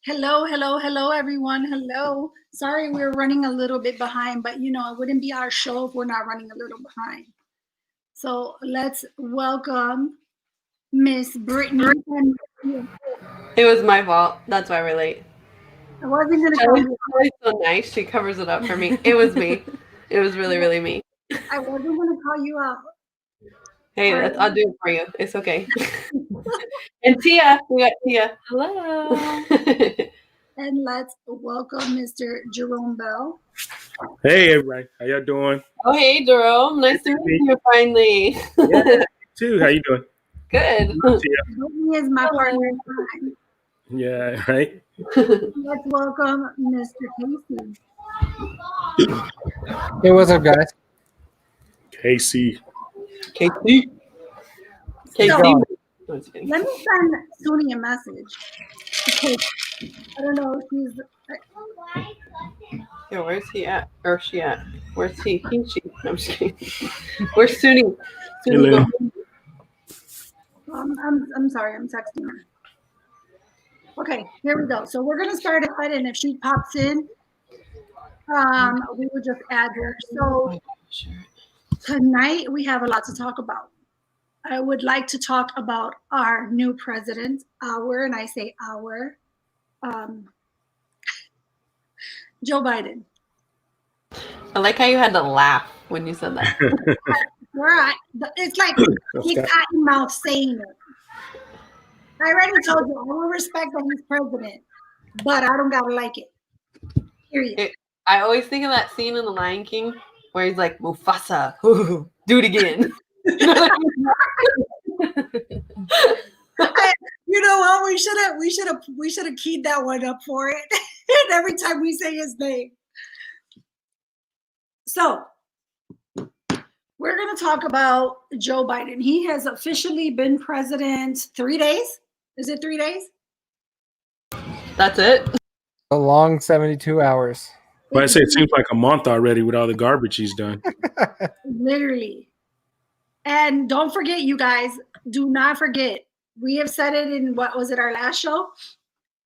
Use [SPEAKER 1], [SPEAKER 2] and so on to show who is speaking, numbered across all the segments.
[SPEAKER 1] Hello, hello, hello, everyone. Hello. Sorry, we're running a little bit behind, but it wouldn't be our show if we're not running a little behind. So let's welcome Miss Brittany.
[SPEAKER 2] It was my fault. That's why we're late.
[SPEAKER 1] I wasn't going to call you.
[SPEAKER 2] Shelly's so nice. She covers it up for me. It was me. It was really, really me.
[SPEAKER 1] I wasn't going to call you out.
[SPEAKER 2] Hey, I'll do it for you. It's okay. And Tia, we got Tia.
[SPEAKER 3] Hello.
[SPEAKER 1] And let's welcome Mr. Jerome Bell.
[SPEAKER 4] Hey, everybody. How y'all doing?
[SPEAKER 2] Oh, hey, Jerome. Nice to meet you finally.
[SPEAKER 4] Yeah, you too. How you doing?
[SPEAKER 2] Good.
[SPEAKER 1] Brittany is my partner in crime.
[SPEAKER 4] Yeah, right?
[SPEAKER 1] Let's welcome Mr. Casey.
[SPEAKER 3] Hey, what's up, guys?
[SPEAKER 4] KC.
[SPEAKER 2] KC.
[SPEAKER 1] So, let me send Suni a message because I don't know if he's.
[SPEAKER 2] Yeah, where's he at? Or she at? Where's he? He, she. I'm just kidding. Where's Suni?
[SPEAKER 4] Hello.
[SPEAKER 1] I'm sorry, I'm texting her. Okay, here we go. So we're gonna start ahead, and if she pops in, we would just add her. So tonight we have a lot to talk about. I would like to talk about our new president, and I say our, Joe Biden.
[SPEAKER 2] I like how you had to laugh when you said that.
[SPEAKER 1] Right. It's like he got in mouth saying it. I already told you, I will respect that he's president, but I don't gotta like it. Period.
[SPEAKER 2] I always think of that scene in The Lion King where he's like, Mufasa, do it again.
[SPEAKER 1] You know what? We should have keyed that one up for it. And every time we say his name. So we're going to talk about Joe Biden. He has officially been president 3 days. Is it 3 days?
[SPEAKER 2] That's it.
[SPEAKER 3] A long 72 hours.
[SPEAKER 4] Well, I say it seems like a month already with all the garbage he's done.
[SPEAKER 1] Literally. And don't forget, you guys, do not forget. We have said it in, what was it, our last show?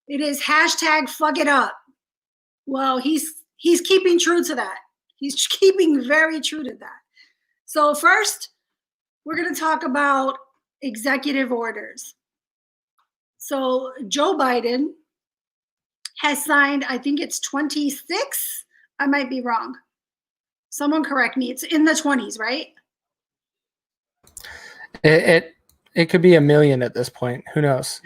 [SPEAKER 1] It is hashtag fuck it up. Well, he's keeping true to that. He's keeping very true to that. So first, we're going to talk about executive orders. So Joe Biden has signed, I think it's 26. I might be wrong. Someone correct me. It's in the 20s, right?
[SPEAKER 3] It could be a million at this point. Who knows?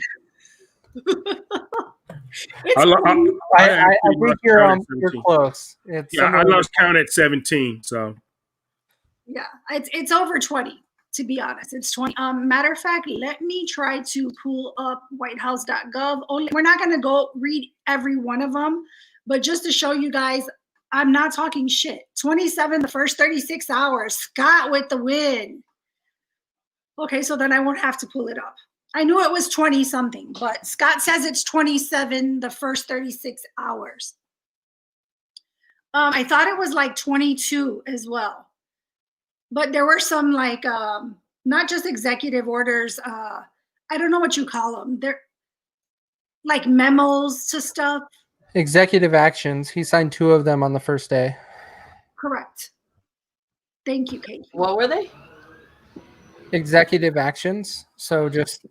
[SPEAKER 4] I
[SPEAKER 3] think you're close.
[SPEAKER 4] I lost count at 17. So
[SPEAKER 1] yeah, it's over 20. To be honest, it's 20. Matter of fact, let me try to pull up whitehouse.gov. We're not going to go read every one of them, but just to show you guys, I'm not talking shit. 27 the first 36 hours. Scott with the win. Okay, so then I won't have to pull it up. I knew it was 20 something, but Scott says it's 27 the first 36 hours. I thought it was like 22 as well. But there were some like not just executive orders. I don't know what you call them. They're like memos to stuff.
[SPEAKER 3] Executive actions. He signed 2 of them on the first day.
[SPEAKER 1] Correct. Thank you, Kate.
[SPEAKER 2] What were they?
[SPEAKER 3] Executive actions. So just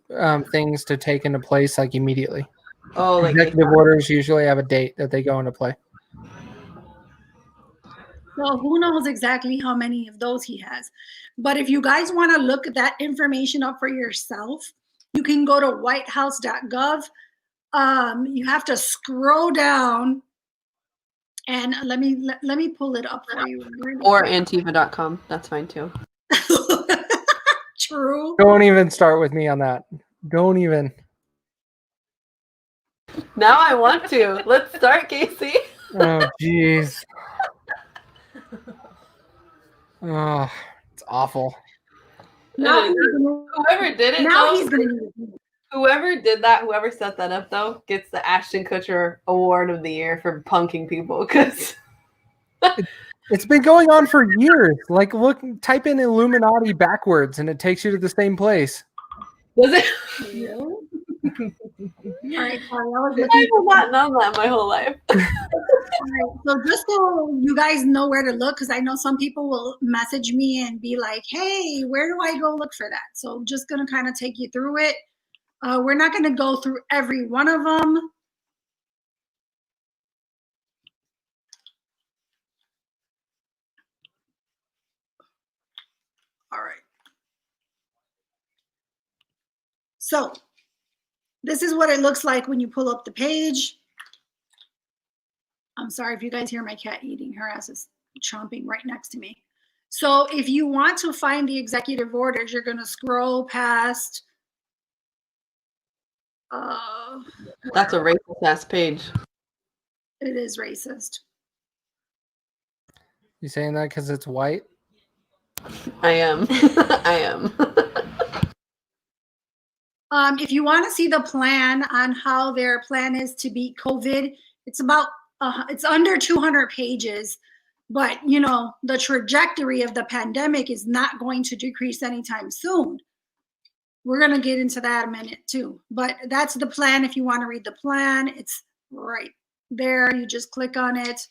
[SPEAKER 3] things to take into place like immediately.
[SPEAKER 2] Oh, like
[SPEAKER 3] executive orders usually have a date that they go into play.
[SPEAKER 1] So who knows exactly how many of those he has. But if you guys want to look that information up for yourself, you can go to whitehouse.gov. You have to scroll down and let me pull it up for you.
[SPEAKER 2] Or Antifa.com. That's fine too.
[SPEAKER 1] True.
[SPEAKER 3] Don't even start with me on that. Don't even.
[SPEAKER 2] Now I want to. Let's start, Casey.
[SPEAKER 3] Oh, jeez. Oh, it's awful.
[SPEAKER 2] Whoever did it,
[SPEAKER 1] now
[SPEAKER 2] though,
[SPEAKER 1] he's gonna need it.
[SPEAKER 2] Whoever did that, whoever set that up, though, gets the Ashton Kutcher Award of the Year for punking people. Because
[SPEAKER 3] it's been going on for years. Like, look, type in Illuminati backwards, and it takes you to the same place.
[SPEAKER 2] Does it?
[SPEAKER 1] Yeah. All right, sorry, I was
[SPEAKER 2] I
[SPEAKER 1] looking.
[SPEAKER 2] have not known that my whole life.
[SPEAKER 1] All right, so just so you guys know where to look, because I know some people will message me and be like, hey, where do I go look for that? So I'm just going to kind of take you through it. We're not going to go through every one of them. All right. So this is what it looks like when you pull up the page. I'm sorry if you guys hear my cat eating. Her ass is chomping right next to me. So if you want to find the executive orders, you're going to scroll past.
[SPEAKER 2] That's a racist ass page.
[SPEAKER 1] It is racist.
[SPEAKER 3] You saying that because it's white?
[SPEAKER 2] I am. I am.
[SPEAKER 1] If you want to see the plan on how their plan is to beat COVID, it's about it's under 200 pages, but you know the trajectory of the pandemic is not going to decrease anytime soon. We're going to get into that in a minute too, but that's the plan. If you want to read the plan, it's right there. You just click on it.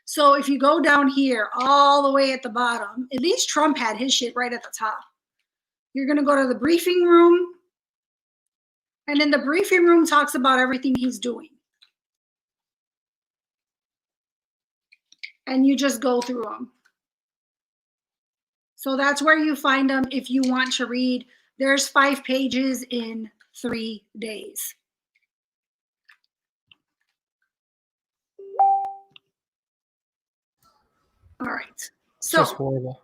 [SPEAKER 1] So if you go down here all the way at the bottom, at least Trump had his shit right at the top. You're going to go to the briefing room. And then the briefing room talks about everything he's doing. And you just go through them. So that's where you find them if you want to read. There's 5 pages in 3 days. All right. So
[SPEAKER 3] Just horrible.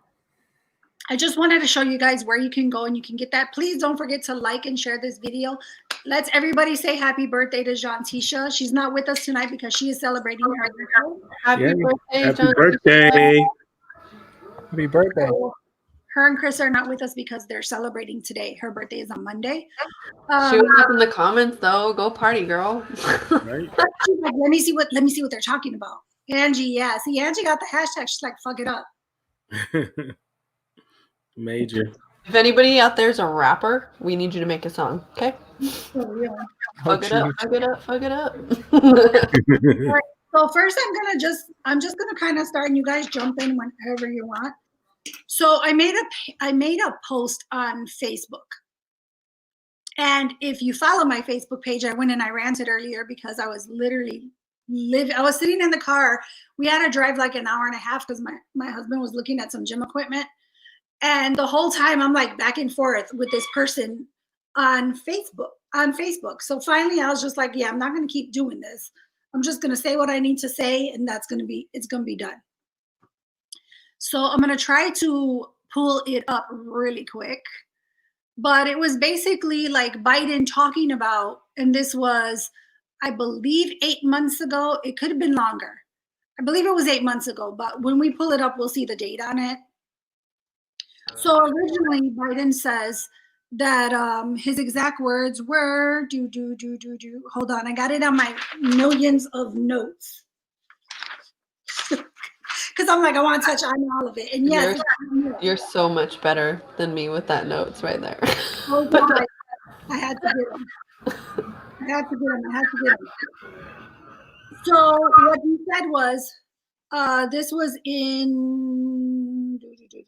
[SPEAKER 1] I just wanted to show you guys where you can go and you can get that. Please don't forget to like and share this video. Let's everybody say happy birthday to Jantisha. She's not with us tonight because she is celebrating her birthday.
[SPEAKER 2] Happy birthday,
[SPEAKER 4] Happy
[SPEAKER 2] John.
[SPEAKER 4] birthday.
[SPEAKER 3] Happy birthday.
[SPEAKER 1] Her and Chris are not with us because they're celebrating today. Her birthday is on Monday.
[SPEAKER 2] Shoot up in the comments though. Go party, girl.
[SPEAKER 4] Right?
[SPEAKER 1] She's like, let me see what they're talking about. Angie, yeah. See, Angie got the hashtag. She's like, fuck it up.
[SPEAKER 4] Major.
[SPEAKER 2] If anybody out there is a rapper, we need you to make a song, okay?
[SPEAKER 1] For real.
[SPEAKER 2] Fuck it up, fuck it up, fuck it up.
[SPEAKER 1] So first I'm just gonna kind of start and you guys jump in whenever you want. So I made a post on Facebook. And if you follow my Facebook page, I went and I ranted earlier because I was literally I was sitting in the car. We had to drive like an hour and a half because my husband was looking at some gym equipment. And the whole time I'm like back and forth with this person on Facebook. So finally I was just like, yeah, I'm not going to keep doing this. I'm just going to say what I need to say and it's going to be done. So I'm going to try to pull it up really quick. But it was basically like Biden talking about, and this was, I believe 8 months ago. It could have been longer. I believe it was 8 months ago, but when we pull it up, we'll see the date on it. So originally Biden says that his exact words were, hold on, I got it on my millions of notes. Because I'm like, I want to touch on all of it. And yes,
[SPEAKER 2] You're so much better than me with that notes right there.
[SPEAKER 1] oh God, I had to get them. I had to get them. So what he said was, this was in, where is it?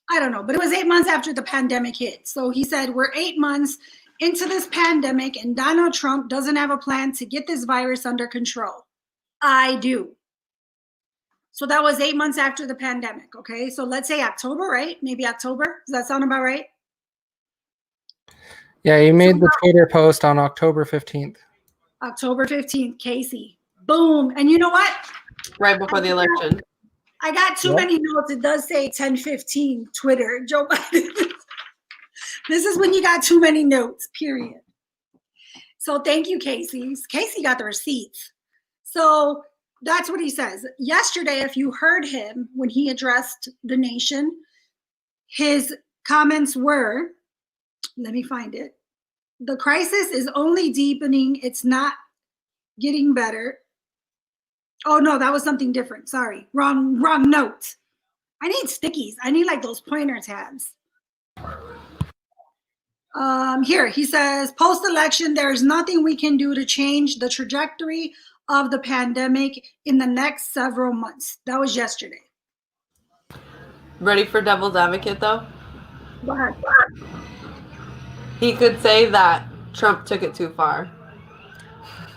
[SPEAKER 1] I don't know, but it was 8 months after the pandemic hit. So he said, we're 8 months into this pandemic and Donald Trump doesn't have a plan to get this virus under control. I do. So that was 8 months after the pandemic. Okay. So let's say October, right? Maybe October. Does that sound about right?
[SPEAKER 3] Yeah, you made the Twitter post on October 15th.
[SPEAKER 1] October 15th, Casey. Boom. And you know what?
[SPEAKER 2] Right before the election.
[SPEAKER 1] I got too many notes. It does say 10:15 Twitter, Joe Biden. This is when you got too many notes, period. So thank you, Casey. Casey got the receipts. So that's what he says. Yesterday, if you heard him when he addressed the nation, his comments were, let me find it. The crisis is only deepening. It's not getting better. Oh no, that was something different. Sorry, wrong note. I need stickies. I need like those pointer tabs. Here, he says, post-election, there's nothing we can do to change the trajectory of the pandemic in the next several months. That was yesterday.
[SPEAKER 2] Ready for devil's advocate, though?
[SPEAKER 1] Go ahead.
[SPEAKER 2] He could say that Trump took it too far.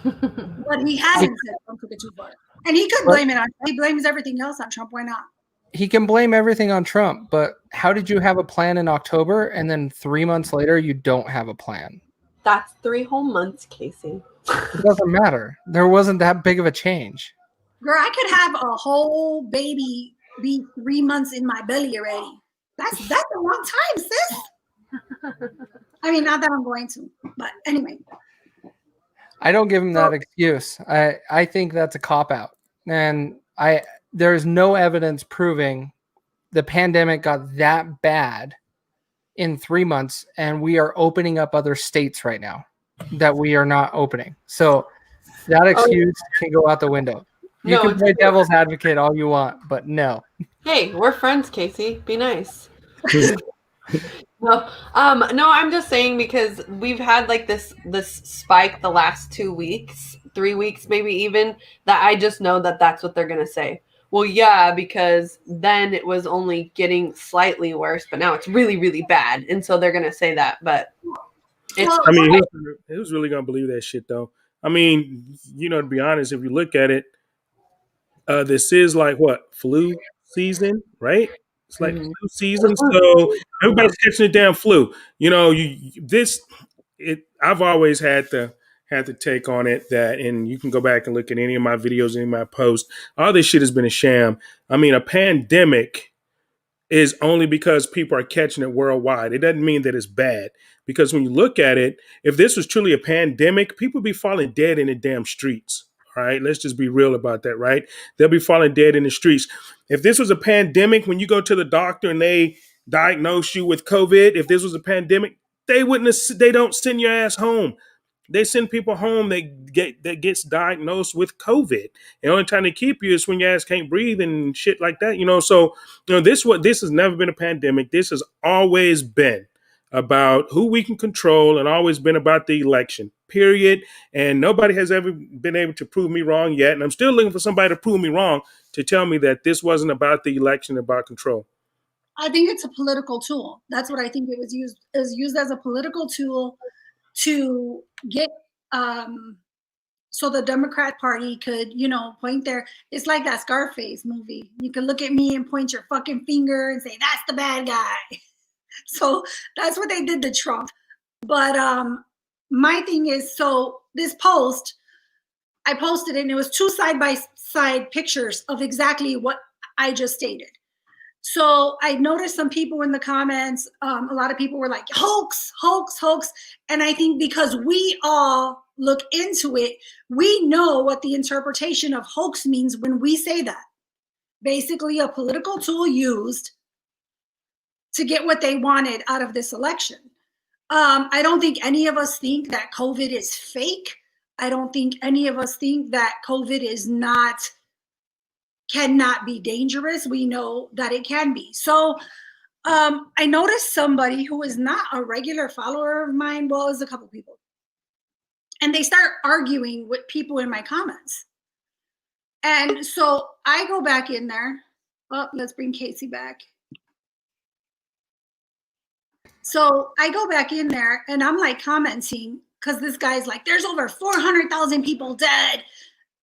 [SPEAKER 1] But he hasn't said Trump took it too far. And he could blame it on, he blames everything else on Trump. Why not?
[SPEAKER 3] He can blame everything on Trump, but how did you have a plan in October and then 3 months later you don't have a plan?
[SPEAKER 2] That's 3 whole months, Casey.
[SPEAKER 3] It doesn't matter. There wasn't that big of a change.
[SPEAKER 1] Girl, I could have a whole baby be 3 months in my belly already. That's a long time, sis. I mean, not that I'm going to, but anyway.
[SPEAKER 3] I don't give him that excuse. I think that's a cop-out. And there's no evidence proving the pandemic got that bad in 3 months, and we are opening up other states right now that we are not opening. So that excuse can go out the window. You can play devil's advocate all you want, but no.
[SPEAKER 2] Hey, we're friends, Casey. Be nice. No, I'm just saying because we've had like this spike the last 2 weeks, 3 weeks, maybe even, that I just know that that's what they're going to say. Well, yeah, because then it was only getting slightly worse, but now it's really, really bad. And so they're going to say that, but
[SPEAKER 4] I mean, who's really going to believe that shit though? I mean, to be honest, if you look at it, this is like what, flu season, right? It's like flu season, so everybody's catching the damn flu. I've always had the take on it that, and you can go back and look at any of my videos, any of my posts. All this shit has been a sham. I mean, a pandemic is only because people are catching it worldwide. It doesn't mean that it's bad, because when you look at it, if this was truly a pandemic, people would be falling dead in the damn streets. All right, let's just be real about that, right? They'll be falling dead in the streets. If this was a pandemic, when you go to the doctor and they diagnose you with COVID, if this was a pandemic, they don't send your ass home. They send people home that gets diagnosed with COVID. The only time they keep you is when your ass can't breathe and shit like that. So this has never been a pandemic. This has always been about who we can control, and always been about the election, period. And nobody has ever been able to prove me wrong yet. And I'm still looking for somebody to prove me wrong, to tell me that this wasn't about the election, about control.
[SPEAKER 1] I think it's a political tool. That's what I think it was used. It was used as a political tool to get so the Democrat Party could, point there. It's like that Scarface movie. You can look at me and point your fucking finger and say, that's the bad guy. So that's what they did to Trump. But my thing is, so this post, I posted it, and it was 2 side-by-side pictures of exactly what I just stated. So I noticed some people in the comments, a lot of people were like, hoax, hoax, hoax. And I think because we all look into it, we know what the interpretation of hoax means when we say that. Basically, a political tool used to get what they wanted out of this election. I don't think any of us think that COVID is fake. I don't think any of us think that COVID cannot be dangerous. We know that it can be. So I noticed somebody who is not a regular follower of mine, well, it was a couple people, and they start arguing with people in my comments. And so I go back in there. Oh, let's bring Casey back. So I go back in there and I'm like commenting, because this guy's like, there's over 400,000 people dead.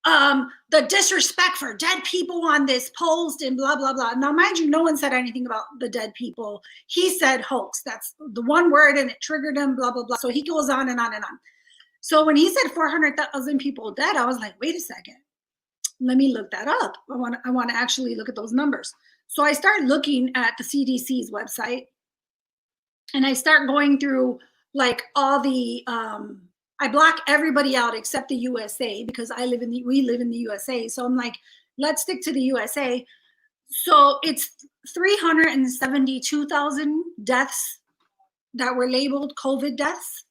[SPEAKER 1] The disrespect for dead people on this post and blah, blah, blah. Now, mind you, no one said anything about the dead people. He said hoax. That's the one word, and it triggered him, blah, blah, blah. So he goes on and on and on. So when he said 400,000 people dead, I was like, wait a second. Let me look that up. I want to actually look at those numbers. So I start looking at the CDC's website, and I start going through like all the, I block everybody out except the USA, because we live in the USA. So I'm like, let's stick to the USA. So it's 372,000 deaths that were labeled COVID deaths,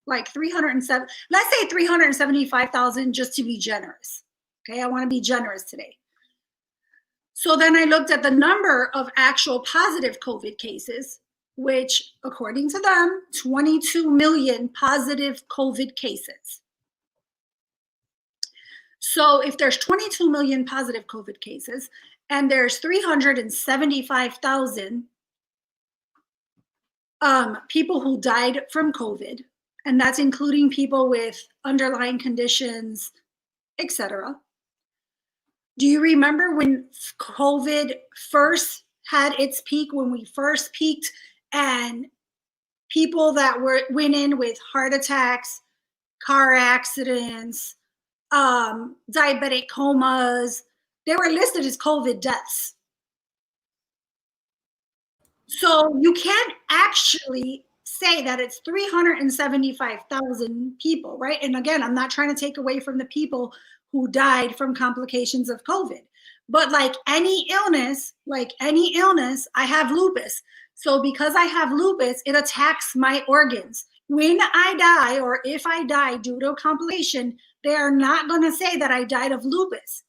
[SPEAKER 1] like 307, let's say 375,000 just to be generous. Okay, I want to be generous today. So then I looked at the number of actual positive COVID cases, which, according to them, 22 million positive COVID cases. So if there's 22 million positive COVID cases and there's 375,000 people who died from COVID, and that's including people with underlying conditions, etc. Do you remember when COVID first had its peak, when we first peaked, and people that went in with heart attacks, car accidents, diabetic comas, they were listed as COVID deaths. So you can't actually say that it's 375,000 people, right? And again, I'm not trying to take away from the people who died from complications of COVID, but like any illness, I have lupus. So because I have lupus, it attacks my organs. When I die, or if I die due to a complication, they are not going to say that I died of lupus.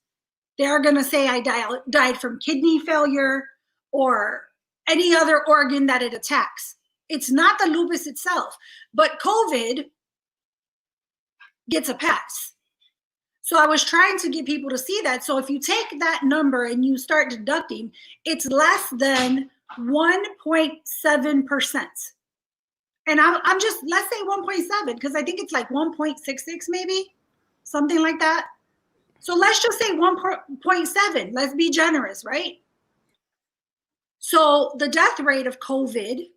[SPEAKER 1] They're going to say I died from kidney failure or any other organ that it attacks. It's not the lupus itself, but COVID gets a pass. So I was trying to get people to see that. So if you take that number and you start deducting, it's less than 1.7%. And I'm just, let's say 1.7, because I think it's like 1.66 maybe, something like that. So let's just say 1.7. Let's be generous, right? So the death rate of COVID,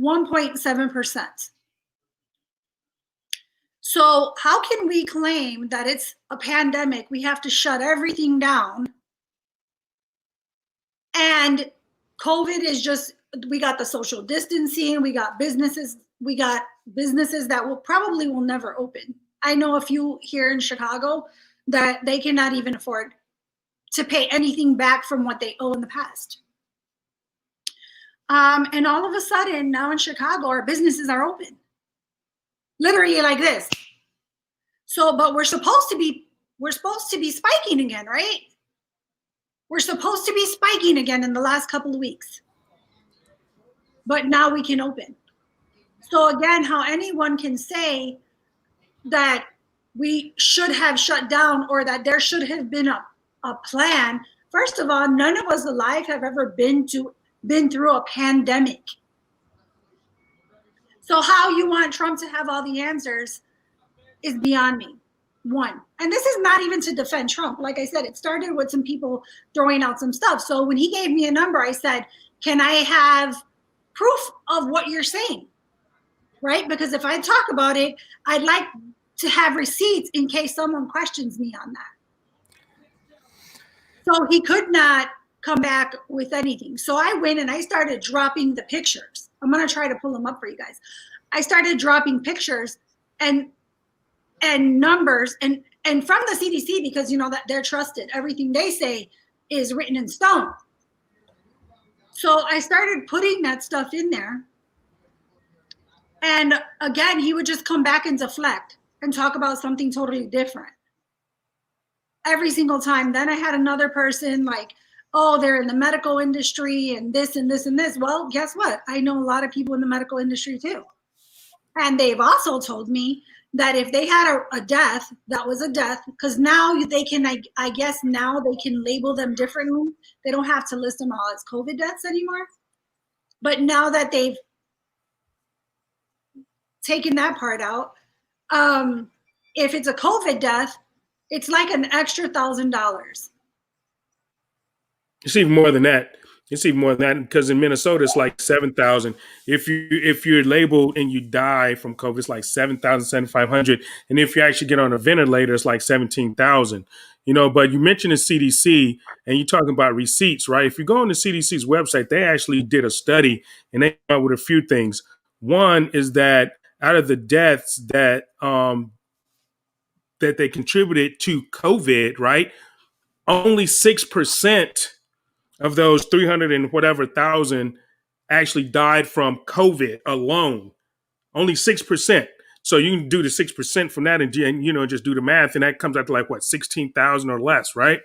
[SPEAKER 1] 1.7%. So how can we claim that it's a pandemic? We have to shut everything down. And COVID is just, we got the social distancing, we got businesses that will never open. I know a few here in Chicago that they cannot even afford to pay anything back from what they owe in the past. And all of a sudden now in Chicago, our businesses are open. Literally like this. So, but we're supposed to be spiking again, right? We're supposed to be spiking again in the last couple of weeks. But now we can open. So again, how anyone can say that we should have shut down or that there should have been a plan. First of all, none of us alive have ever been through a pandemic. So how you want Trump to have all the answers is beyond me. One, and this is not even to defend Trump. Like I said, it started with some people throwing out some stuff. So when he gave me a number, I said, can I have proof of what you're saying? Right? Because if I talk about it, I'd like to have receipts in case someone questions me on that. So he could not come back with anything. So I went and I started dropping the pictures. I'm going to try to pull them up for you guys. I started dropping pictures and numbers and from the CDC, because you know that they're trusted. Everything they say is written in stone. So I started putting that stuff in there. And again, he would just come back and deflect and talk about something totally different. Every single time. Then I had another person like, oh, they're in the medical industry and this and this and this. Well, guess what? I know a lot of people in the medical industry too. And they've also told me that if they had a death, that was a death, because now they can, I guess now they can label them differently. They don't have to list them all as COVID deaths anymore. But now that they've taken that part out, if it's a COVID death, it's like an extra $1,000.
[SPEAKER 4] It's even more than that. It's even more than that because in Minnesota it's like 7,000. If you're labeled and you die from COVID, it's like 7,000, 7,500. And if you actually get on a ventilator, it's like 17,000. You know, but you mentioned the CDC and you're talking about receipts, right? If you go on the CDC's website, they actually did a study and they came out with a few things. One is that out of the deaths that they contributed to COVID, right? Only 6% of those 300 and whatever thousand actually died from COVID alone. Only 6%. So you can do the 6% from that and, you know, just do the math. And that comes out to like, what, 16,000 or less, right?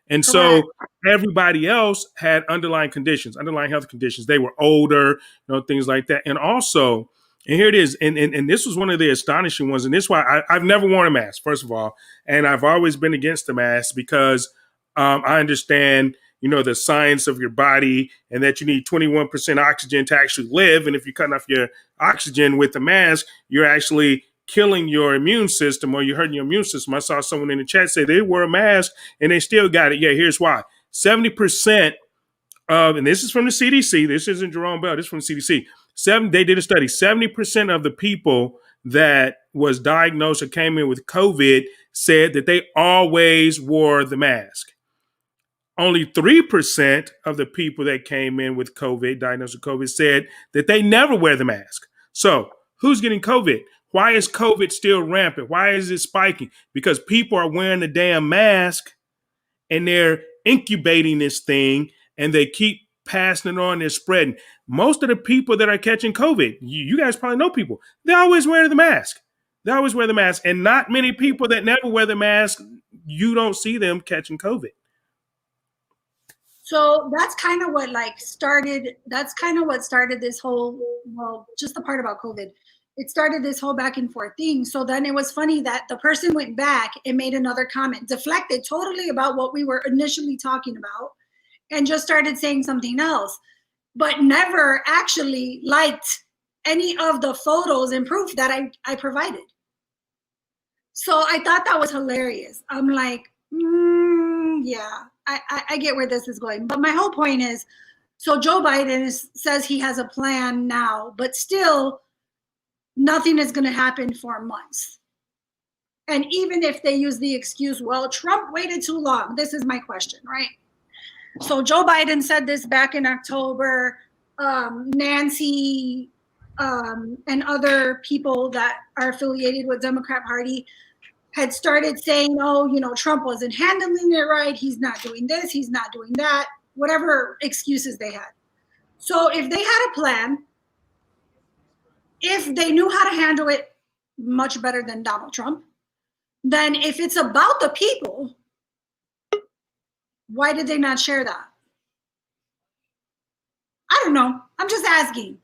[SPEAKER 4] And so everybody else had underlying health conditions. They were older, things like that. And also, and here it is, and this was one of the astonishing ones, and this is why I've never worn a mask, first of all, and I've always been against the mask because I understand, the science of your body and that you need 21% oxygen to actually live. And if you're cutting off your oxygen with the mask, you're actually killing your immune system, or you're hurting your immune system. I saw someone in the chat say they wear a mask and they still got it. Yeah, here's why. 70% of, and this is from the CDC, this isn't Jerome Bell, this is from the CDC. They did a study. 70% of the people that was diagnosed or came in with COVID said that they always wore the mask. Only 3% of the people that came in with COVID, diagnosed with COVID, said that they never wear the mask. So who's getting COVID? Why is COVID still rampant? Why is it spiking? Because people are wearing the damn mask and they're incubating this thing and they keep passing it on, they're spreading. Most of the people that are catching COVID, you guys probably know people, they always wear the mask. They always wear the mask. And not many people that never wear the mask, you don't see them catching COVID.
[SPEAKER 1] So that's kind of what started this whole, well, just the part about COVID. It started this whole back and forth thing. So then it was funny that the person went back and made another comment, deflected totally about what we were initially talking about, and just started saying something else, but never actually liked any of the photos and proof that I provided. So I thought that was hilarious. I'm like, yeah, I get where this is going. But my whole point is, so Joe Biden says he has a plan now, but still nothing is going to happen for months. And even if they use the excuse, well, Trump waited too long. This is my question, right? So Joe Biden said this back in October. Nancy and other people that are affiliated with Democrat Party had started saying, oh, Trump wasn't handling it right. He's not doing this. He's not doing that. Whatever excuses they had. So if they had a plan, if they knew how to handle it much better than Donald Trump, then if it's about the people, why did they not share that? I don't know. I'm just asking.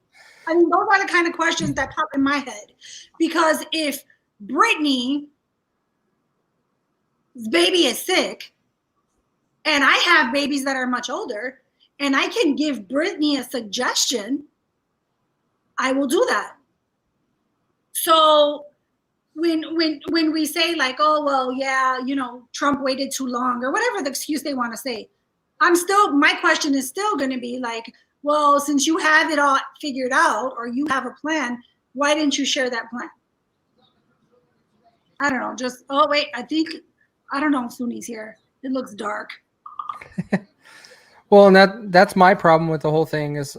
[SPEAKER 1] I mean, those are the kind of questions that pop in my head. Because if Brittany's baby is sick, and I have babies that are much older, and I can give Brittany a suggestion, I will do that. So when we say like, oh, well, yeah, Trump waited too long, or whatever the excuse they want to say, my question is still going to be like, well, since you have it all figured out, or you have a plan, why didn't you share that plan? I don't know. I don't know if Suni's here. It looks dark.
[SPEAKER 3] Well, and that's my problem with the whole thing is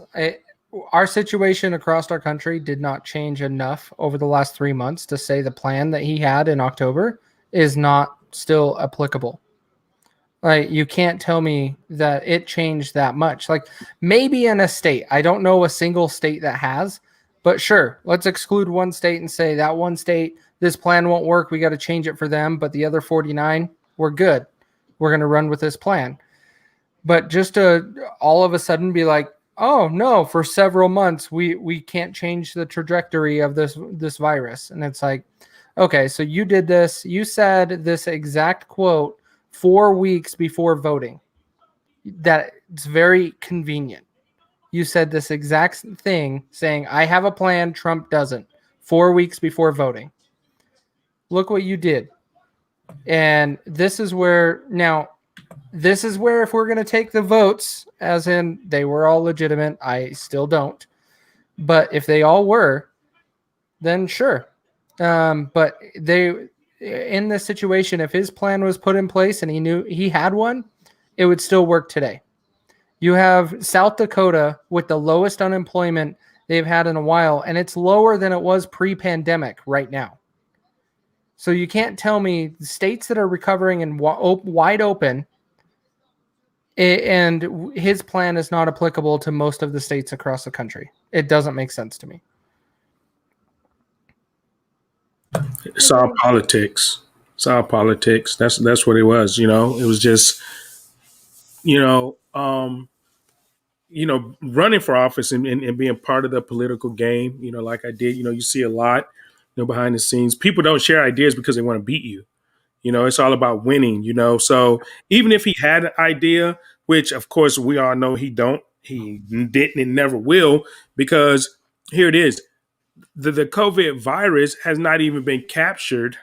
[SPEAKER 3] our situation across our country did not change enough over the last 3 months to say the plan that he had in October is not still applicable. Like, you can't tell me that it changed that much. Like, maybe in a state, I don't know a single state that has, but sure, let's exclude one state and say that one state, this plan won't work. We got to change it for them. But the other 49, we're good. We're going to run with this plan. But just to all of a sudden be like, oh no, for several months, we can't change the trajectory of this virus. And it's like, okay, so you did this. You said this exact quote 4 weeks before voting. That it's very convenient. You said this exact thing saying, I have a plan, Trump doesn't, 4 weeks before voting. Look what you did. And this is where if we're going to take the votes, as in they were all legitimate, I still don't. But if they all were, then sure. But in this situation, if his plan was put in place and he knew he had one, it would still work today. You have South Dakota with the lowest unemployment they've had in a while, and it's lower than it was pre-pandemic right now. So you can't tell me the states that are recovering and wide open, and his plan is not applicable to most of the states across the country. It doesn't make sense to me.
[SPEAKER 4] It's all politics. It's all politics. That's what it was. It was just you know, running for office and being part of the political game, like I did, you see a lot, behind the scenes. People don't share ideas because they want to beat you. It's all about winning, So even if he had an idea, which of course we all know he didn't and never will, because here it is. The COVID virus has not even been captured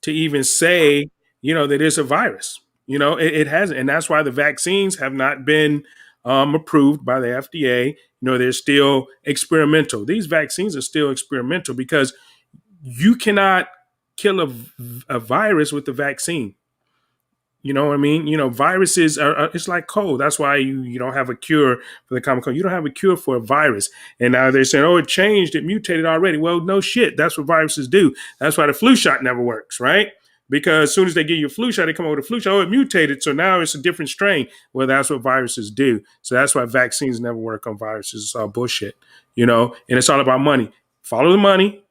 [SPEAKER 4] to even say, that it's a virus. It hasn't. And that's why the vaccines have not been approved by the FDA. They're still experimental. These vaccines are still experimental because you cannot kill a virus with the vaccine. You know what I mean? Viruses are it's like cold. That's why you don't have a cure for the common cold. You don't have a cure for a virus. And now they're saying, oh, it changed, it mutated already. Well, no shit. That's what viruses do. That's why the flu shot never works, right? Because as soon as they give you a flu shot, they come up with a flu shot. Oh, it mutated. So now it's a different strain. Well, that's what viruses do. So that's why vaccines never work on viruses. It's all bullshit, and it's all about money. Follow the money.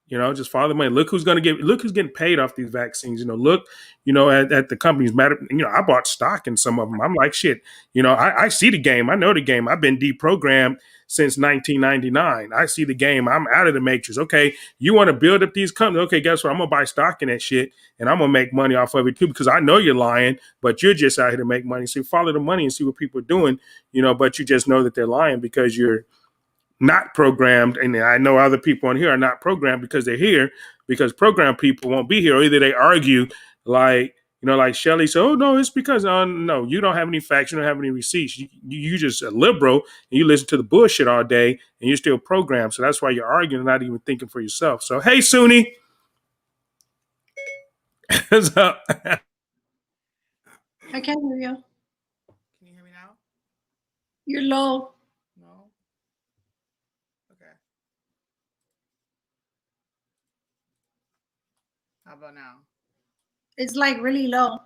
[SPEAKER 4] Just follow the money. Look who's getting paid off these vaccines. Look, at the companies. Matter. I bought stock in some of them. I'm like, shit. I see the game. I know the game. I've been deprogrammed since 1999. I see the game. I'm out of the matrix. Okay, you want to build up these companies? Okay, guess what? I'm gonna buy stock in that shit, and I'm gonna make money off of it too because I know you're lying, but you're just out here to make money. So you follow the money and see what people are doing. But you just know that they're lying because you're not programmed, and I know other people on here are not programmed because they're here, because programmed people won't be here. Or either they argue like Shelly said, oh no, it's because no, you don't have any facts, you don't have any receipts. You just a liberal and you listen to the bullshit all day and you're still programmed. So that's why you're arguing and not even thinking for yourself. So hey, Sunni. What's up?
[SPEAKER 1] I can't hear you.
[SPEAKER 5] Can you hear me now?
[SPEAKER 1] You're low.
[SPEAKER 5] No? Okay. How about now?
[SPEAKER 1] It's like really low.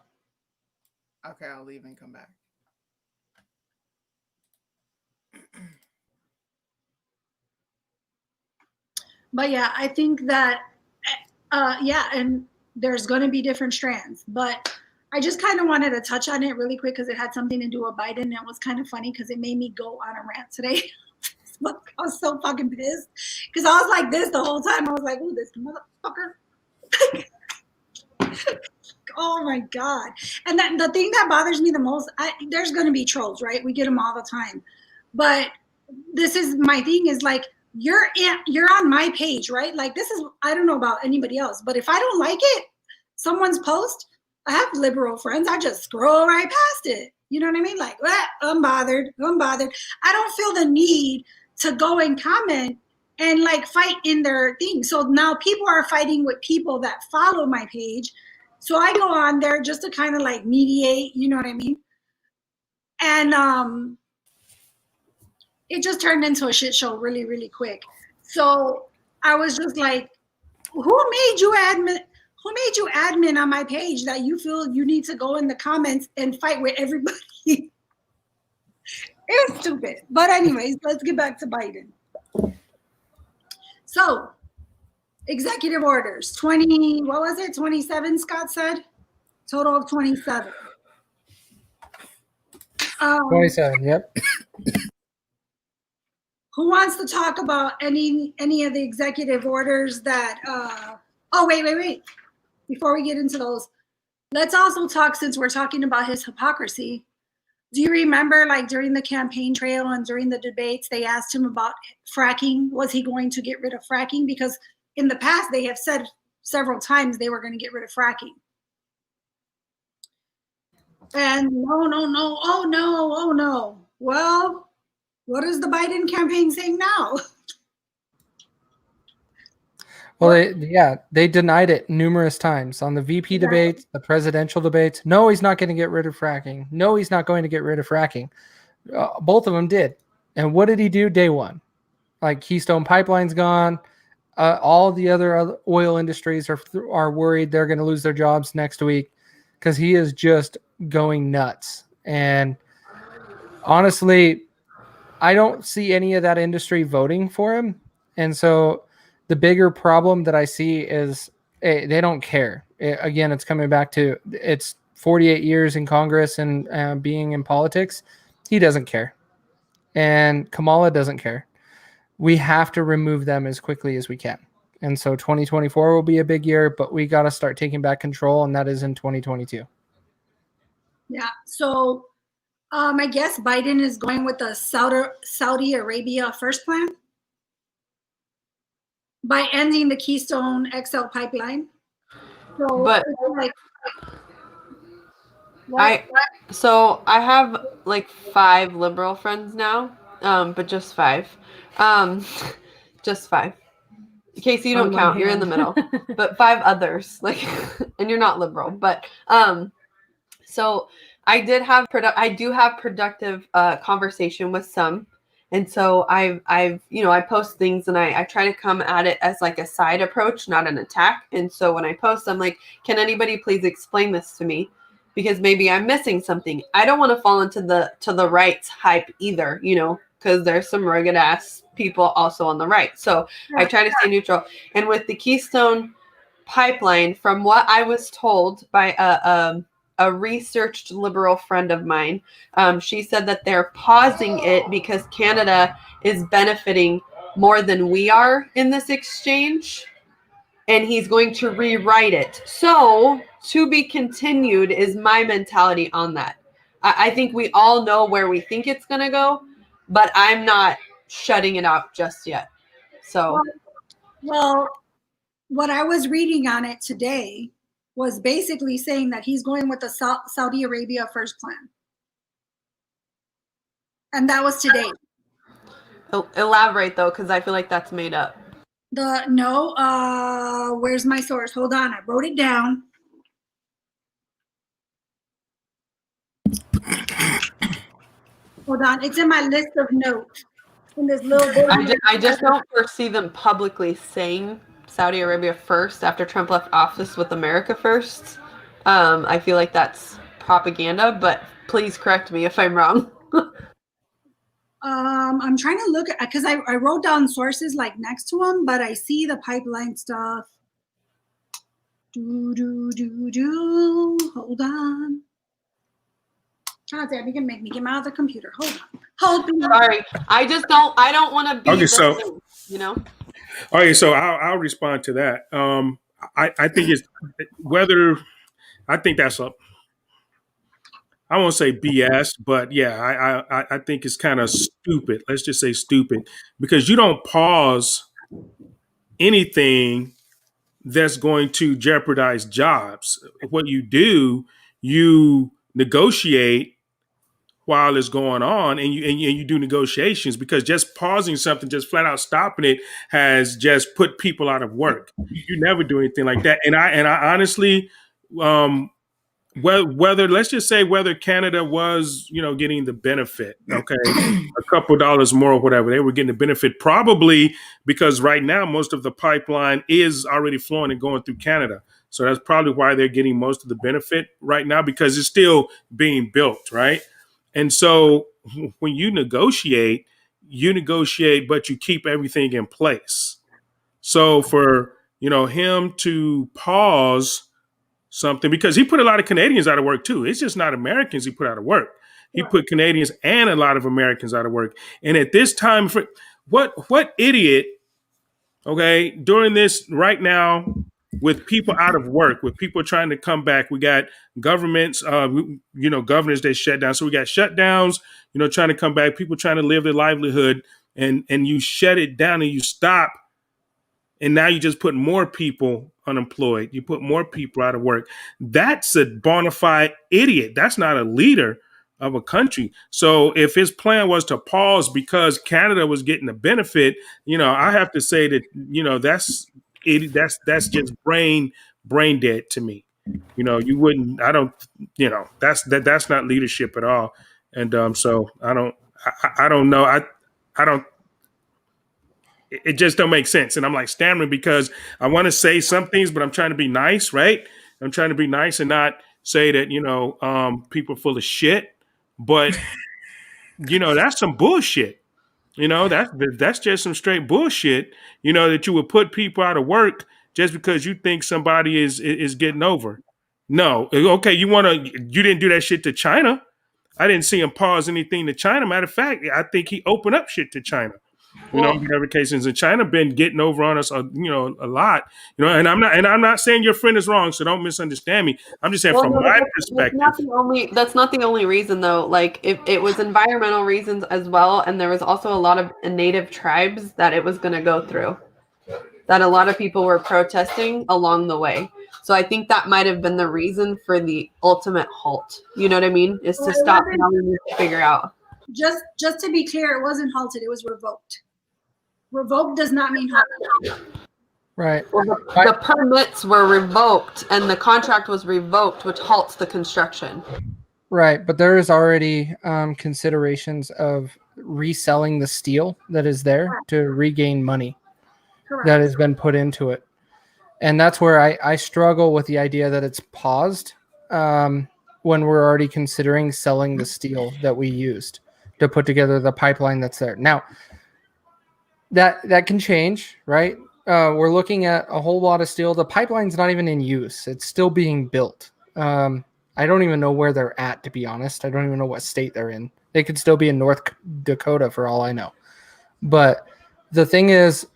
[SPEAKER 5] Okay, I'll leave and come back.
[SPEAKER 1] But yeah, I think that, and there's going to be different strands. But I just kind of wanted to touch on it really quick because it had something to do with Biden. And it was kind of funny because it made me go on a rant today. I was so fucking pissed because I was like this the whole time. I was like, oh, this motherfucker. Oh my God. And the thing that bothers me the most, there's going to be trolls, right? We get them all the time. But this is my thing is like, you're on my page, right? Like this is, I don't know about anybody else, but if I don't like it, someone's post, I have liberal friends. I just scroll right past it. You know what I mean? Like, unbothered. I don't feel the need to go and comment and like fight in their thing. So now people are fighting with people that follow my page. So I go on there just to kind of like mediate, you know what I mean? And it just turned into a shit show really, really quick. So I was just like, who made you admin on my page that you feel you need to go in the comments and fight with everybody? It was stupid. But anyways, let's get back to Biden. So executive orders, 27, Scott said? Total of 27.
[SPEAKER 3] 27, yep.
[SPEAKER 1] Who wants to talk about any of the executive orders that, wait. Before we get into those, let's also talk, since we're talking about his hypocrisy. Do you remember like during the campaign trail and during the debates, they asked him about fracking? Was he going to get rid of fracking? Because in the past, they have said several times they were going to get rid of fracking. And no. Oh, no. Well, what is the Biden campaign saying now?
[SPEAKER 3] Well, they denied it numerous times on the VP debates, the presidential debates. No, he's not going to get rid of fracking. No, he's not going to get rid of fracking. Both of them did. And what did he do day one? Like Keystone Pipeline's gone. All the other oil industries are worried they're going to lose their jobs next week because he is just going nuts. And honestly, I don't see any of that industry voting for him. And so the bigger problem that I see is they don't care. Again, it's coming back to it's 48 years in Congress and being in politics, he doesn't care. And Kamala doesn't care. We have to remove them as quickly as we can. And so 2024 will be a big year, but we got to start taking back control, and that is in 2022.
[SPEAKER 1] Yeah. So I guess Biden is going with the Saudi Arabia first plan by ending the Keystone XL pipeline. So
[SPEAKER 2] But
[SPEAKER 1] like,
[SPEAKER 2] I have like 5 liberal friends now, but just 5. Just 5. Casey, you don't count. You're in the middle. But 5 others, like, and you're not liberal. But so I do have productive conversation with some, and so I've I post things and I try to come at it as like a side approach, not an attack. And so when I post, I'm like, can anybody please explain this to me? Because maybe I'm missing something. I don't want to fall into the right's hype either, because there's some rugged ass people also on the right. So I try to stay neutral. And with the Keystone pipeline, from what I was told by a researched liberal friend of mine, she said that they're pausing it because Canada is benefiting more than we are in this exchange. And he's going to rewrite it. So to be continued is my mentality on that. I think we all know where we think it's going to go, but I'm not shutting it out just yet. So,
[SPEAKER 1] well, what I was reading on it today was basically saying that he's going with the Saudi Arabia first plan. And that was today.
[SPEAKER 2] Elaborate, though, because I feel like that's made up.
[SPEAKER 1] Where's my source? Hold on, I wrote it down. Hold on, it's in my list of notes. In this little book.
[SPEAKER 2] I just don't foresee them publicly saying Saudi Arabia first after Trump left office with America first. I feel like that's propaganda, but please correct me if I'm wrong.
[SPEAKER 1] I'm trying to look at, because I wrote down sources like next to them, but I see the pipeline stuff. Hold on. God damn, you can make me get out of the computer. Hold on.
[SPEAKER 2] Sorry, I don't want to be
[SPEAKER 4] Okay, so
[SPEAKER 2] thing,
[SPEAKER 4] Okay, so I'll respond to that. I think it's whether I think that's I won't say BS, but yeah, I think it's kind of stupid. Let's just say stupid, because you don't pause anything that's going to jeopardize jobs. What you do, you negotiate while it's going on, and you do negotiations, because just pausing something, just flat out stopping it, has just put people out of work. You never do anything like that. And I honestly, whether let's just say whether Canada was getting the benefit, okay, a couple dollars more or whatever, they were getting the benefit, probably because right now most of the pipeline is already flowing and going through Canada. So that's probably why they're getting most of the benefit right now, because it's still being built, right? And so when you negotiate, but you keep everything in place. So for him to pause something, because he put a lot of Canadians out of work too. It's just not Americans he put out of work. He put Canadians and a lot of Americans out of work. And at this time, what idiot, okay, during this right now, with people out of work, with people trying to come back, we got governments, governors that shut down. So we got shutdowns, trying to come back, people trying to live their livelihood, and you shut it down and you stop. And now you just put more people unemployed. You put more people out of work. That's a bona fide idiot. That's not a leader of a country. So if his plan was to pause because Canada was getting the benefit, I have to say that, that's just brain dead to me. You wouldn't, I don't, that's not leadership at all. And so I don't know. I don't, it just don't make sense. And I'm like stammering because I want to say some things, but I'm trying to be nice, right? I'm trying to be nice and not say that, people are full of shit, but that's some bullshit. That's just some straight bullshit, that you would put people out of work just because you think somebody is getting over. No. Okay, you didn't do that shit to China. I didn't see him pause anything to China. Matter of fact, I think he opened up shit to China. Whatever cases, and China been getting over on us, a lot. And I'm not saying your friend is wrong, so don't misunderstand me. I'm just saying from my perspective.
[SPEAKER 2] That's not the only reason, though. Like, it was environmental reasons as well, and there was also a lot of native tribes that it was going to go through. That a lot of people were protesting along the way. So I think that might have been the reason for the ultimate halt. You know what I mean? Is to stop. Now we need to figure out.
[SPEAKER 1] Just to be clear, it wasn't halted. It was revoked. Revoked does not mean halted.
[SPEAKER 3] Right.
[SPEAKER 2] Well, the permits were revoked and the contract was revoked, which halts the construction.
[SPEAKER 3] Right. But there is already considerations of reselling the steel that is there to regain money.
[SPEAKER 1] Correct.
[SPEAKER 3] That has been put into it. And that's where I struggle with the idea that it's paused when we're already considering selling the steel that we used to put together the pipeline that's there. Now, that can change, right? We're looking at a whole lot of steel. The pipeline's not even in use. It's still being built. I don't even know where they're at, to be honest. I don't even know what state they're in. They could still be in North Dakota for all I know. But the thing is,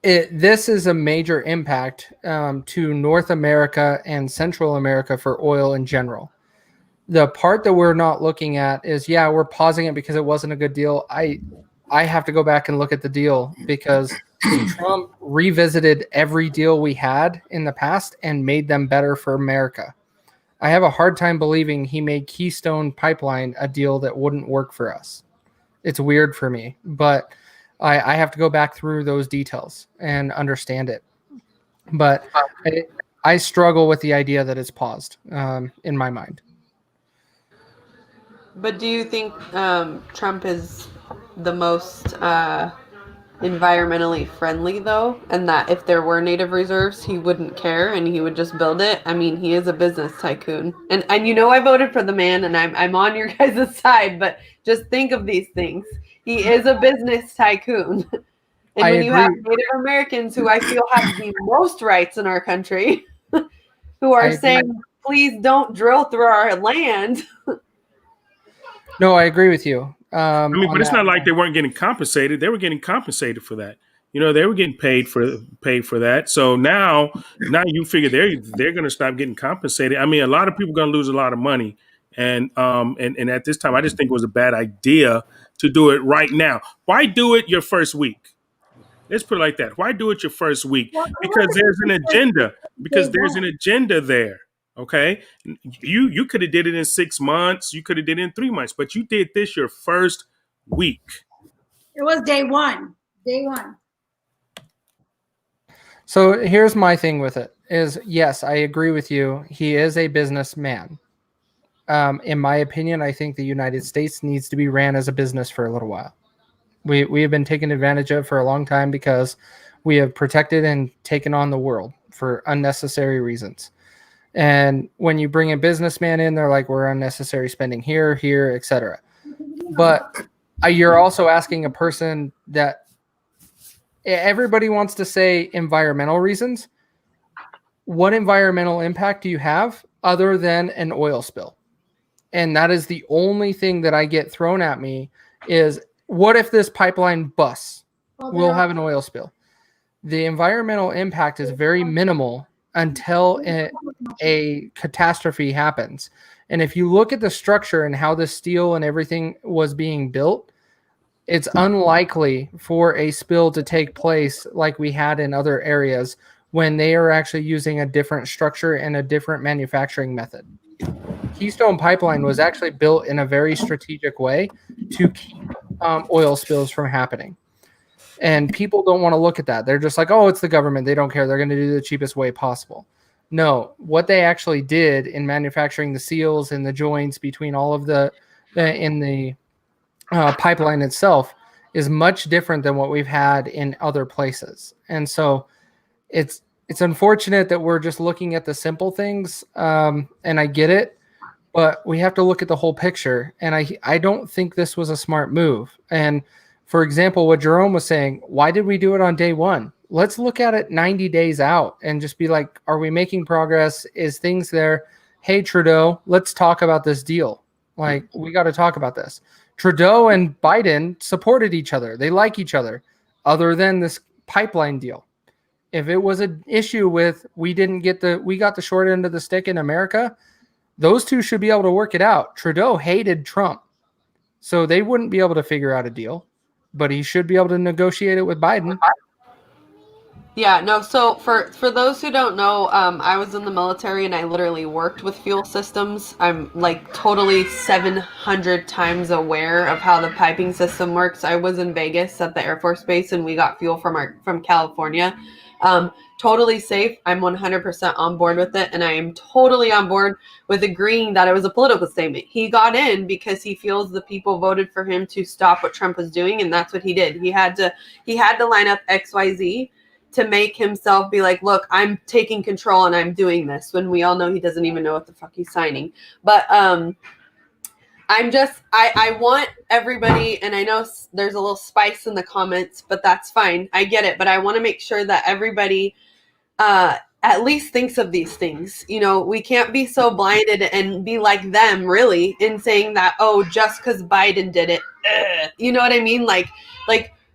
[SPEAKER 3] this is a major impact to North America and Central America for oil in general. The part that we're not looking at is, we're pausing it because it wasn't a good deal. I have to go back and look at the deal because Trump revisited every deal we had in the past and made them better for America. I have a hard time believing he made Keystone Pipeline a deal that wouldn't work for us. It's weird for me, but I have to go back through those details and understand it. But I struggle with the idea that it's paused in my mind.
[SPEAKER 2] But do you think Trump is the most environmentally friendly, though, and that if there were native reserves, he wouldn't care and he would just build it? I mean, he is a business tycoon, and I voted for the man, and I'm on your guys' side. But just think of these things. He is a business tycoon, and when you have Native Americans, who I feel have the most rights in our country, who are saying, "Please don't drill through our land."
[SPEAKER 3] No, I agree with you.
[SPEAKER 4] But it's not like they weren't getting compensated. They were getting compensated for that. They were getting paid for that. So now you figure they're going to stop getting compensated. I mean, a lot of people are going to lose a lot of money, and at this time, I just think it was a bad idea to do it right now. Why do it your first week? Let's put it like that. Why do it your first week? Because there's an agenda. Because there's an agenda there. Okay, you could have did it in 6 months. You could have did it in 3 months, but you did this your first week.
[SPEAKER 1] It was day one. Day one.
[SPEAKER 3] So here's my thing with it is, yes, I agree with you. He is a businessman. In my opinion, I think the United States needs to be ran as a business for a little while. We have been taken advantage of for a long time because we have protected and taken on the world for unnecessary reasons. And when you bring a businessman in, they're like, we're unnecessary spending here, etc. But you're also asking a person that everybody wants to say environmental reasons. What environmental impact do you have other than an oil spill? And that is the only thing that I get thrown at me is, what if this pipeline busts? We'll have an oil spill. The environmental impact is very minimal until a catastrophe happens. And if you look at the structure and how the steel and everything was being built, it's unlikely for a spill to take place like we had in other areas when they are actually using a different structure and a different manufacturing method. Keystone Pipeline was actually built in a very strategic way to keep oil spills from happening. And people don't want to look at that. They're just like, oh, it's the government. They don't care. They're going to do the cheapest way possible. No, what they actually did in manufacturing the seals and the joints between all of the pipeline itself is much different than what we've had in other places. And so it's unfortunate that we're just looking at the simple things. And I get it, but we have to look at the whole picture. And I don't think this was a smart move. And for example, what Jerome was saying, why did we do it on day one? let's look at it 90 days out and just be like, are we making progress? Is things there? Hey, Trudeau, let's talk about this deal. Like, we got to talk about this. Trudeau and Biden supported each other. They like each other, other than this pipeline deal. If it was an issue with we got the short end of the stick in America, those two should be able to work it out. Trudeau hated Trump, so they wouldn't be able to figure out a deal, but he should be able to negotiate it with Biden.
[SPEAKER 2] Yeah, no, so for those who don't know, I was in the military and I literally worked with fuel systems. I'm like totally 700 times aware of how the piping system works. I was in Vegas at the Air Force Base and we got fuel from California. Totally safe. I'm 100% on board with it, and I am totally on board with agreeing that it was a political statement. He got in because he feels the people voted for him to stop what Trump was doing, and that's what he did. He had to line up XYZ to make himself be like, look, I'm taking control and I'm doing this, when we all know he doesn't even know what the fuck he's signing. But I want everybody, and I know there's a little spice in the comments, but that's fine. I get it. But I want to make sure that everybody at least thinks of these things. You know, we can't be so blinded and be like them, really, in saying that, oh, just because Biden did it, you know what I mean? Like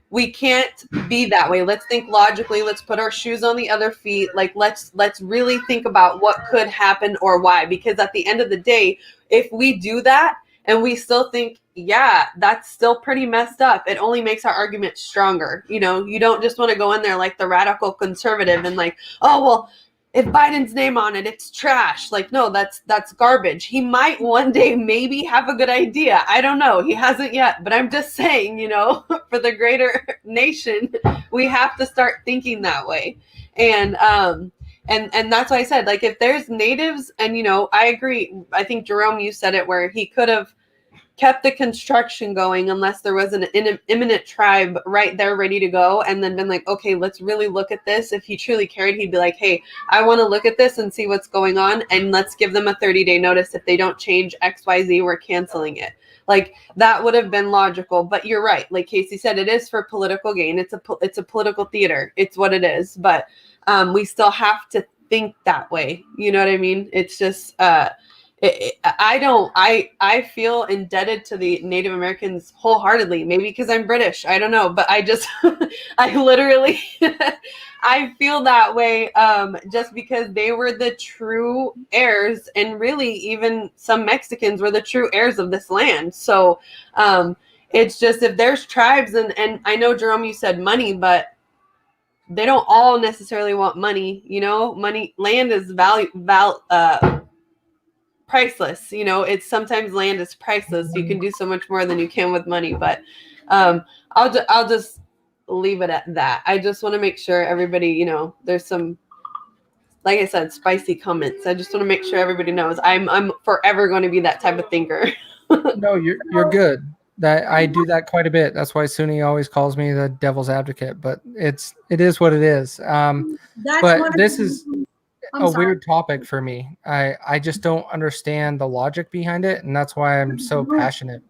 [SPEAKER 2] we can't be that way. Let's think logically. Let's put our shoes on the other feet. Like, let's really think about what could happen or why. Because at the end of the day, if we do that and we still think, yeah, that's still pretty messed up, it only makes our argument stronger. You know, you don't just want to go in there like the radical conservative and like, oh, well, if Biden's name on it, it's trash. Like, no, that's garbage. He might one day maybe have a good idea. I don't know. He hasn't yet, but I'm just saying, you know, for the greater nation, we have to start thinking that way. And that's why I said, like, if there's natives, and, you know, I agree. I think, Jerome, you said it, where he could have kept the construction going unless there was an imminent tribe right there ready to go, and then been like, okay, let's really look at this. If he truly cared, he'd be like, hey, I want to look at this and see what's going on, and let's give them a 30-day notice. If they don't change XYZ, we're canceling it. Like, that would have been logical. But you're right, like Casey said, it is for political gain. It's a political theater. It's what it is. But we still have to think that way. You know what I mean? It's just I feel indebted to the Native Americans wholeheartedly, maybe because I'm British, I don't know, but I just, I literally, I feel that way just because they were the true heirs, and really even some Mexicans were the true heirs of this land. So it's just, if there's tribes, and I know, Jerome, you said money, but they don't all necessarily want money, you know, land is priceless. You know, it's sometimes land is priceless. You can do so much more than you can with money. But I'll just leave it at that. I just want to make sure everybody, you know, there's some, like I said, spicy comments. I just want to make sure everybody knows I'm forever going to be that type of thinker.
[SPEAKER 3] No, you're good. That I do that quite a bit. That's why Suni always calls me the devil's advocate. But it is what it is. But this is a weird topic for me. I just don't understand the logic behind it, and that's why I'm so passionate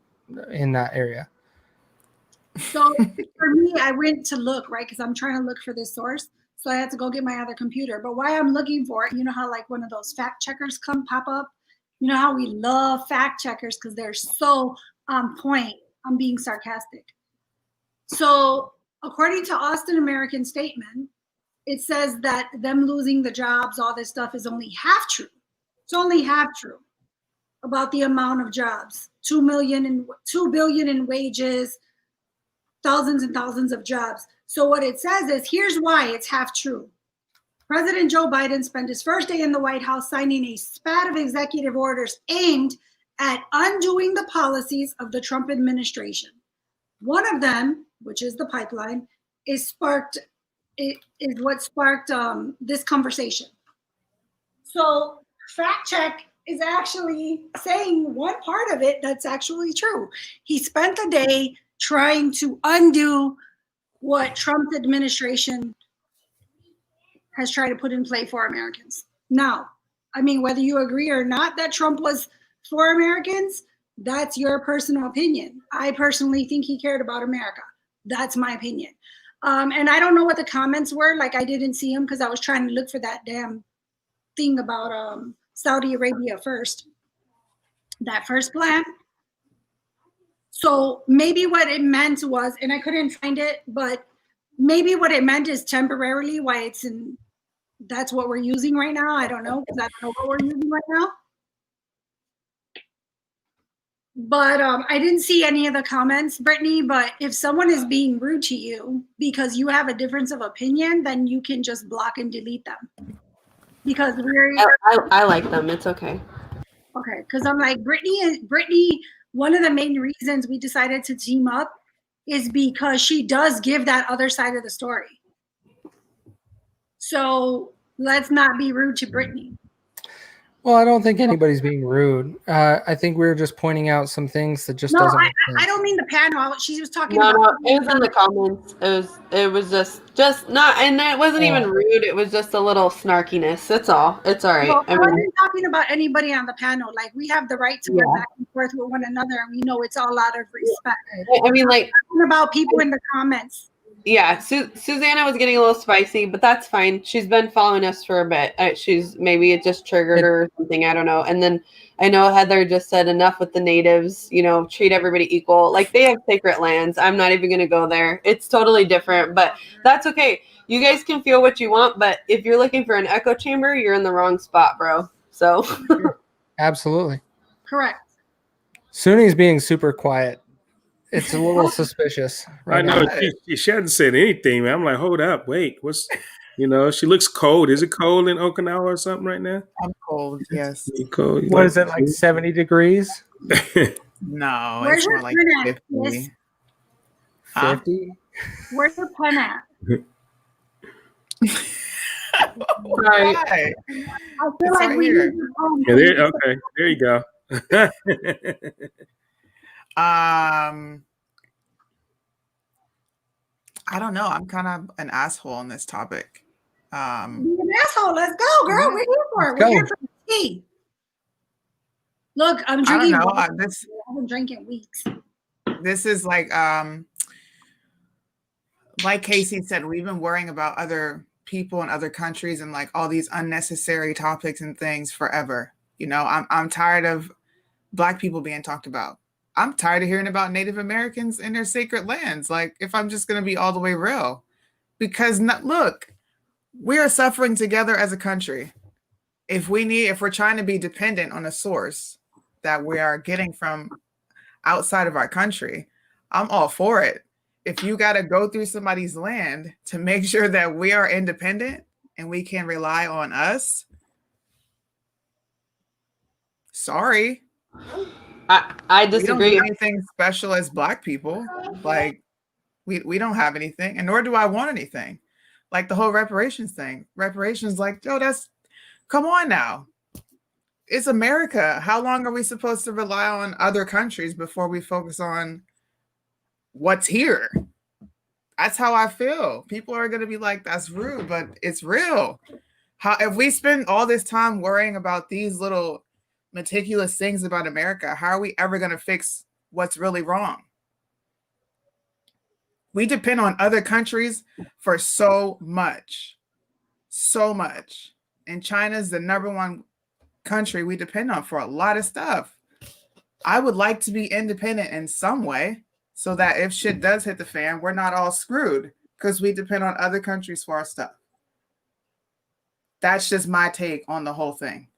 [SPEAKER 3] in that area.
[SPEAKER 1] So for me, I went to look, right, because I'm trying to look for this source. So I had to go get my other computer. But while I'm looking for it, you know how like one of those fact checkers pop up? You know how we love fact checkers because they're so on point. I'm being sarcastic. So according to Austin American Statement, it says that them losing the jobs, all this stuff, is only half true. It's only half true about the amount of jobs. 2 billion in wages, thousands and thousands of jobs. So what it says is, here's why it's half true. President Joe Biden spent his first day in the White House signing a spat of executive orders aimed at undoing the policies of the Trump administration. One of them, which is the pipeline, is what sparked this conversation. So fact check is actually saying one part of it that's actually true. He spent the day trying to undo what Trump's administration has tried to put in play for Americans. Now, I mean, whether you agree or not that Trump was for Americans, that's your personal opinion. I personally think he cared about America. That's my opinion. And I don't know what the comments were. Like, I didn't see them because I was trying to look for that damn thing about Saudi Arabia first. That first plan. So maybe what it meant was, and I couldn't find it, but maybe what it meant is temporarily why it's in, that's what we're using right now. I don't know, because I don't know what we're using right now. But I didn't see any of the comments, Brittany, but if someone is being rude to you because you have a difference of opinion, then you can just block and delete them. Because we're...
[SPEAKER 2] I like them. It's okay.
[SPEAKER 1] Okay, because I'm like, Brittany, one of the main reasons we decided to team up is because she does give that other side of the story. So let's not be rude to Brittany.
[SPEAKER 3] Well, I don't think anybody's being rude. I think we were just pointing out some things that just doesn't make sense.
[SPEAKER 1] I don't mean the panel. She was talking
[SPEAKER 2] No,
[SPEAKER 1] about...
[SPEAKER 2] it was in the comments. It was just not, and it wasn't even rude. It was just a little snarkiness. That's all. It's all right.
[SPEAKER 1] Well, I
[SPEAKER 2] I mean,
[SPEAKER 1] wasn't talking about anybody on the panel. Like, we have the right to go back and forth with one another, and we know it's all out of respect.
[SPEAKER 2] I mean, like,
[SPEAKER 1] Talking about people in the comments.
[SPEAKER 2] yeah, Susanna was getting a little spicy, but that's fine. She's been following us for a bit. Maybe it just triggered her or something. I don't know. And then I know Heather just said enough with the natives, treat everybody equal. Like, they have sacred lands. I'm not even going to go there. It's totally different, but that's okay. You guys can feel what you want, but if you're looking for an echo chamber, you're in the wrong spot, bro. So.
[SPEAKER 3] Absolutely.
[SPEAKER 1] Correct.
[SPEAKER 3] Suni's being super quiet. It's a little suspicious.
[SPEAKER 4] I know she hasn't said anything, man. I'm like, hold up, wait, what's, she looks cold. Is it cold in Okinawa or something right now?
[SPEAKER 5] I'm cold. Yes.
[SPEAKER 4] Cold.
[SPEAKER 3] What is it, like 70 degrees?
[SPEAKER 5] No,
[SPEAKER 1] Where's
[SPEAKER 5] it's
[SPEAKER 1] your
[SPEAKER 5] more like
[SPEAKER 1] pen at?
[SPEAKER 5] 50.
[SPEAKER 3] 50?
[SPEAKER 1] Where's your pen at?
[SPEAKER 2] Sorry.
[SPEAKER 5] Right.
[SPEAKER 1] I feel
[SPEAKER 5] It's
[SPEAKER 1] like
[SPEAKER 5] right
[SPEAKER 1] we
[SPEAKER 5] here.
[SPEAKER 1] need your phone.
[SPEAKER 4] Yeah, okay, there you go.
[SPEAKER 5] I don't know. I'm kind of an asshole on this topic.
[SPEAKER 1] Be an asshole. Let's go, girl. We're here for it.
[SPEAKER 3] Let's
[SPEAKER 1] We're here
[SPEAKER 3] go.
[SPEAKER 1] for the tea. Look, I'm
[SPEAKER 5] I don't
[SPEAKER 1] drinking
[SPEAKER 5] know.
[SPEAKER 1] water.
[SPEAKER 5] This
[SPEAKER 1] I've been drinking weeks.
[SPEAKER 5] this is like Casey said, we've been worrying about other people in other countries and like all these unnecessary topics and things forever. I'm tired of Black people being talked about. I'm tired of hearing about Native Americans in their sacred lands. Like, if I'm just going to be all the way real, because look, we are suffering together as a country. If we're trying to be dependent on a source that we are getting from outside of our country, I'm all for it. If you got to go through somebody's land to make sure that we are independent and we can rely on us, sorry.
[SPEAKER 2] I
[SPEAKER 5] We don't
[SPEAKER 2] disagree.
[SPEAKER 5] do anything special as Black people. Like, we don't have anything, and nor do I want anything. Like the whole reparations thing. Reparations, like, come on now. It's America. How long are we supposed to rely on other countries before we focus on what's here? That's how I feel. People are going to be like, that's rude, but it's real. If we spend all this time worrying about these little meticulous things about America, how are we ever going to fix what's really wrong? We depend on other countries for so much. And China's the number one country we depend on for a lot of stuff. I would like to be independent in some way so that if shit does hit the fan, we're not all screwed because we depend on other countries for our stuff. That's just my take on the whole thing.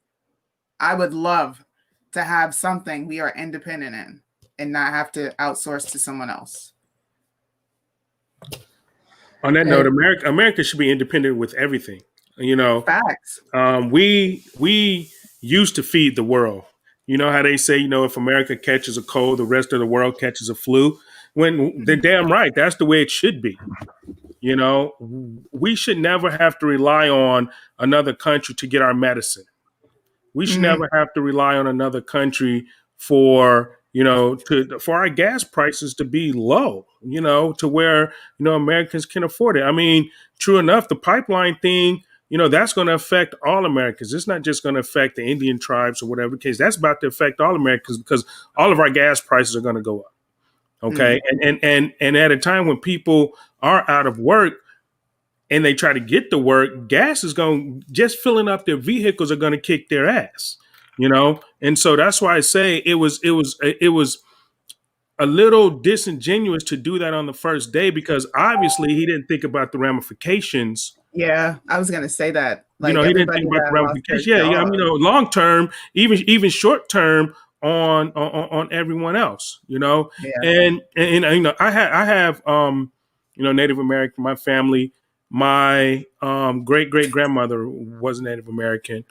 [SPEAKER 5] I would love to have something we are independent in and not have to outsource to someone else.
[SPEAKER 4] On that note, America should be independent with everything.
[SPEAKER 5] Facts.
[SPEAKER 4] We used to feed the world. You know how they say, if America catches a cold, the rest of the world catches a flu. When they're damn right, that's the way it should be. We should never have to rely on another country to get our medicine. We should never have to rely on another country for our gas prices to be low, to where, Americans can afford it. I mean, true enough, the pipeline thing, that's going to affect all Americans. It's not just going to affect the Indian tribes or whatever the case. That's about to affect all Americans because all of our gas prices are going to go up. Okay. And at a time when people are out of work and they try to get to work, gas is going, just filling up their vehicles are going to kick their ass, you know? And so that's why I say it was a little disingenuous to do that on the first day, because obviously he didn't think about the ramifications.
[SPEAKER 5] Yeah, I was gonna say that.
[SPEAKER 4] He didn't think about the ramifications. Yeah, long term, even short term on everyone else. And I have Native American. My family, my great grandmother was Native American,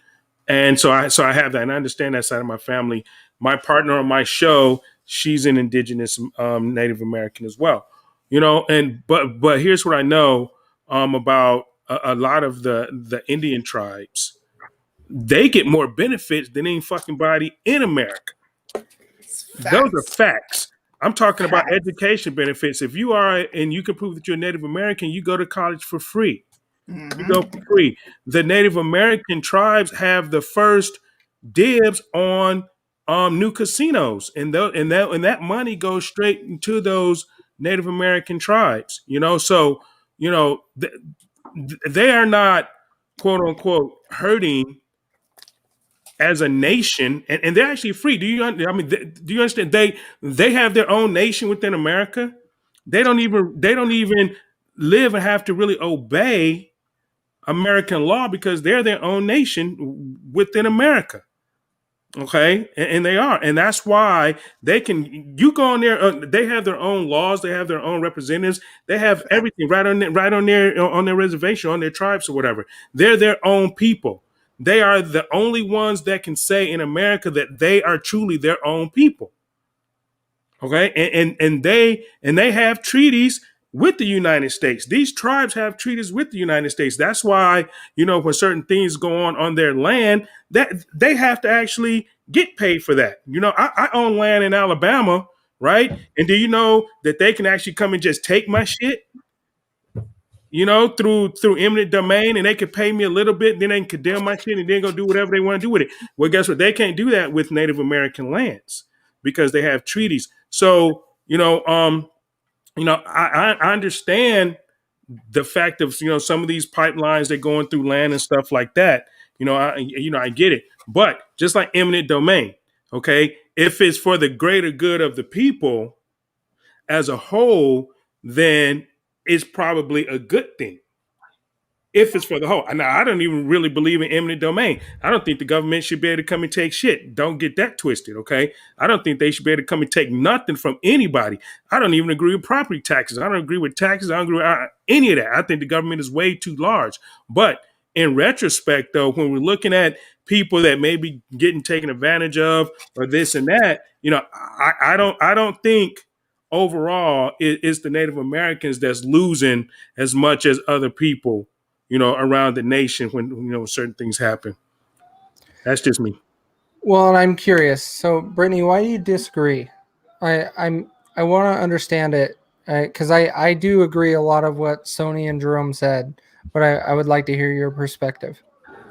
[SPEAKER 4] and so I have that, and I understand that side of my family. My partner on my show, she's an indigenous Native American as well. But here's what I know about a lot of the Indian tribes. They get more benefits than any fucking body in America. Those are facts. I'm talking about education benefits. If you are, and you can prove that you're a Native American, you go to college for free. Mm-hmm. You go for free. The Native American tribes have the first dibs on new casinos, and that money goes straight into those Native American tribes. So they are not, quote unquote, hurting as a nation, and they're actually free. Do you understand? They have their own nation within America. They don't even live and have to really obey American law because they're their own nation within America. Okay, and they are, and that's why they can. You go on there. They have their own laws. They have their own representatives. They have everything right on their reservation, on their tribes or whatever. They're their own people. They are the only ones that can say in America that they are truly their own people. Okay, and they have treaties with the United States. These tribes have treaties with the United States. That's why, when certain things go on their land, that they have to actually get paid for that. I own land in Alabama, right? And do you know that they can actually come and just take my shit, through eminent domain, and they could pay me a little bit, then they can condemn my shit and then go do whatever they want to do with it. Well, guess what? They can't do that with Native American lands because they have treaties. So, I understand the fact of, some of these pipelines, they're going through land and stuff like that. I get it. But just like eminent domain, okay, if it's for the greater good of the people as a whole, then it's probably a good thing. If it's for the whole. Now, I don't even really believe in eminent domain. I don't think the government should be able to come and take shit. Don't get that twisted, okay? I don't think they should be able to come and take nothing from anybody. I don't even agree with property taxes. I don't agree with taxes. I don't agree with any of that. I think the government is way too large. But in retrospect, though, when we're looking at people that may be getting taken advantage of or this and that, I don't think overall it's the Native Americans that's losing as much as other people, around the nation when, certain things happen. That's just me.
[SPEAKER 3] Well, and I'm curious. So, Brittany, why do you disagree? I want to understand it because I do agree a lot of what Sony and Jerome said, but I would like to hear your perspective.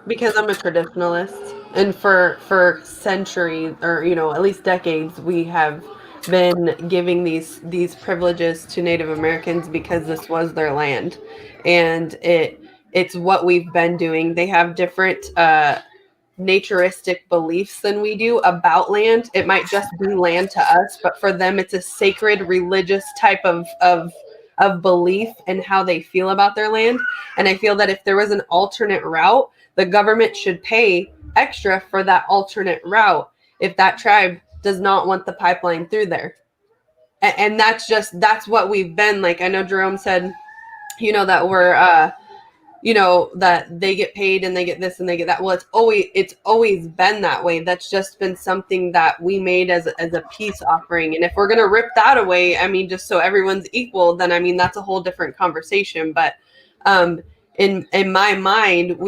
[SPEAKER 2] Because I'm a traditionalist, and for centuries, or at least decades, we have been giving these privileges to Native Americans because this was their land, and it's what we've been doing. They have different naturistic beliefs than we do about land. It might just be land to us, but for them, it's a sacred religious type of belief and how they feel about their land. And I feel that if there was an alternate route, the government should pay extra for that alternate route if that tribe does not want the pipeline through there. And that's what we've been like. I know Jerome said, that we're that they get paid and they get this and they get that. Well, it's always been that way. That's just been something that we made as a peace offering. And if we're gonna rip that away, just so everyone's equal, then that's a whole different conversation. But in my mind,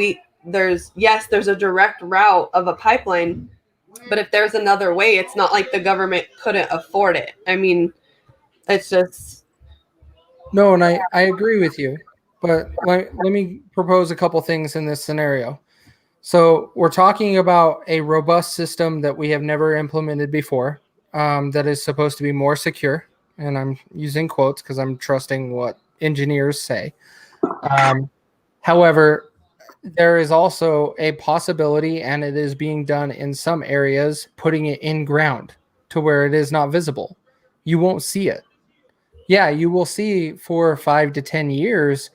[SPEAKER 2] there's a direct route of a pipeline, but if there's another way, it's not like the government couldn't afford it. It's just
[SPEAKER 3] no, and I agree with you. But let me propose a couple things in this scenario. So we're talking about a robust system that we have never implemented before, that is supposed to be more secure. And I'm using quotes because I'm trusting what engineers say. However, there is also a possibility, and it is being done in some areas, putting it in ground to where it is not visible. You won't see it. Yeah, you will see for 5 to 10 years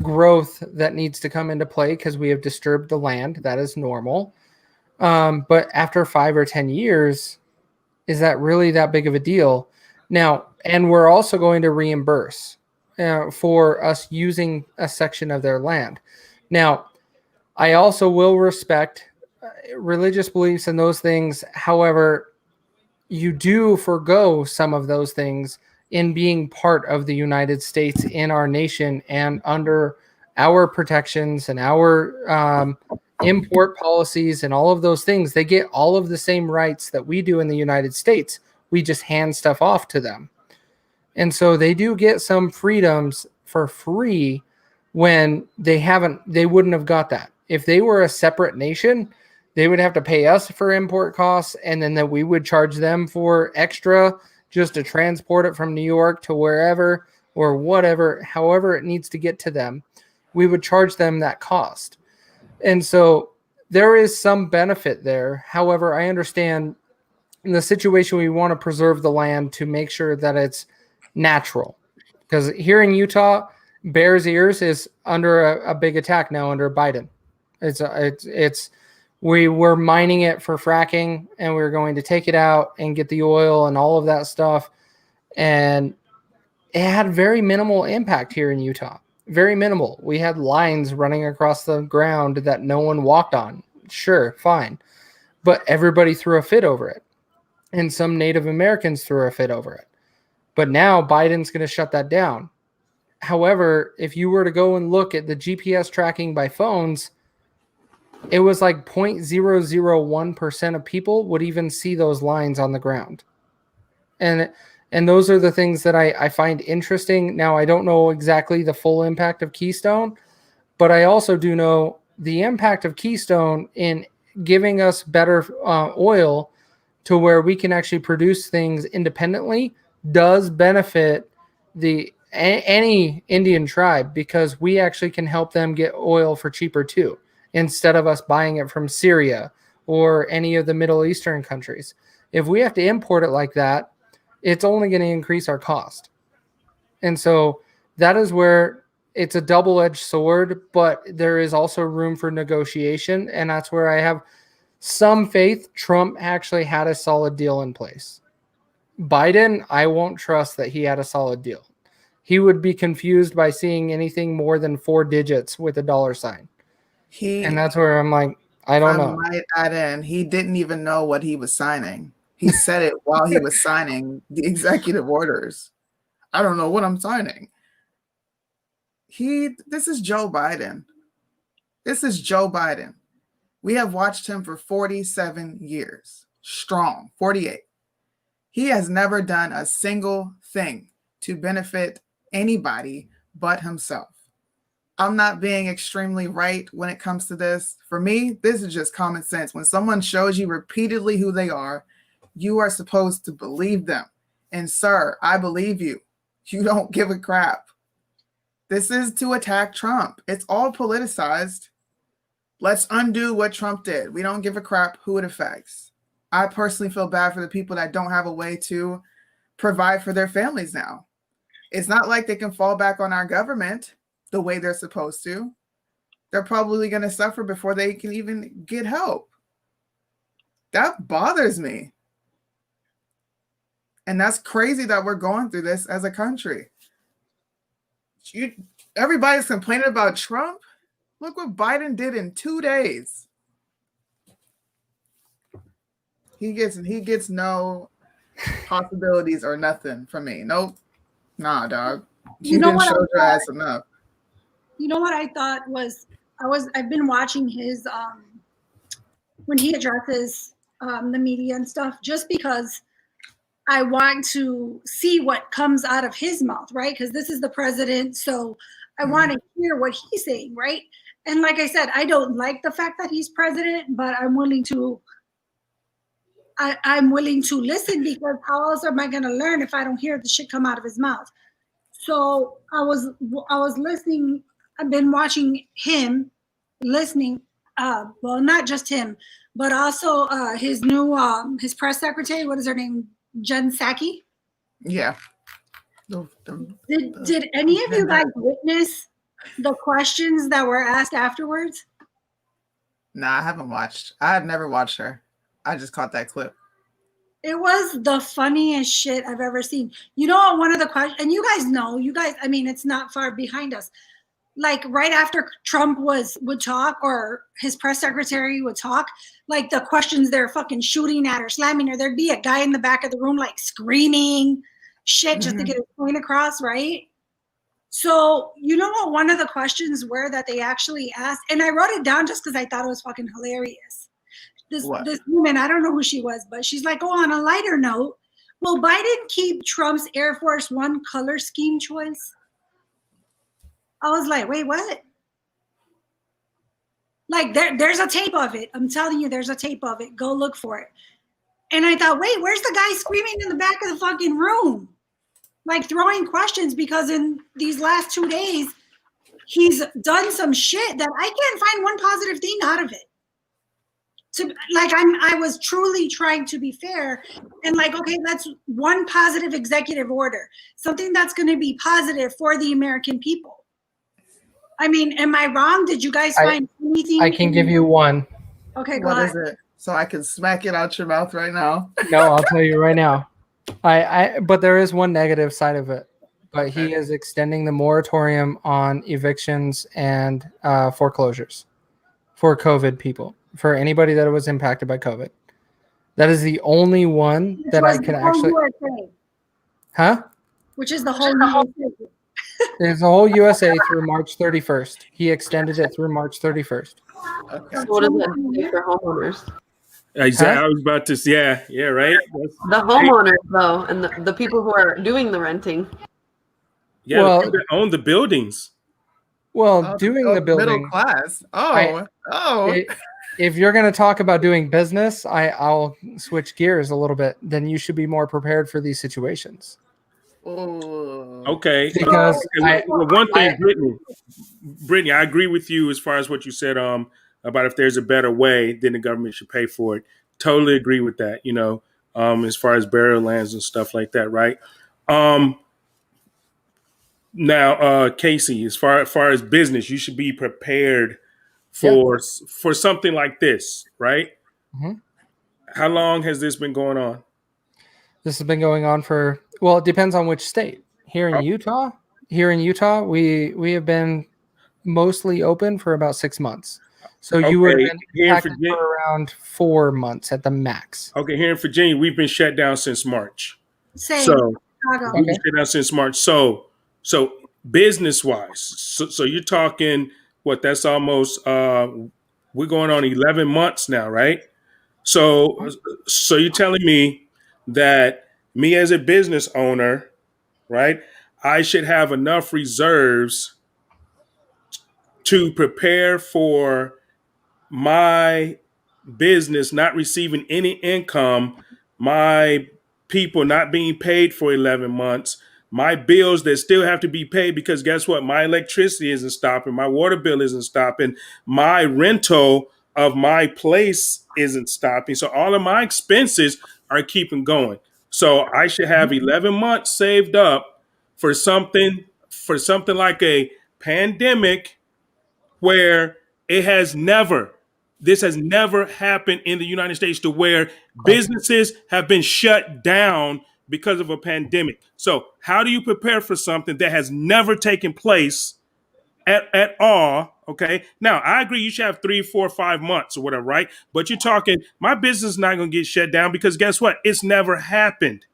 [SPEAKER 3] growth that needs to come into play because we have disturbed the land. That is normal. But after 5 or 10 years, is that really that big of a deal? Now, and we're also going to reimburse for us using a section of their land. Now, I also will respect religious beliefs and those things. However, you do forgo some of those things in being part of the United States, in our nation, and under our protections and our import policies and all of those things. They get all of the same rights that we do in the United States. We just hand stuff off to them. And so they do get some freedoms for free when they wouldn't have got that. If they were a separate nation, they would have to pay us for import costs, and then that we would charge them for extra just to transport it from New York to wherever or whatever, however it needs to get to them. We would charge them that cost. And so there is some benefit there. However, I understand in the situation we want to preserve the land to make sure that it's natural. Because here in Utah, Bears Ears is under a big attack now under Biden. We were mining it for fracking, and we were going to take it out and get the oil and all of that stuff. And it had very minimal impact here in Utah. Very minimal. We had lines running across the ground that no one walked on. Sure, fine. But everybody threw a fit over it. And some Native Americans threw a fit over it. But now Biden's going to shut that down. However, if you were to go and look at the GPS tracking by phones, it was like 0.001% of people would even see those lines on the ground. And those are the things that I find interesting. Now, I don't know exactly the full impact of Keystone, but I also do know the impact of Keystone in giving us better oil to where we can actually produce things independently does benefit any Indian tribe, because we actually can help them get oil for cheaper too, instead of us buying it from Syria or any of the Middle Eastern countries. If we have to import it like that, it's only going to increase our cost. And so that is where it's a double-edged sword, but there is also room for negotiation. And that's where I have some faith Trump actually had a solid deal in place. Biden, I won't trust that he had a solid deal. He would be confused by seeing anything more than 4 digits with a dollar sign. And that's where I'm like, I don't know.
[SPEAKER 5] Might add in, he didn't even know what he was signing. He said it while he was signing the executive orders. I don't know what I'm signing. This is Joe Biden. This is Joe Biden. We have watched him for 47 years, strong, 48. He has never done a single thing to benefit anybody but himself. I'm not being extremely right when it comes to this. For me, this is just common sense. When someone shows you repeatedly who they are, you are supposed to believe them. And sir, I believe you. You don't give a crap. This is to attack Trump. It's all politicized. Let's undo what Trump did. We don't give a crap who it affects. I personally feel bad for the people that don't have a way to provide for their families now. It's not like they can fall back on our government the way they're supposed to. They're probably going to suffer before they can even get help. That bothers me. And that's crazy that we're going through this as a country. Everybody's complaining about Trump. Look what Biden did in 2 days. He gets no possibilities or nothing from me. Nope. Nah, dog. You didn't show your ass enough.
[SPEAKER 1] You know what I thought was, I've been watching his when he addresses the media and stuff, just because I want to see what comes out of his mouth, right? Because this is the president, so I want to hear what he's saying, right? And like I said, I don't like the fact that he's president, but I'm willing to listen, because how else am I going to learn if I don't hear the shit come out of his mouth? So I was listening. I've been watching him, listening. Well, not just him, but also his new his press secretary. What is her name? Jen Psaki.
[SPEAKER 5] Yeah.
[SPEAKER 1] Did any of you guys witness the questions that were asked afterwards?
[SPEAKER 5] Nah, I haven't watched. I have never watched her. I just caught that clip.
[SPEAKER 1] It was the funniest shit I've ever seen. You know, one of the questions, and you guys, I mean, it's not far behind us. Like right after Trump would talk, or his press secretary would talk, like the questions they're fucking shooting at or slamming her, there'd be a guy in the back of the room like screaming shit just to get his point across, right? So you know what one of the questions were that they actually asked, and I wrote it down just because I thought it was fucking hilarious. This woman, I don't know who she was, but she's like, oh, on a lighter note, will Biden keep Trump's Air Force One color scheme choice? I was like, wait, what? Like there's a tape of it. I'm telling you, there's a tape of it. Go look for it. And I thought, wait, where's the guy screaming in the back of the fucking room? Like throwing questions, because in these last 2 days, he's done some shit that I can't find one positive thing out of it. I was truly trying to be fair and like, okay, that's one positive executive order, something that's going to be positive for the American people. I mean, am I wrong? Did you guys find anything?
[SPEAKER 3] I can give you one.
[SPEAKER 1] Okay, go
[SPEAKER 5] What
[SPEAKER 1] ahead.
[SPEAKER 5] is it? So I can smack it out your mouth right now.
[SPEAKER 3] No, I'll tell you right now. But there is one negative side of it. But he is extending the moratorium on evictions and foreclosures for COVID people, for anybody that was impacted by COVID. That is the only one that I can actually.
[SPEAKER 1] USA.
[SPEAKER 3] Huh?
[SPEAKER 1] Which is the whole USA.
[SPEAKER 3] There's the whole USA through March 31st. He extended it through March 31st.
[SPEAKER 5] Okay.
[SPEAKER 2] So what does that say for homeowners?
[SPEAKER 4] Exactly. I was about to say, yeah, right.
[SPEAKER 2] The homeowners, though, and the people who are doing the renting.
[SPEAKER 4] Yeah,
[SPEAKER 3] Well,
[SPEAKER 4] the people that own the buildings.
[SPEAKER 3] Well, doing the building.
[SPEAKER 5] Middle class.
[SPEAKER 3] If you're going to talk about doing business, I'll switch gears a little bit. Then you should be more prepared for these situations.
[SPEAKER 4] Okay.
[SPEAKER 3] Because
[SPEAKER 4] one thing, Brittany, I agree with you as far as what you said about if there's a better way, then the government should pay for it. Totally agree with that, as far as burial lands and stuff like that, right? Now, Casey, as far as business, you should be prepared for something like this, right?
[SPEAKER 3] Mm-hmm.
[SPEAKER 4] How long has this been going on?
[SPEAKER 3] This has been going on for, well, it depends on which state. Here in Utah, we have been mostly open for about 6 months. So you would have been impacted for around 4 months at the max.
[SPEAKER 4] Okay, here in Virginia, we've been shut down since March.
[SPEAKER 1] Same.
[SPEAKER 4] So we've been shut down since March. So business wise, so you're talking what? That's almost we're going on 11 months now, right? So you're telling me that me as a business owner, right, I should have enough reserves to prepare for my business not receiving any income, my people not being paid for 11 months, my bills that still have to be paid, because guess what? My electricity isn't stopping, my water bill isn't stopping, my rental of my place isn't stopping. So all of my expenses are keeping going. So I should have 11 months saved up for something like a pandemic where this has never happened in the United States, to where businesses have been shut down because of a pandemic. So how do you prepare for something that has never taken place at all? Okay. Now, I agree you should have 3, 4, 5 months or whatever, right? But you're talking, my business is not going to get shut down because guess what? It's never happened.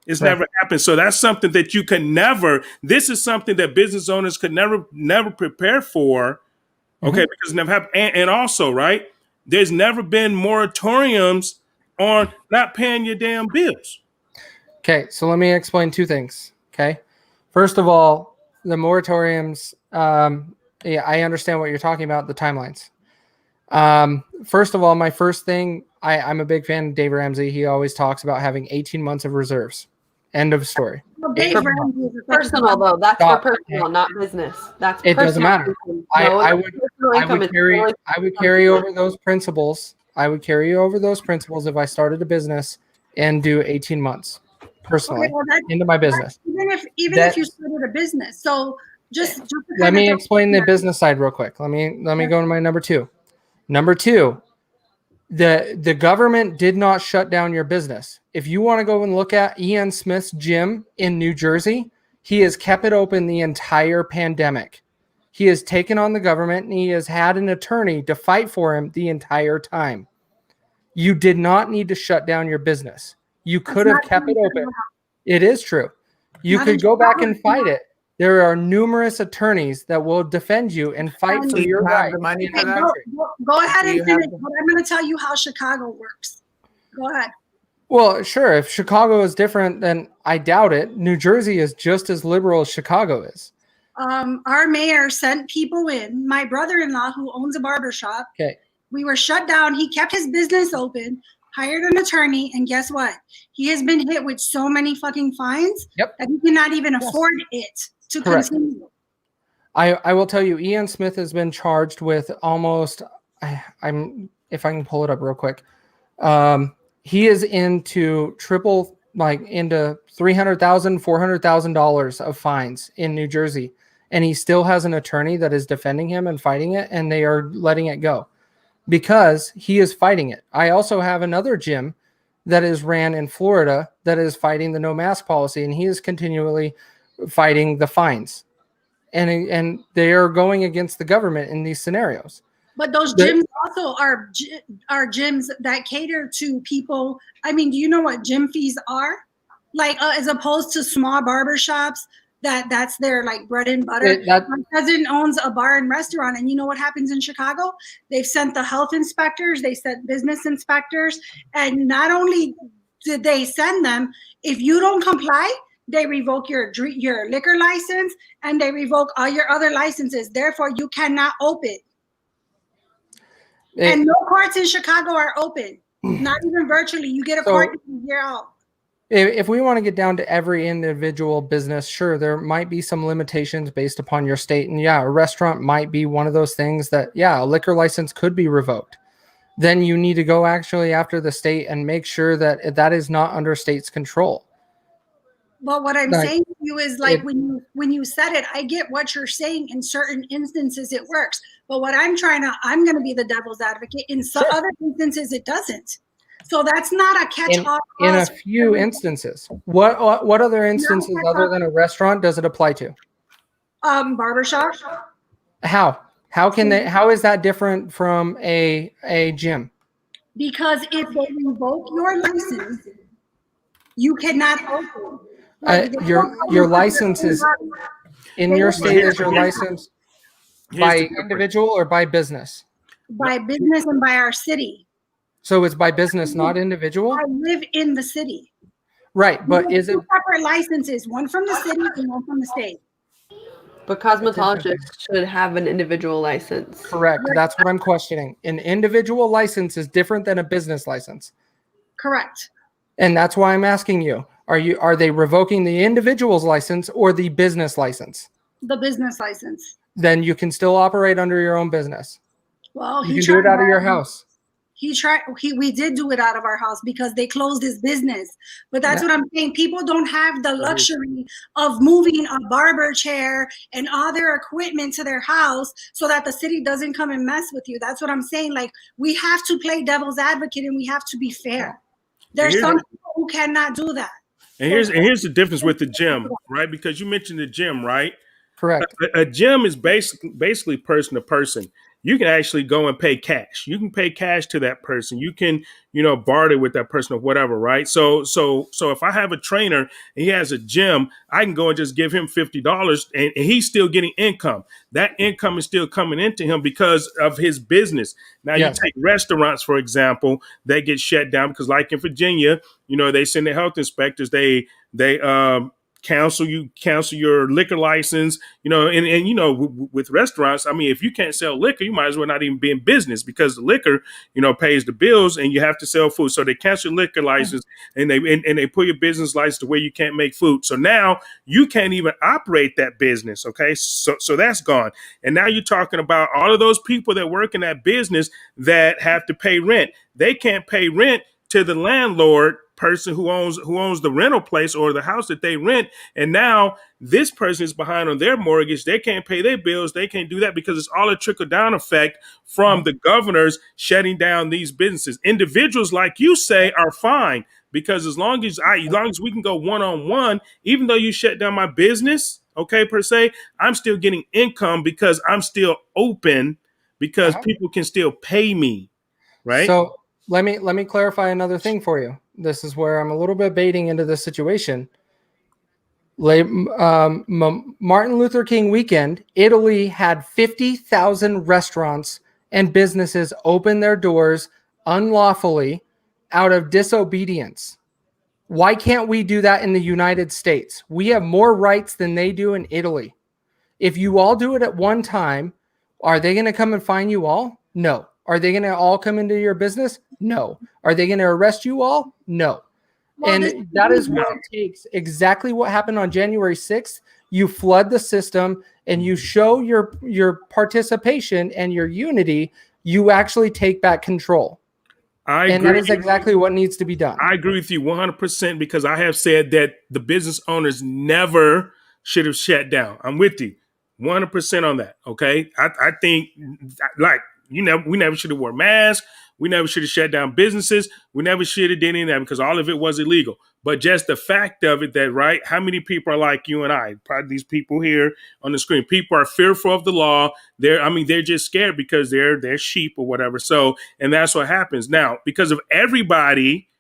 [SPEAKER 4] It's never happened. So that's something that you can never, this is something that business owners could never prepare for. Okay. Because it never happened. And also, right, there's never been moratoriums on not paying your damn bills.
[SPEAKER 3] Okay, so let me explain 2 things. Okay, first of all, the moratoriums. I understand what you're talking about, the timelines. First of all, my first thing, I'm a big fan of Dave Ramsey. He always talks about having 18 months of reserves, End of story.
[SPEAKER 1] Well, Dave
[SPEAKER 2] For
[SPEAKER 1] Ramsey is a
[SPEAKER 2] personal though, that's
[SPEAKER 3] Stop.
[SPEAKER 2] for personal, not business. That's
[SPEAKER 3] It doesn't
[SPEAKER 2] personal
[SPEAKER 3] matter.
[SPEAKER 2] income.
[SPEAKER 3] I
[SPEAKER 2] No,
[SPEAKER 3] would
[SPEAKER 2] personal
[SPEAKER 3] I
[SPEAKER 2] income
[SPEAKER 3] would
[SPEAKER 2] is
[SPEAKER 3] carry
[SPEAKER 2] really-
[SPEAKER 3] I would carry over those principles. I would carry over those principles if I started a business and do 18 months personally
[SPEAKER 1] Okay, well, that,
[SPEAKER 3] into my business.
[SPEAKER 1] even if you
[SPEAKER 3] That's-
[SPEAKER 1] started a business, so just to
[SPEAKER 3] Let
[SPEAKER 1] kind
[SPEAKER 3] me
[SPEAKER 1] of
[SPEAKER 3] explain the business side real quick. Let me go to my number two. Number two, the government did not shut down your business. If you want to go and look at Ian Smith's gym in New Jersey, he has kept it open the entire pandemic. He has taken on the government and he has had an attorney to fight for him the entire time. You did not need to shut down your business. You could have
[SPEAKER 1] not
[SPEAKER 3] kept it
[SPEAKER 1] true.
[SPEAKER 3] open. It is true. You
[SPEAKER 1] Not
[SPEAKER 3] could
[SPEAKER 1] in
[SPEAKER 3] go back
[SPEAKER 1] Chicago.
[SPEAKER 3] and fight it. There are numerous attorneys that will defend you and fight for
[SPEAKER 5] Do you
[SPEAKER 3] your
[SPEAKER 5] have
[SPEAKER 3] right.
[SPEAKER 5] the money
[SPEAKER 3] in
[SPEAKER 5] for
[SPEAKER 3] the
[SPEAKER 5] that?
[SPEAKER 3] country.
[SPEAKER 1] Go ahead
[SPEAKER 5] Do
[SPEAKER 1] and
[SPEAKER 5] you have
[SPEAKER 1] finish,
[SPEAKER 5] the-
[SPEAKER 1] but I'm going to tell you how Chicago works. Go ahead.
[SPEAKER 3] Well, sure. If Chicago is different, then I doubt it. New Jersey is just as liberal as Chicago is.
[SPEAKER 1] Our mayor sent people in. My brother-in-law, who owns a barber shop,
[SPEAKER 3] Okay.
[SPEAKER 1] we were shut down. He kept his business open, hired an attorney, and guess what? He has been hit with so many fucking fines
[SPEAKER 3] Yep.
[SPEAKER 1] that he cannot even
[SPEAKER 3] Yes.
[SPEAKER 1] afford it to
[SPEAKER 3] Correct.
[SPEAKER 1] continue.
[SPEAKER 3] I will tell you, Ian Smith has been charged with almost. I'm if I can pull it up real quick. He is into triple, like into $300,000, $400,000 of fines in New Jersey, and he still has an attorney that is defending him and fighting it, and they are letting it go because he is fighting it. I also have another gym that is ran in Florida that is fighting the no mask policy, and he is continually fighting the fines. And they are going against the government in these scenarios.
[SPEAKER 1] But those
[SPEAKER 3] The-
[SPEAKER 1] gyms also are gyms that cater to people. I mean, do you know what gym fees are? Like as opposed to small barber shops that's their like bread and butter. My cousin owns a bar and restaurant, and you know what happens in Chicago? They've sent the health inspectors, they sent business inspectors, and not only did they send them, if you don't comply, they revoke your liquor license and they revoke all your other licenses. Therefore, you cannot open. And no courts in Chicago are open, not even virtually. You get a court year out.
[SPEAKER 3] If we want to get down to every individual business, sure, there might be some limitations based upon your state. And yeah, a restaurant might be one of those things that, yeah, a liquor license could be revoked. Then you need to go actually after the state and make sure that that is not under state's control.
[SPEAKER 1] But what I'm
[SPEAKER 3] Like,
[SPEAKER 1] saying to you is like when you said it, I get what you're saying. In certain instances, it works. But what I'm going to be the devil's advocate. In some other instances, it doesn't. So that's not a catch-all.
[SPEAKER 3] In a few instances. What other instances other than a restaurant does it apply to?
[SPEAKER 1] Barbershop.
[SPEAKER 3] How is that different from a gym?
[SPEAKER 1] Because if they revoke your license, you cannot open.
[SPEAKER 3] Your license is in your state. Is your license by individual or by business?
[SPEAKER 1] By business and by our city.
[SPEAKER 3] So it's by business, not individual?
[SPEAKER 1] I live in the city.
[SPEAKER 3] Right, but is it
[SPEAKER 1] two separate licenses, one from the city and one from the state?
[SPEAKER 2] But cosmetologists should have an individual license.
[SPEAKER 3] Correct. That's what I'm questioning. An individual license is different than a business license.
[SPEAKER 1] Correct.
[SPEAKER 3] And that's why I'm asking you. Are they revoking the individual's license or the business license?
[SPEAKER 1] The business license.
[SPEAKER 3] Then you can still operate under your own business.
[SPEAKER 1] Well,
[SPEAKER 3] you can do it out of your house.
[SPEAKER 1] We did do it out of our house because they closed his business. But that's what I'm saying. People don't have the luxury of moving a barber chair and all their equipment to their house so that the city doesn't come and mess with you. That's what I'm saying. Like, we have to play devil's advocate and we have to be fair. There's some people who cannot do that.
[SPEAKER 4] And here's the difference with the gym, right? Because you mentioned the gym, right?
[SPEAKER 3] Correct.
[SPEAKER 4] A gym is basically person to person. You can actually go and pay cash. You can pay cash to that person. You can, barter with that person or whatever, right? So if I have a trainer and he has a gym, I can go and just give him $50 and he's still getting income. That income is still coming into him because of his business. Now you take restaurants, for example, they get shut down because like in Virginia, they send the health inspectors, they cancel your liquor license, and with restaurants, I mean, if you can't sell liquor, you might as well not even be in business, because the liquor, pays the bills and you have to sell food. So they cancel your liquor license and they put your business license to where you can't make food. So now you can't even operate that business. Okay. So that's gone. And now you're talking about all of those people that work in that business that have to pay rent. They can't pay rent to the landlord person who owns the rental place or the house that they rent. And now this person is behind on their mortgage. They can't pay their bills. They can't do that because it's all a trickle down effect from the governors shutting down these businesses. Individuals, like you say, are fine, because as long as we can go one-on-one, even though you shut down my business, okay, per se, I'm still getting income because I'm still open, because people can still pay me. Right.
[SPEAKER 3] So let me clarify another thing for you. This is where I'm a little bit baiting into this situation. Martin Luther King weekend, Italy had 50,000 restaurants and businesses open their doors unlawfully out of disobedience. Why can't we do that in the United States? We have more rights than they do in Italy. If you all do it at one time, are they going to come and fine you all? No. Are they going to all come into your business? No. Are they going to arrest you all? No.
[SPEAKER 1] Well,
[SPEAKER 3] And that is what it takes. Exactly what happened on January 6th. You flood the system and you show your participation and your unity. You actually take back control. And that is exactly what needs to be done.
[SPEAKER 4] I agree with you 100%, because I have said that the business owners never should have shut down. I'm with you 100% on that. Okay. I think, like, we never should have worn masks. We never should have shut down businesses. We never should have done any of that, because all of it was illegal. But just the fact of it that, right, how many people are like you and I? Probably these people here on the screen. People are fearful of the law. They're just scared because they're sheep or whatever. So, and that's what happens. Now, because if everybody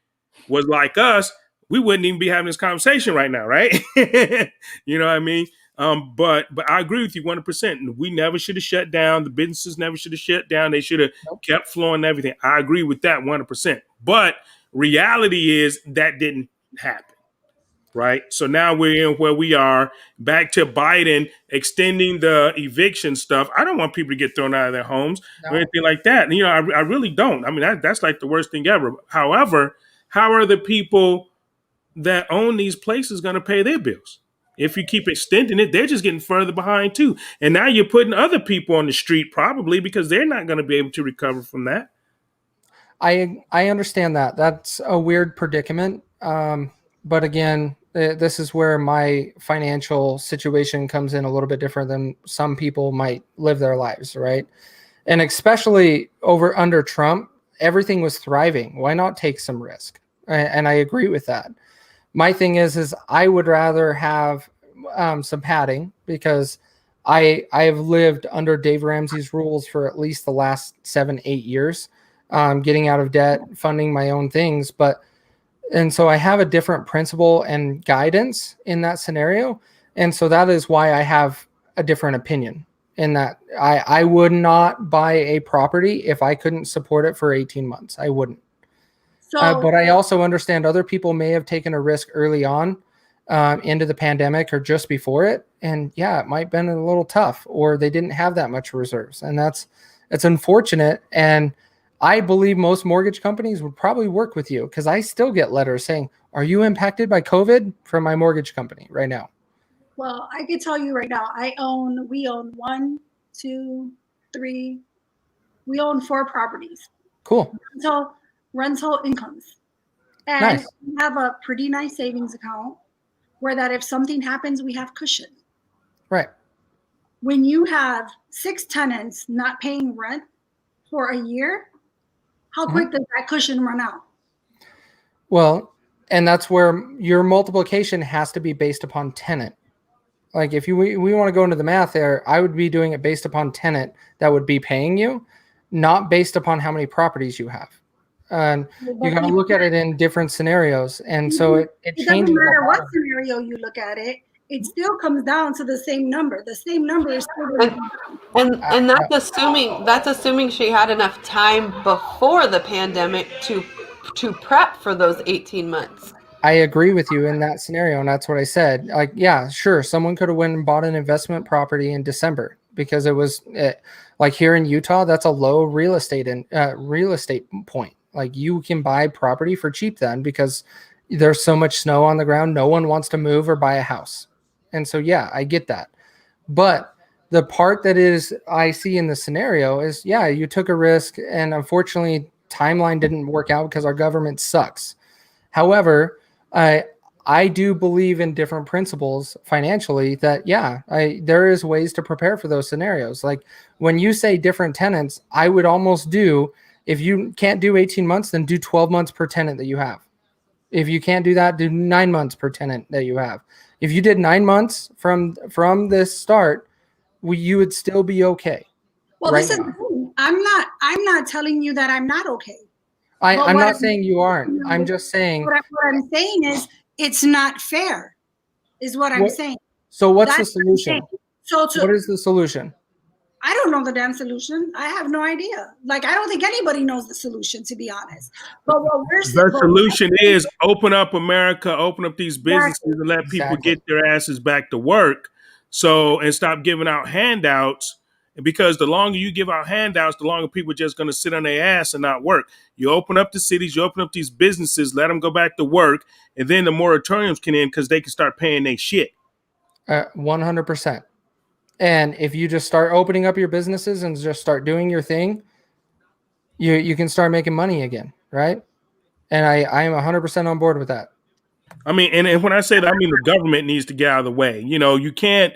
[SPEAKER 4] was like us, we wouldn't even be having this conversation right now, right? You know what I mean? But I agree with you 100%. We never should have shut down. The businesses never should have shut down. They should have kept flowing and everything. I agree with that 100%. But reality is that didn't happen, right? So now we're in where we are, back to Biden extending the eviction stuff. I don't want people to get thrown out of their homes or anything like that. And, I really don't. I mean, that's like the worst thing ever. However, how are the people that own these places going to pay their bills? If you keep extending it, they're just getting further behind too. And now you're putting other people on the street probably, because they're not going to be able to recover from that.
[SPEAKER 3] I understand that. That's a weird predicament. But again, this is where my financial situation comes in a little bit different than some people might live their lives, right? And especially under Trump, everything was thriving. Why not take some risk? And I agree with that. My thing is I would rather have some padding, because I have lived under Dave Ramsey's rules for at least the last 7-8 years, getting out of debt, funding my own things. And so I have a different principle and guidance in that scenario. And so that is why I have a different opinion in that I would not buy a property if I couldn't support it for 18 months. I wouldn't. But I also understand other people may have taken a risk early on into the pandemic or just before it. And yeah, it might have been a little tough, or they didn't have that much reserves. And it's unfortunate. And I believe most mortgage companies would probably work with you, because I still get letters saying, are you impacted by COVID, from my mortgage company right now?
[SPEAKER 1] Well, I can tell you right now, we own 1, 2, 3. We own 4 properties.
[SPEAKER 3] Cool.
[SPEAKER 1] Rental incomes. And
[SPEAKER 3] Nice.
[SPEAKER 1] we have a pretty nice savings account where that if something happens, we have cushion.
[SPEAKER 3] Right.
[SPEAKER 1] When you have 6 tenants not paying rent for a year, how quick does that cushion run out?
[SPEAKER 3] Well, and that's where your multiplication has to be based upon tenant. Like if we want to go into the math there, I would be doing it based upon tenant that would be paying you, not based upon how many properties you have. And you got to look at it in different scenarios. And so it changes.
[SPEAKER 1] Doesn't matter what scenario you look at it, it still comes down to the same number. The same number is still going to come down.
[SPEAKER 2] And that's assuming she had enough time before the pandemic to prep for those 18 months.
[SPEAKER 3] I agree with you in that scenario, and that's what I said. Like, yeah, sure, someone could have went and bought an investment property in December because it was like here in Utah, that's a low real estate point. Like, you can buy property for cheap then because there's so much snow on the ground. No one wants to move or buy a house, and so yeah, I get that. But the part that is I see in the scenario is, yeah, you took a risk, and unfortunately, timeline didn't work out because our government sucks. However, I do believe in different principles financially that, yeah, there is ways to prepare for those scenarios. Like when you say different tenants, I would almost do, if you can't do 18 months, then do 12 months per tenant that you have. If you can't do that, do 9 months per tenant that you have. If you did 9 months from this start, you would still be okay.
[SPEAKER 1] Well,
[SPEAKER 3] right
[SPEAKER 1] this is
[SPEAKER 3] now.
[SPEAKER 1] the thing. I'm not telling you that I'm not okay.
[SPEAKER 3] I'm not saying you aren't. I'm just saying.
[SPEAKER 1] What I'm saying is it's not fair, is what I'm saying.
[SPEAKER 3] So what's the
[SPEAKER 1] That's what I'm saying.
[SPEAKER 3] solution? What is the solution?
[SPEAKER 1] I don't know the damn solution. I have no idea. Like, I don't think anybody knows the solution, to be honest. But what we're
[SPEAKER 4] The solution is open up America, open up these businesses, and let people get their asses back to work. So, and stop giving out handouts. Because the longer you give out handouts, the longer people are just going to sit on their ass and not work. You open up the cities, you open up these businesses, let them go back to work, and then the moratoriums can end because they can start paying their shit.
[SPEAKER 3] 100%. And if you just start opening up your businesses and just start doing your thing, you can start making money again, right? And I am 100% on board with that.
[SPEAKER 4] I mean, and when I say that, I mean the government needs to get out of the way. You can't,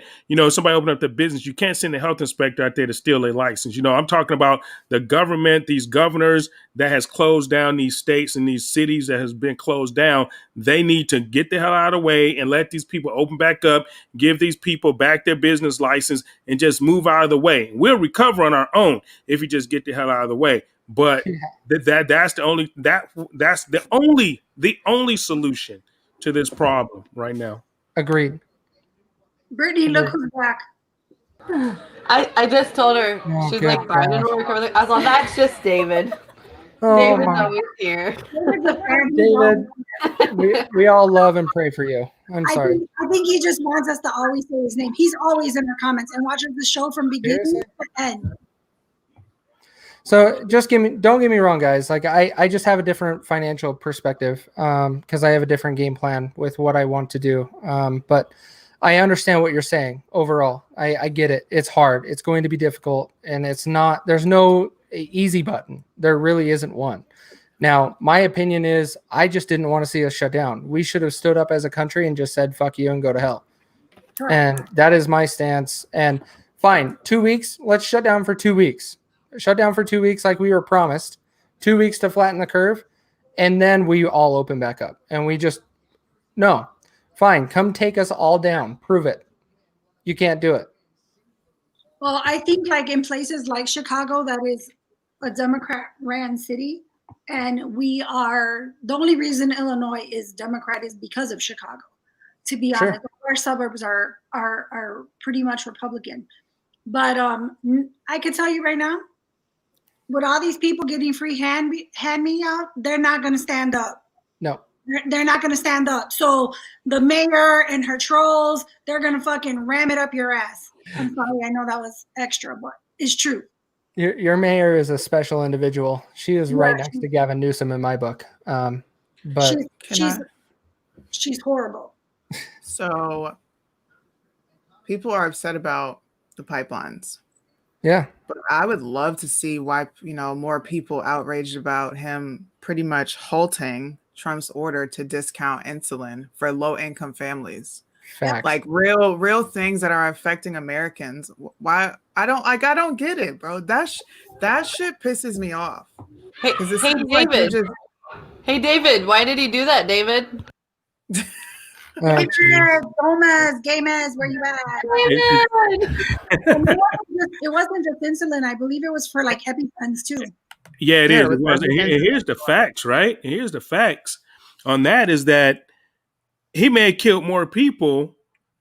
[SPEAKER 4] somebody open up their business, you can't send a health inspector out there to steal their license. I'm talking about the government, these governors that has closed down these states and these cities that has been closed down. They need to get the hell out of the way and let these people open back up, give these people back their business license, and just move out of the way. We'll recover on our own if you just get the hell out of the way. But that's the only solution to this problem right now.
[SPEAKER 3] Agreed.
[SPEAKER 1] Brittany, look who's back.
[SPEAKER 2] I just told her, she's like, Biden will recover. I was like, that's just David. David's always here.
[SPEAKER 3] David, we all love and pray for you. I'm sorry.
[SPEAKER 1] I think he just wants us to always say his name. He's always in our comments and watches the show from beginning to end.
[SPEAKER 3] So don't get me wrong, guys. Like I just have a different financial perspective because I have a different game plan with what I want to do. But I understand what you're saying overall. I get it. It's hard. It's going to be difficult. And there's no easy button. There really isn't one. Now, my opinion is I just didn't want to see us shut down. We should have stood up as a country and just said, fuck you and go to hell. Correct. And that is my stance. And fine, 2 weeks, let's shut down for 2 weeks. Shut down for 2 weeks like we were promised. 2 weeks to flatten the curve. And then we all open back up. And we just, no, fine, come take us all down. Prove it. You can't do it.
[SPEAKER 1] Well, I think like in places like Chicago, that is a Democrat-ran city. And the only reason Illinois is Democrat is because of Chicago, to be honest. Our suburbs are pretty much Republican. But I can tell you right now, with all these people getting free hand-me-out, they're not going to stand up.
[SPEAKER 3] No.
[SPEAKER 1] They're not going to stand up. So the mayor and her trolls, they're going to fucking ram it up your ass. I'm sorry, I know that was extra, but it's true.
[SPEAKER 3] Your mayor is a special individual. She is right next to Gavin Newsom in my book. But
[SPEAKER 1] she's horrible.
[SPEAKER 5] So people are upset about the pipelines.
[SPEAKER 3] Yeah.
[SPEAKER 5] But I would love to see why, more people outraged about him pretty much halting Trump's order to discount insulin for low-income families.
[SPEAKER 3] Fact.
[SPEAKER 5] Like real things that are affecting Americans. Why I don't get it, bro. That shit pisses me off.
[SPEAKER 2] Hey, David. Hey, David, why did he do that, David?
[SPEAKER 1] Gomez, where you at? It wasn't just insulin. I believe it was for like EpiPens too.
[SPEAKER 4] Yeah, it is. It was. And here's the facts, right? Here's the facts on that is that he may have killed more people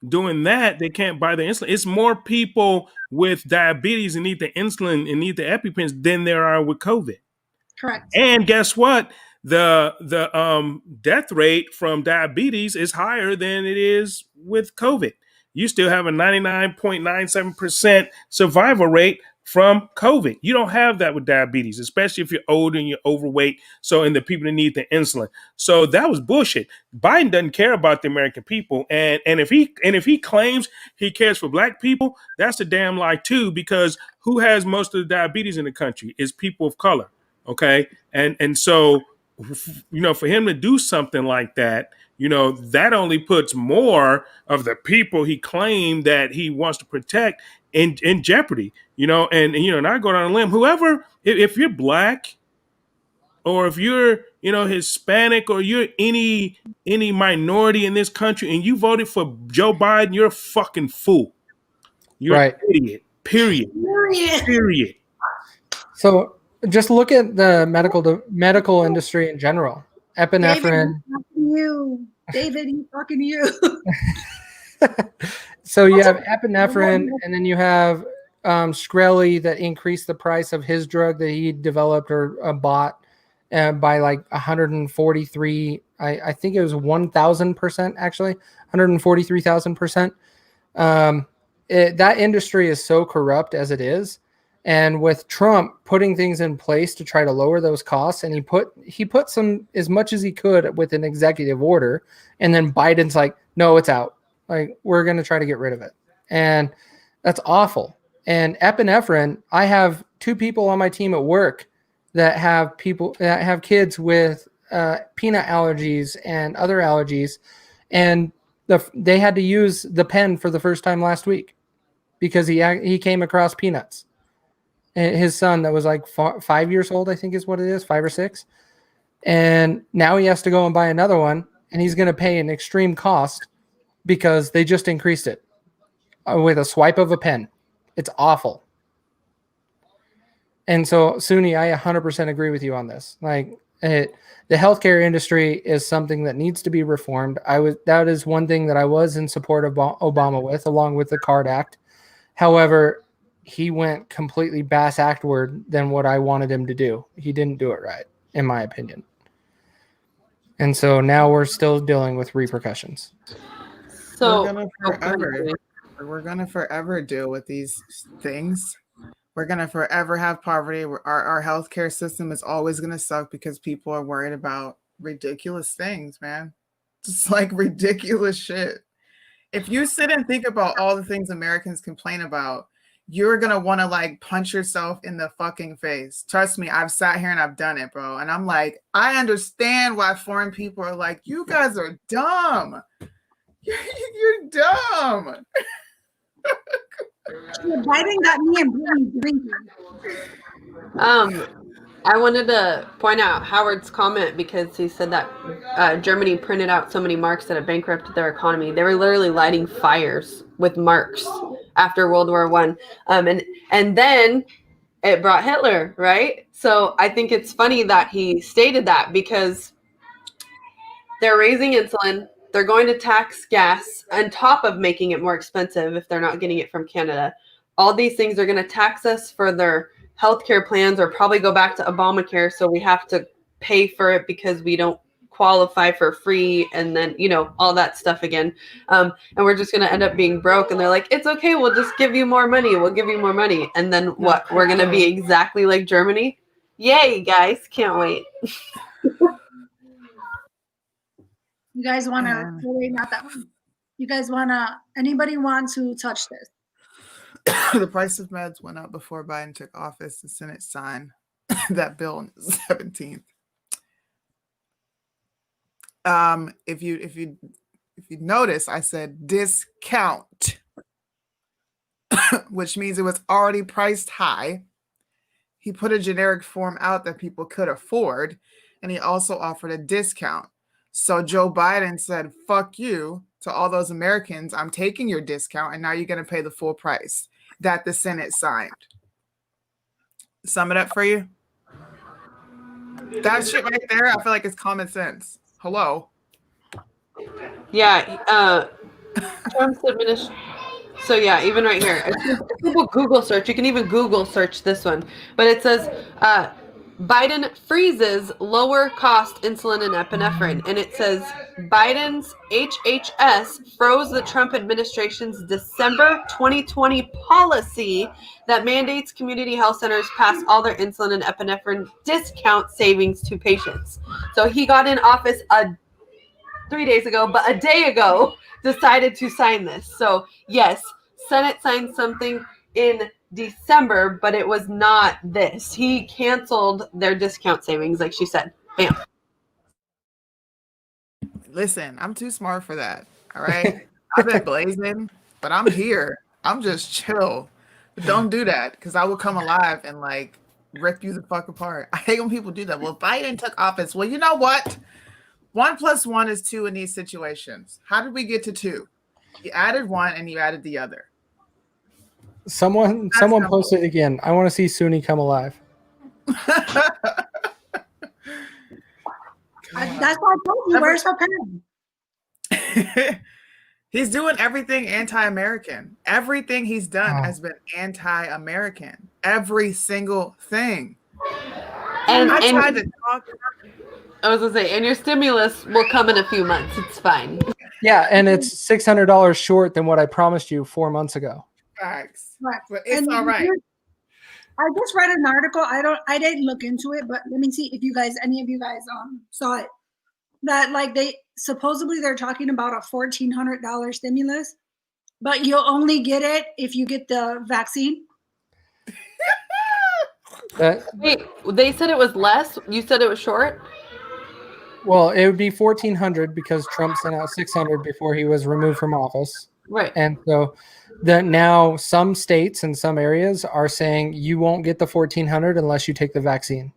[SPEAKER 4] doing that. They can't buy the insulin. It's more people with diabetes and need the insulin and need the EpiPens than there are with COVID.
[SPEAKER 1] Correct.
[SPEAKER 4] And guess what? the death rate from diabetes is higher than it is with COVID. You still have a 99.97% survival rate from COVID. You don't have that with diabetes, especially if you're older and you're overweight. So, and the people that need the insulin. So that was bullshit. Biden doesn't care about the American people. And if he claims he cares for black people, that's a damn lie too, because who has most of the diabetes in the country is people of color. Okay. And so, for him to do something like that, that only puts more of the people he claimed that he wants to protect in jeopardy, and I go down a limb, whoever, if you're black or if you're, Hispanic or you're any minority in this country and you voted for Joe Biden, you're a fucking fool. You're
[SPEAKER 3] Right.
[SPEAKER 4] an idiot, period.
[SPEAKER 3] So just look at the medical industry in general. Epinephrine.
[SPEAKER 1] David, he's talking to you.
[SPEAKER 3] So you have epinephrine, and then you have Shkreli that increased the price of his drug that he developed or bought by like 143. I think it was 1,000% actually, 143,000%. That industry is so corrupt as it is. And with Trump putting things in place to try to lower those costs, and he put some as much as he could with an executive order, and then Biden's like, no, it's out. Like, we're going to try to get rid of it. And that's awful. And epinephrine, I have 2 people on my team at work that have kids with peanut allergies and other allergies, and they had to use the pen for the first time last week because he came across peanuts. And his son that was like 5 years old, I think is what it is, 5 or 6. And now he has to go and buy another one, and he's going to pay an extreme cost because they just increased it with a swipe of a pen. It's awful. And so, Suni, I 100% agree with you on this. Like, the healthcare industry is something that needs to be reformed. That is one thing that I was in support of Obama with, along with the CARD Act. However, he went completely bass-ackward than what I wanted him to do. He didn't do it right, in my opinion. And so now we're still dealing with repercussions.
[SPEAKER 2] So
[SPEAKER 5] we're gonna forever deal with these things. We're gonna forever have poverty. Our healthcare system is always gonna suck because people are worried about ridiculous things, man. Just like ridiculous shit. If you sit and think about all the things Americans complain about, you're going to want to like punch yourself in the fucking face. Trust me, I've sat here and I've done it, bro. And I'm like, I understand why foreign people are like, you guys are dumb. You're dumb.
[SPEAKER 1] Biden got me and Brittany drinking.
[SPEAKER 2] I wanted to point out Howard's comment because he said that Germany printed out so many marks that it bankrupted their economy. They were literally lighting fires with marks after World War I. And then it brought Hitler, right? So I think it's funny that he stated that because they're raising insulin. They're going to tax gas on top of making it more expensive if they're not getting it from Canada. All these things are going to tax us for their healthcare plans, or probably go back to Obamacare. So we have to pay for it because we don't qualify for free, and then, all that stuff again. And we're just going to end up being broke. And they're like, it's okay. We'll just give you more money. We'll give you more money. And then what? We're going to be exactly like Germany. Yay, guys. Can't wait.
[SPEAKER 1] You guys want to, wait, not that one. You guys want to, anybody want to touch this?
[SPEAKER 5] The price of meds went up before Biden took office. The Senate signed that bill on the 17th. If you notice, I said discount, which means it was already priced high. He put a generic form out that people could afford, and he also offered a discount. So Joe Biden said, fuck you to all those Americans. I'm taking your discount, and now you're going to pay the full price that the Senate signed. Sum it up for you. That shit right there, I feel like it's common sense. Hello.
[SPEAKER 2] Yeah. Trump's administration. So yeah, even right here, if people Google search, you can even Google search this one, but it says Biden freezes lower cost insulin and epinephrine. And it says Biden's HHS froze the Trump administration's December 2020 policy that mandates community health centers pass all their insulin and epinephrine discount savings to patients. So he got in office 3 days ago, but a day ago decided to sign this. So yes, Senate signed something in December, but it was not this. He canceled their discount savings, like she said. Bam.
[SPEAKER 5] Listen, I'm too smart for that. All right. I've been blazing, but I'm here. I'm just chill. But don't do that, because I will come alive and like rip you the fuck apart. I hate when people do that. Well, Biden took office. Well, you know what? 1 + 1 is 2 in these situations. How did we get to 2? You added one and you added the other.
[SPEAKER 3] Someone posted again. I want to see Sunni come alive.
[SPEAKER 1] That's why I told you. Where's her pen?
[SPEAKER 5] He's doing everything anti-American. Everything he's done has been anti-American. Every single thing.
[SPEAKER 2] And
[SPEAKER 5] I tried to talk.
[SPEAKER 2] I was gonna say, and your stimulus will come in a few months. It's fine.
[SPEAKER 3] Yeah, and it's $600 short than what I promised you 4 months ago.
[SPEAKER 5] Facts.
[SPEAKER 1] Right.
[SPEAKER 5] But it's
[SPEAKER 1] And
[SPEAKER 5] all right.
[SPEAKER 1] I just read an article. I didn't look into it, but let me see if any of you guys saw it. That like they're talking about a $1,400 stimulus, but you'll only get it if you get the vaccine.
[SPEAKER 2] Wait, they said it was less. You said it was short.
[SPEAKER 3] Well, it would be $1,400 because Trump sent out $600 before he was removed from office.
[SPEAKER 2] Right.
[SPEAKER 3] And so now some states and some areas are saying you won't get the $1,400 unless you take the vaccine.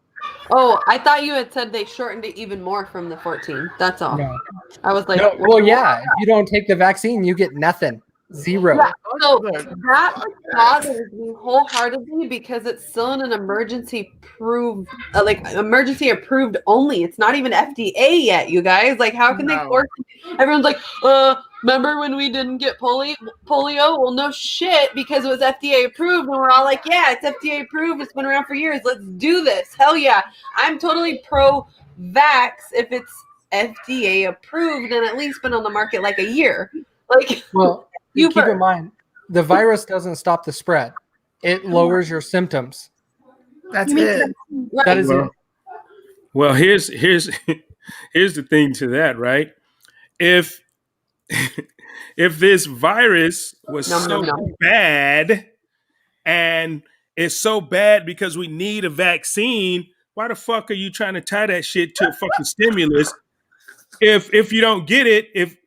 [SPEAKER 2] Oh, I thought you had said they shortened it even more from the 14. That's all.
[SPEAKER 3] No.
[SPEAKER 2] I was like,
[SPEAKER 3] No, well, yeah. If you don't take the vaccine, you get nothing. Zero.
[SPEAKER 2] Yeah, so that bothers me wholeheartedly because it's still in an emergency emergency approved only. It's not even FDA yet, you guys. Like, how can they force it? Everyone's like, remember when we didn't get polio? Well, no shit, because it was FDA approved, and we're all like, yeah, it's FDA approved. It's been around for years. Let's do this. Hell yeah. I'm totally pro-vax if it's FDA approved and at least been on the market like a year. Like,
[SPEAKER 3] well, keep in mind, the virus doesn't stop the spread. It lowers your symptoms.
[SPEAKER 5] That's it.
[SPEAKER 2] Right.
[SPEAKER 3] That is it.
[SPEAKER 4] Well, here's the thing to that, right? If this virus was bad and it's so bad because we need a vaccine, why the fuck are you trying to tie that shit to a fucking stimulus? If you don't get it, if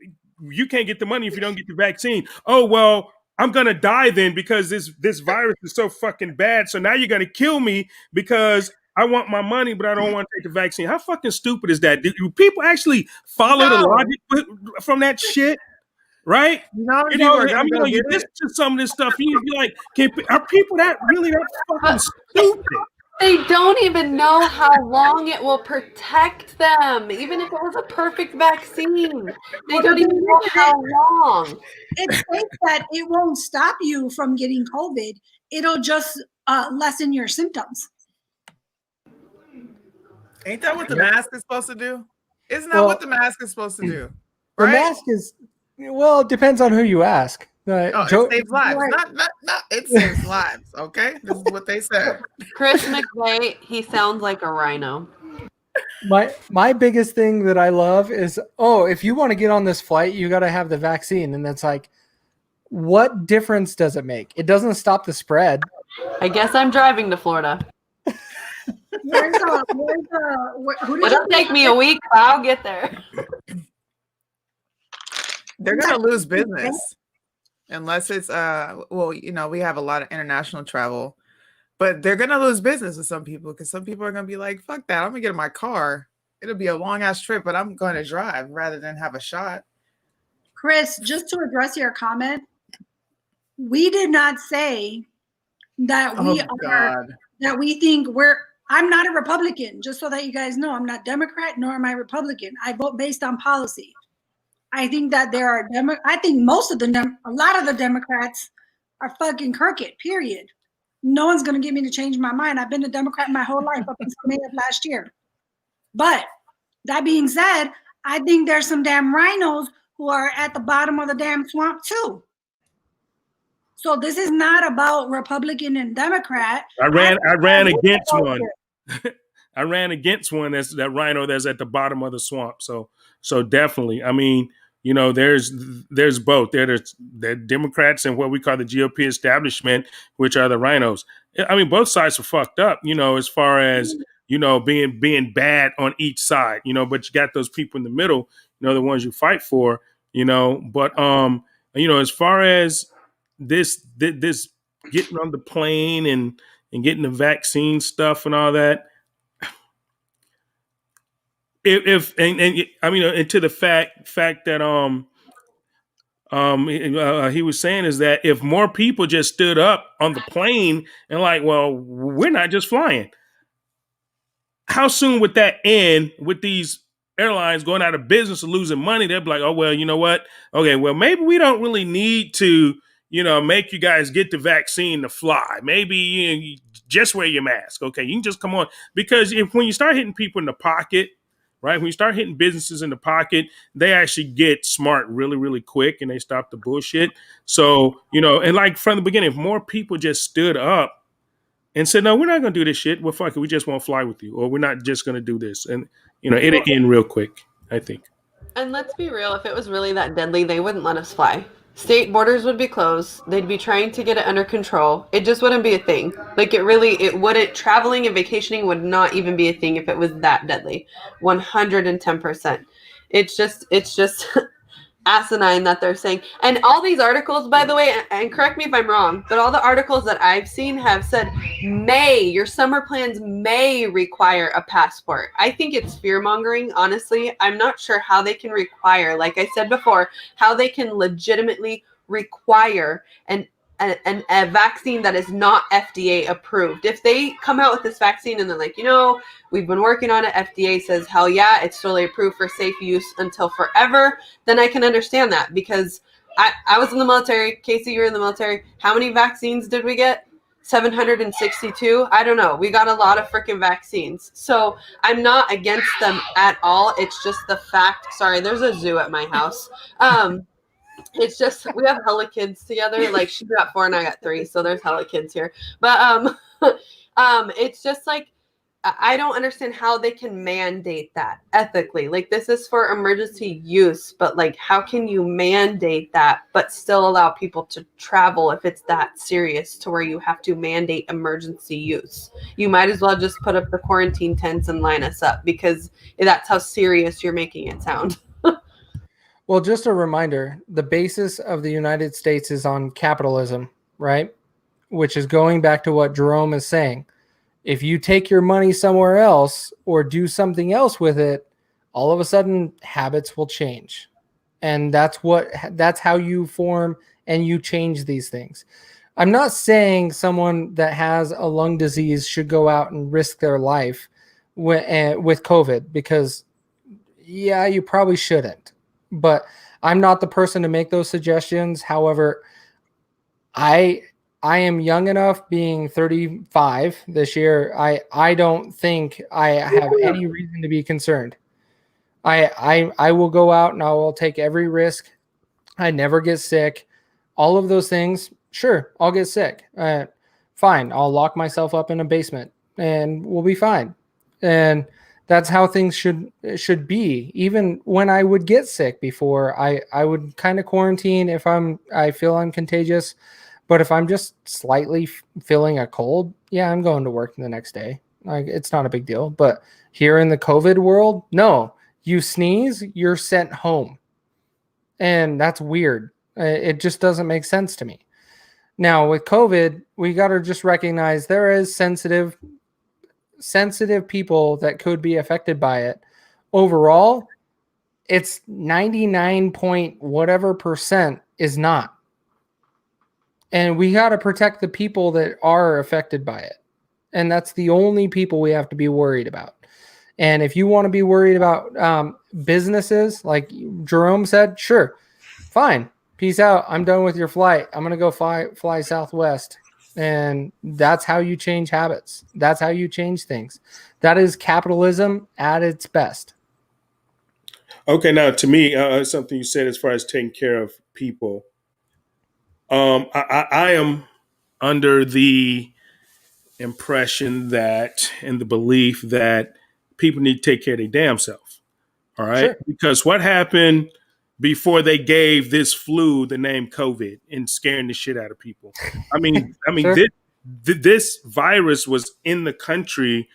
[SPEAKER 4] you can't get the money if you don't get the vaccine. Oh, well, I'm going to die then because this virus is so fucking bad. So now you're going to kill me because I want my money, but I don't want to take the vaccine. How fucking stupid is that? Do people actually follow the logic from that shit? Right?
[SPEAKER 5] No,
[SPEAKER 4] you listen to some of this stuff, you be like, are people that really that fucking stupid?
[SPEAKER 2] They don't even know how long it will protect them, even if it was a perfect vaccine. They don't even know how long.
[SPEAKER 1] It states that it won't stop you from getting COVID. It'll just lessen your symptoms.
[SPEAKER 5] Ain't that what the mask is supposed to do? Isn't that what the mask is supposed to do? Right?
[SPEAKER 3] The mask is, well, it depends on who you ask.
[SPEAKER 5] It saves lives. Not it saves lives. Okay, this is what they said.
[SPEAKER 2] Chris McVeigh, he sounds like a rhino.
[SPEAKER 3] My biggest thing that I love is, if you want to get on this flight, you got to have the vaccine, and that's like, what difference does it make? It doesn't stop the spread.
[SPEAKER 2] I guess I'm driving to Florida. It'll take me a week, but I'll get there.
[SPEAKER 5] They're gonna lose business. Unless it's we have a lot of international travel, but they're gonna lose business with some people because some people are gonna be like, fuck that, I'm gonna get in my car. It'll be a long ass trip, but I'm going to drive rather than have a shot.
[SPEAKER 1] Chris, just to address your comment, we did not say that we think I'm not a Republican, just so that you guys know. I'm not Democrat, nor am I Republican. I vote based on policy. I think that a lot of the Democrats are fucking crooked, period. No one's going to get me to change my mind. I've been a Democrat my whole life up until May of last year. But that being said, I think there's some damn rhinos who are at the bottom of the damn swamp too. So this is not about Republican and Democrat.
[SPEAKER 4] I ran against one. I ran against one that's that rhino that's at the bottom of the swamp. So definitely. I mean, you know, there's both. There's the Democrats and what we call the GOP establishment, which are the rhinos. I mean, both sides are fucked up, you know, as far as, you know, being bad on each side, you know, but you got those people in the middle, you know, the ones you fight for, you know, but you know, as far as this getting on the plane and getting the vaccine stuff and all that, if I mean, and to the fact that he was saying is that if more people just stood up on the plane and like, well, we're not just flying, how soon would that end with these airlines going out of business and losing money? They'd be like, oh, well, you know what? Okay, well, maybe we don't really need to, you know, make you guys get the vaccine to fly. Maybe you just wear your mask. Okay, you can just come on. Because when you start hitting people in the pocket, right, when you start hitting businesses in the pocket, they actually get smart really, really quick and they stop the bullshit. So, you know, and like from the beginning, if more people just stood up and said, no, we're not going to do this shit. Well, fuck it. We just won't fly with you. Or we're not just going to do this. And, you know, it'll end real quick, I think.
[SPEAKER 2] And let's be real, if it was really that deadly, they wouldn't let us fly. State borders would be closed. They'd be trying to get it under control. It just wouldn't be a thing. Like it wouldn't, traveling and vacationing would not even be a thing if it was that deadly. 110%. It's just asinine that they're saying. And all these articles, by the way, and correct me if I'm wrong, but all the articles that I've seen have said your summer plans may require a passport. I think it's fear mongering, honestly. I'm not sure how they can require, like I said before, how they can legitimately require a vaccine that is not FDA approved. If they come out with this vaccine and they're like, you know, we've been working on it, FDA says, hell yeah, it's totally approved for safe use until forever, then I can understand that, because I was in the military. Casey, you were in the military. How many vaccines did we get? 762? I don't know. We got a lot of freaking vaccines. So I'm not against them at all. It's just the fact, sorry, there's a zoo at my house. It's just, we have hella kids together. Like she got 4 and I got 3. So there's hella kids here. But it's just like, I don't understand how they can mandate that ethically. Like this is for emergency use, but like, how can you mandate that, but still allow people to travel if it's that serious to where you have to mandate emergency use? You might as well just put up the quarantine tents and line us up, because that's how serious you're making it sound.
[SPEAKER 3] Well, just a reminder, the basis of the United States is on capitalism, right? Which is going back to what Jerome is saying. If you take your money somewhere else or do something else with it, all of a sudden habits will change. And that's how you form and you change these things. I'm not saying someone that has a lung disease should go out and risk their life with COVID, because yeah, you probably shouldn't. But I'm not the person to make those suggestions. However, I am young enough, being 35 this year. I don't think I have any reason to be concerned. I will go out and I will take every risk. I never get sick. All of those things. Sure, I'll get sick. Fine. I'll lock myself up in a basement and we'll be fine. And that's how things should be. Even when I would get sick before, I would kind of quarantine if I feel I'm contagious. But if I'm just slightly feeling a cold, yeah, I'm going to work the next day. Like, it's not a big deal. But here in the COVID world, no, you sneeze, you're sent home. And that's weird. It just doesn't make sense to me. Now with COVID, we got to just recognize there is sensitive people that could be affected by it. Overall, it's 99 point whatever percent is not. And we got to protect the people that are affected by it. And that's the only people we have to be worried about. And if you want to be worried about businesses, like Jerome said, sure, fine. Peace out. I'm done with your flight. I'm going to go fly Southwest. And that's how you change habits. That's how you change things. That is capitalism at its best.
[SPEAKER 4] Okay, now to me, something you said as far as taking care of people. I am under the impression that and the belief that people need to take care of their damn self. All right.
[SPEAKER 3] Sure.
[SPEAKER 4] Because what happened before they gave this flu the name COVID and scaring the shit out of people? I mean,
[SPEAKER 3] Sure.
[SPEAKER 4] this virus was in the country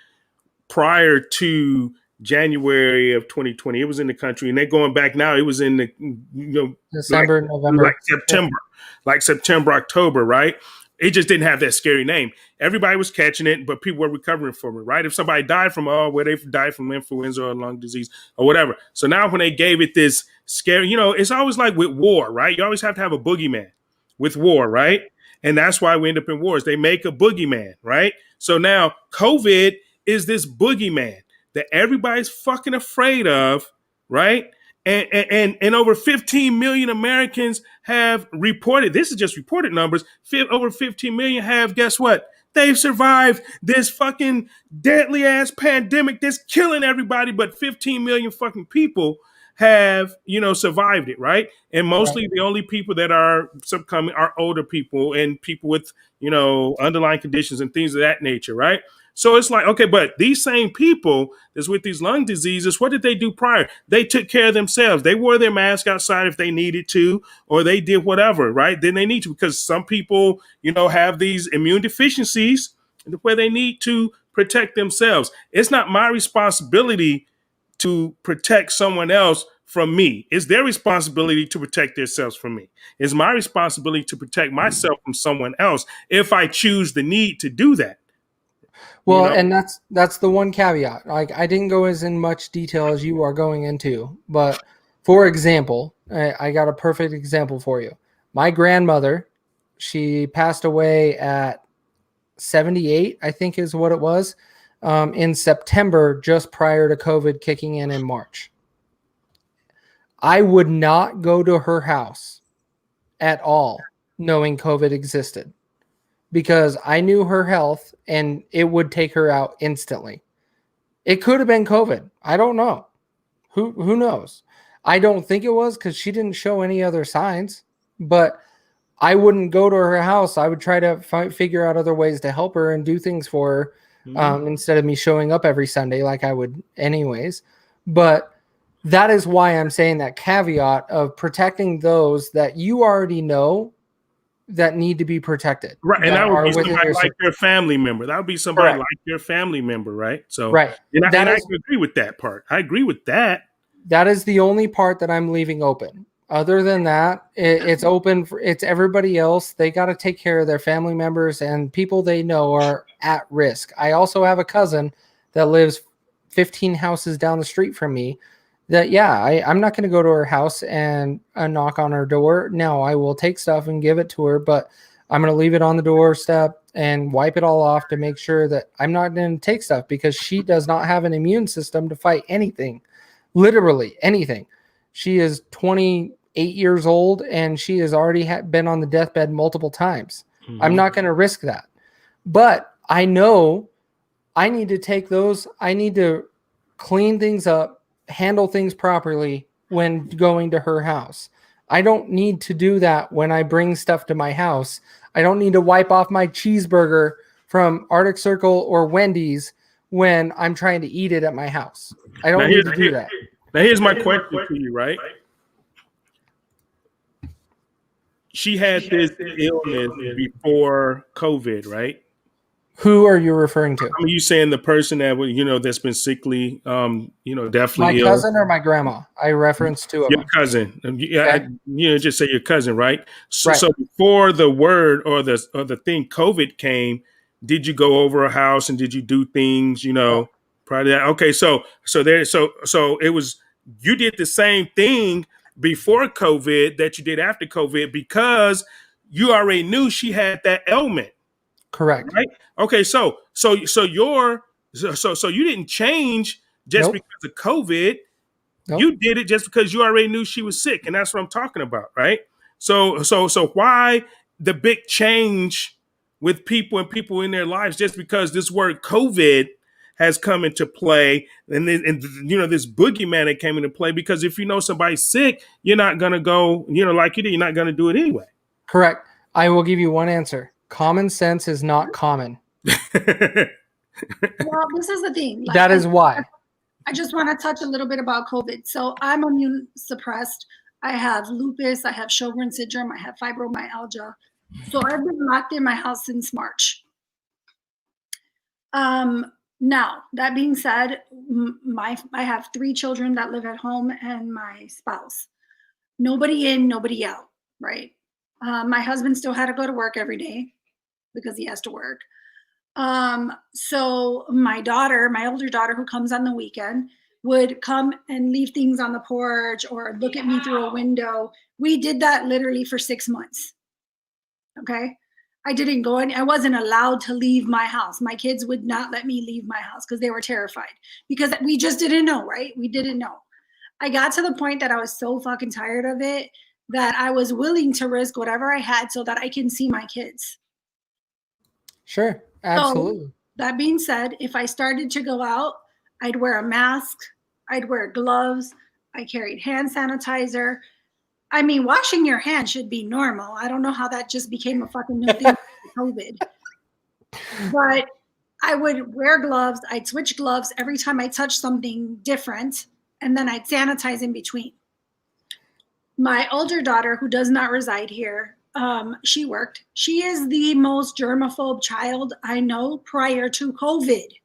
[SPEAKER 4] prior to January of 2020. It was in the country, and they're going back now. It was in the
[SPEAKER 3] December, November.
[SPEAKER 4] like September, October, right? It just didn't have that scary name. Everybody was catching it, but people were recovering from it, right? If somebody died from they died from influenza or lung disease or whatever. So now when they gave it this scary, it's always like with war, right? You always have to have a boogeyman with war, right? And that's why we end up in wars. They make a boogeyman, right? So now COVID is this boogeyman that everybody's fucking afraid of, right? And over 15 million Americans have reported, this is just reported numbers, over 15 million have, guess what? They've survived this fucking deadly ass pandemic that's killing everybody, but 15 million fucking people have, survived it, right? And mostly the only people that are succumbing are older people and people with, underlying conditions and things of that nature, right? So it's like, okay, but these same people that's with these lung diseases, what did they do prior? They took care of themselves. They wore their mask outside if they needed to, or they did whatever, right? Then they need to, because some people, have these immune deficiencies where they need to protect themselves. It's not my responsibility to protect someone else from me. It's their responsibility to protect themselves from me. It's my responsibility to protect myself from someone else if I choose the need to do that.
[SPEAKER 3] Well, and that's the one caveat. Like, I didn't go as in much detail as you are going into, but for example, I got a perfect example for you. My grandmother, she passed away at 78, I think is what it was, in September, just prior to COVID kicking in March. I would not go to her house at all knowing COVID existed, because I knew her health and it would take her out instantly. It could have been COVID. I don't know. Who knows? I don't think it was, because she didn't show any other signs, but I wouldn't go to her house. I would try to figure out other ways to help her and do things for her, instead of me showing up every Sunday like I would anyways. But that is why I'm saying that caveat of protecting those that you already know that need to be protected.
[SPEAKER 4] Right. And that would be somebody like your family member. That would be somebody like your family member, right? So,
[SPEAKER 3] right.
[SPEAKER 4] And I can agree with that part. I agree with that.
[SPEAKER 3] That is the only part that I'm leaving open. Other than that, it's open. It's everybody else. They got to take care of their family members and people they know are at risk. I also have a cousin that lives 15 houses down the street from me. I'm not going to go to her house and knock on her door. No, I will take stuff and give it to her, but I'm going to leave it on the doorstep and wipe it all off to make sure that I'm not going to take stuff, because she does not have an immune system to fight anything, literally anything. She is 28 years old and she has already been on the deathbed multiple times. Mm-hmm. I'm not going to risk that, but I know I need to take those. I need to clean things up, handle things properly when going to her house. I don't need to do that when I bring stuff to my house. I don't need to wipe off my cheeseburger from Arctic Circle or Wendy's when I'm trying to eat it at my house. I don't need to do that.
[SPEAKER 4] Now here's my question to you, right? She had this illness before COVID, right?
[SPEAKER 3] Who are you referring to?
[SPEAKER 4] I mean, you saying the person that that's been sickly, definitely
[SPEAKER 3] my cousin or my grandma? I referenced two of them.
[SPEAKER 4] Your cousin,
[SPEAKER 3] Okay.
[SPEAKER 4] Just say your cousin, right? So before the word or the thing COVID came, did you go over a house and did you do things, prior to that? Okay, so it was, you did the same thing before COVID that you did after COVID because you already knew she had that ailment.
[SPEAKER 3] Correct.
[SPEAKER 4] Right. Okay. So you didn't change just because of COVID. Nope. You did it just because you already knew she was sick, and that's what I'm talking about, right? So why the big change with people and people in their lives just because this word COVID has come into play, and this boogeyman that came into play. Because if you know somebody's sick, you're not gonna go, like you did. You're not gonna do it anyway.
[SPEAKER 3] Correct. I will give you one answer. Common sense is not common.
[SPEAKER 1] Well, this is the thing.
[SPEAKER 3] That is why.
[SPEAKER 1] I just want to touch a little bit about COVID. So I'm immune suppressed. I have lupus. I have Sjogren's syndrome. I have fibromyalgia. So I've been locked in my house since March. Now, that being said, I have 3 children that live at home and my spouse. Nobody in, nobody out, right? My husband still had to go to work every day because he has to work. So my older daughter who comes on the weekend would come and leave things on the porch or look at me through a window. We did that literally for 6 months. Okay. I didn't go in. I wasn't allowed to leave my house. My kids would not let me leave my house because they were terrified because we just didn't know, right? We didn't know. I got to the point that I was so fucking tired of it that I was willing to risk whatever I had so that I can see my kids.
[SPEAKER 3] Sure. Absolutely.
[SPEAKER 1] So, that being said, if I started to go out, I'd wear a mask, I'd wear gloves, I carried hand sanitizer. I mean, washing your hands should be normal. I don't know how that just became a fucking new thing with COVID. But I would wear gloves, I'd switch gloves every time I touched something different, and then I'd sanitize in between. My older daughter, who does not reside here, she worked. She is the most germaphobe child I know prior to COVID.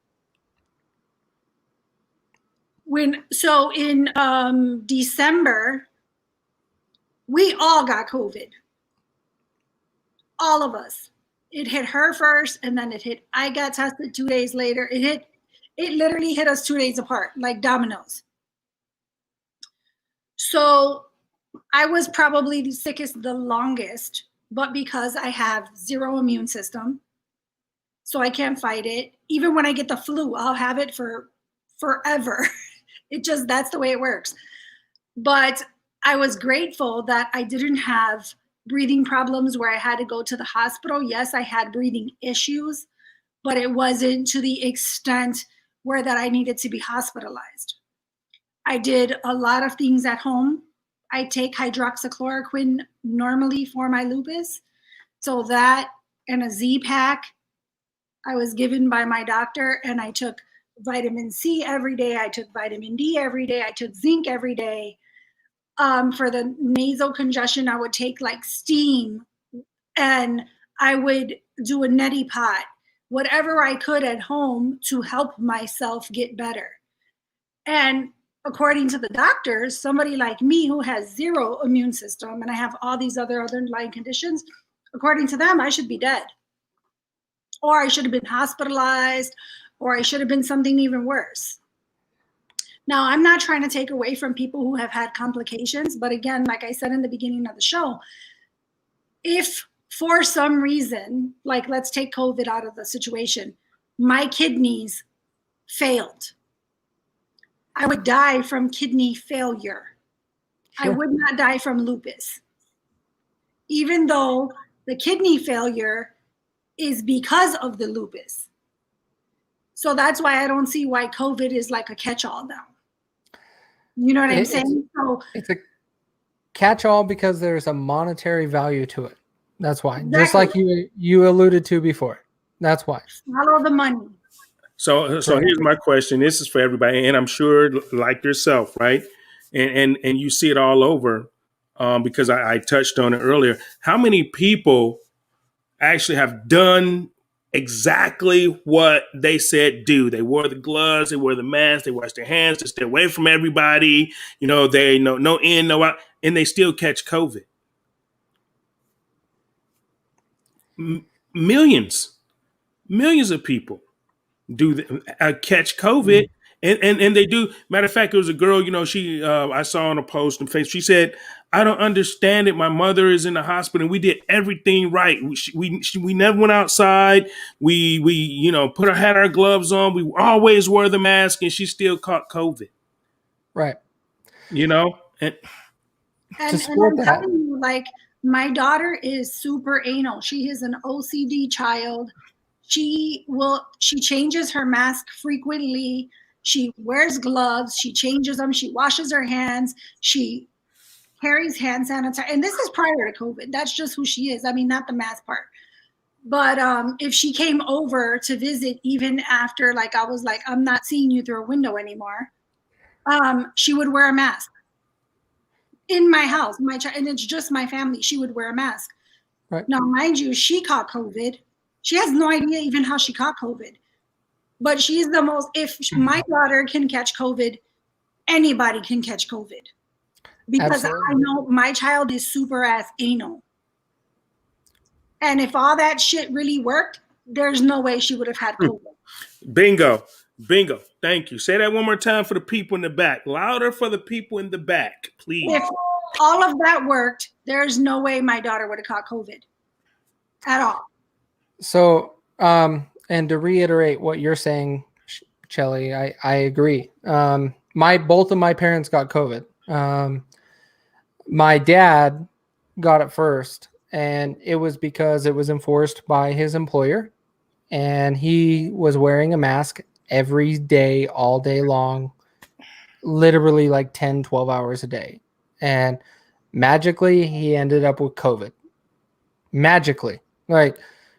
[SPEAKER 1] In December, we all got COVID. All of us. It hit her first, and then I got tested 2 days later. It literally hit us 2 days apart, like dominoes. So I was probably the sickest the longest, but because I have zero immune system, so I can't fight it. Even when I get the flu, I'll have it for forever. That's the way it works. But I was grateful that I didn't have breathing problems where I had to go to the hospital. Yes, I had breathing issues, but it wasn't to the extent where that I needed to be hospitalized. I did a lot of things at home. I take hydroxychloroquine normally for my lupus. So that and a Z-Pack I was given by my doctor, and I took vitamin C every day. I took vitamin D every day. I took zinc every day. For the nasal congestion, I would take like steam, and I would do a neti pot, whatever I could at home to help myself get better. And according to the doctors, somebody like me who has zero immune system and I have all these other underlying conditions, according to them, I should be dead. Or I should have been hospitalized, or I should have been something even worse. Now, I'm not trying to take away from people who have had complications, but again, like I said in the beginning of the show, if for some reason, like let's take COVID out of the situation, my kidneys failed, I would die from kidney failure. Sure. I would not die from lupus, even though the kidney failure is because of the lupus. So that's why I don't see why COVID is like a catch-all now. You know what I'm saying?
[SPEAKER 3] It's a catch-all because there's a monetary value to it. That's why. Exactly. Just like you alluded to before. That's why.
[SPEAKER 1] Follow the money.
[SPEAKER 4] So here's my question. This is for everybody, and I'm sure, like yourself, right? And you see it all over, because I touched on it earlier. How many people actually have done exactly what they said do? They wore the gloves, they wore the mask, they washed their hands to stay away from everybody. They no in, no out, and they still catch COVID. Millions of people catch COVID, and they do. Matter of fact, there was a girl, she I saw on a post on Facebook. She said, "I don't understand it. My mother is in the hospital, and we did everything right. We never went outside. We had our gloves on. We always wore the mask, and she still caught COVID."
[SPEAKER 3] Right.
[SPEAKER 1] And I'm telling you, like My daughter is super anal. She is an OCD child. She changes her mask frequently. She wears gloves. She changes them. She washes her hands. She carries hand sanitizer. And this is prior to COVID. That's just who she is. I mean, not the mask part. But if she came over to visit, even after like I was like, I'm not seeing you through a window anymore, she would wear a mask in my house. And it's just my family. She would wear a mask.
[SPEAKER 3] Right.
[SPEAKER 1] Now, mind you, she caught COVID. She has no idea even how she caught COVID. But she's the most. If my daughter can catch COVID, anybody can catch COVID. Because
[SPEAKER 3] Absolutely.
[SPEAKER 1] I know my child is super ass anal. And if all that shit really worked, there's no way she would have had COVID.
[SPEAKER 4] Bingo. Bingo. Thank you. Say that one more time for the people in the back. Louder for the people in the back, please.
[SPEAKER 1] If all of that worked, there's no way my daughter would have caught COVID at all.
[SPEAKER 3] So, and to reiterate what you're saying, Chelly, I agree. Both of my parents got COVID. My dad got it first, and it was because it was enforced by his employer, and he was wearing a mask every day, all day long, literally like 10, 12 hours a day. And magically, he ended up with COVID. Magically. Like,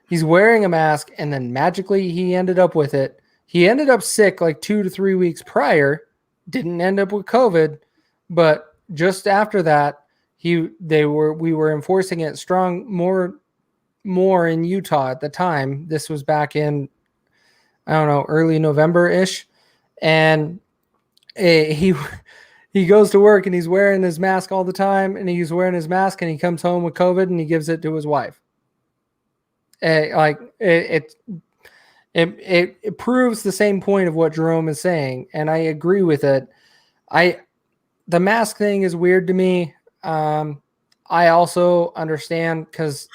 [SPEAKER 3] he's wearing a mask, and then magically he ended up with it. He ended up sick like 2 to 3 weeks prior, didn't end up with COVID, but just after that, we were enforcing it strong more in Utah at the time. This was back in, I don't know, early November-ish. And he goes to work and he's wearing his mask all the time, and he's wearing his mask and he comes home with COVID and he gives it to his wife. It proves the same point of what Jerome is saying, and I agree with it. The mask thing is weird to me. I also understand, because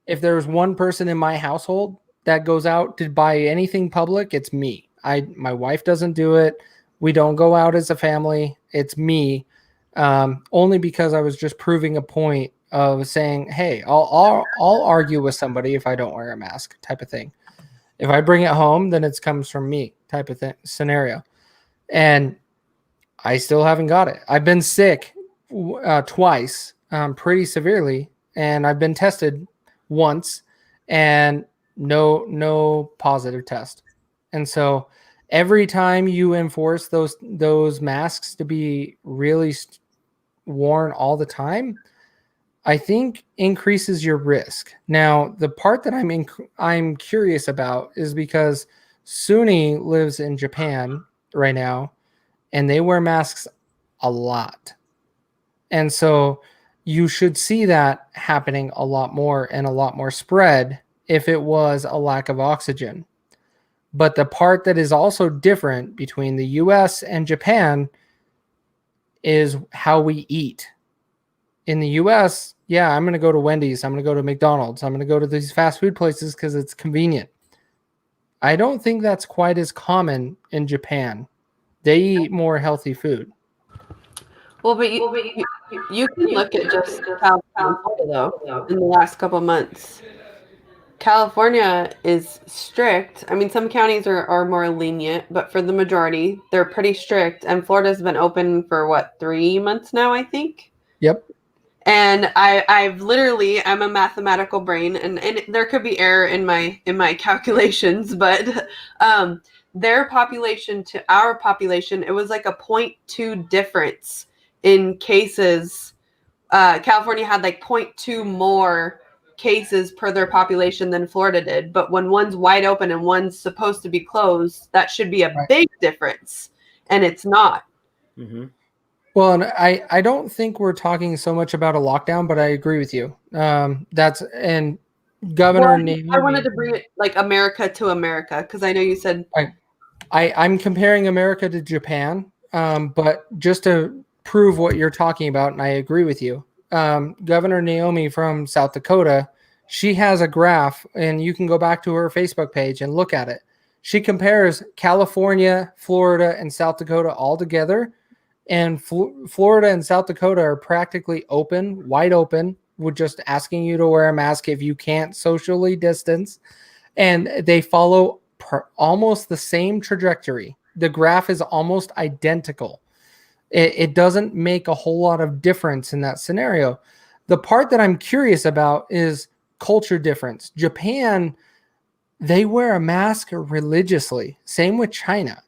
[SPEAKER 3] if there's one person in my household that goes out to buy anything public, it's me. My wife doesn't do it. We don't go out as a family. It's me. Only because I was just proving a point of saying, hey, I'll argue with somebody if I don't wear a mask, type of thing. If I bring it home, then it comes from me, type of scenario. And I still haven't got it. I've been sick twice, pretty severely, and I've been tested once, and no positive test. And so every time you enforce those masks to be really worn all the time, I think increases your risk. Now, the part that I'm curious about is because Suni lives in Japan right now, and they wear masks a lot. And so you should see that happening a lot more and a lot more spread if it was a lack of oxygen. But the part that is also different between the US and Japan is how we eat. In the US, yeah, I'm going to go to Wendy's. I'm going to go to McDonald's. I'm going to go to these fast food places because it's convenient. I don't think that's quite as common in Japan. They eat more healthy food.
[SPEAKER 2] Well, but you can look at just California, though, in the last couple of months. California is strict. I mean, some counties are more lenient, but for the majority, they're pretty strict. And Florida's been open for, 3 months now, I think?
[SPEAKER 3] Yep.
[SPEAKER 2] And I'm a mathematical brain, and there could be error in my calculations, but their population to our population, it was like a 0.2 difference in cases. California had like 0.2 more cases per their population than Florida did. But when one's wide open and one's supposed to be closed, that should be a big difference. And it's not.
[SPEAKER 4] Mm-hmm.
[SPEAKER 3] Well, and I don't think we're talking so much about a lockdown, but I agree with you. And Governor Naomi,
[SPEAKER 2] I wanted to bring it like America to America, because I know you said
[SPEAKER 3] I'm comparing America to Japan, but just to prove what you're talking about, and I agree with you. Governor Naomi from South Dakota, she has a graph, and you can go back to her Facebook page and look at it. She compares California, Florida, and South Dakota all together. And Florida and South Dakota are practically open, wide open, with just asking you to wear a mask if you can't socially distance. And they follow almost the same trajectory. The graph is almost identical. It doesn't make a whole lot of difference in that scenario. The part that I'm curious about is culture difference. Japan, they wear a mask religiously. Same with China.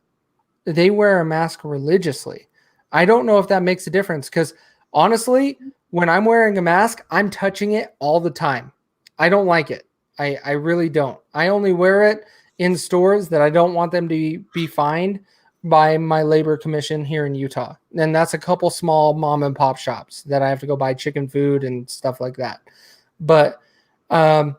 [SPEAKER 3] They wear a mask religiously. I don't know if that makes a difference because honestly, when I'm wearing a mask, I'm touching it all the time. I don't like it. I really don't. I only wear it in stores that I don't want them to be fined by my labor commission here in Utah. And that's a couple small mom and pop shops that I have to go buy chicken food and stuff like that. But I'm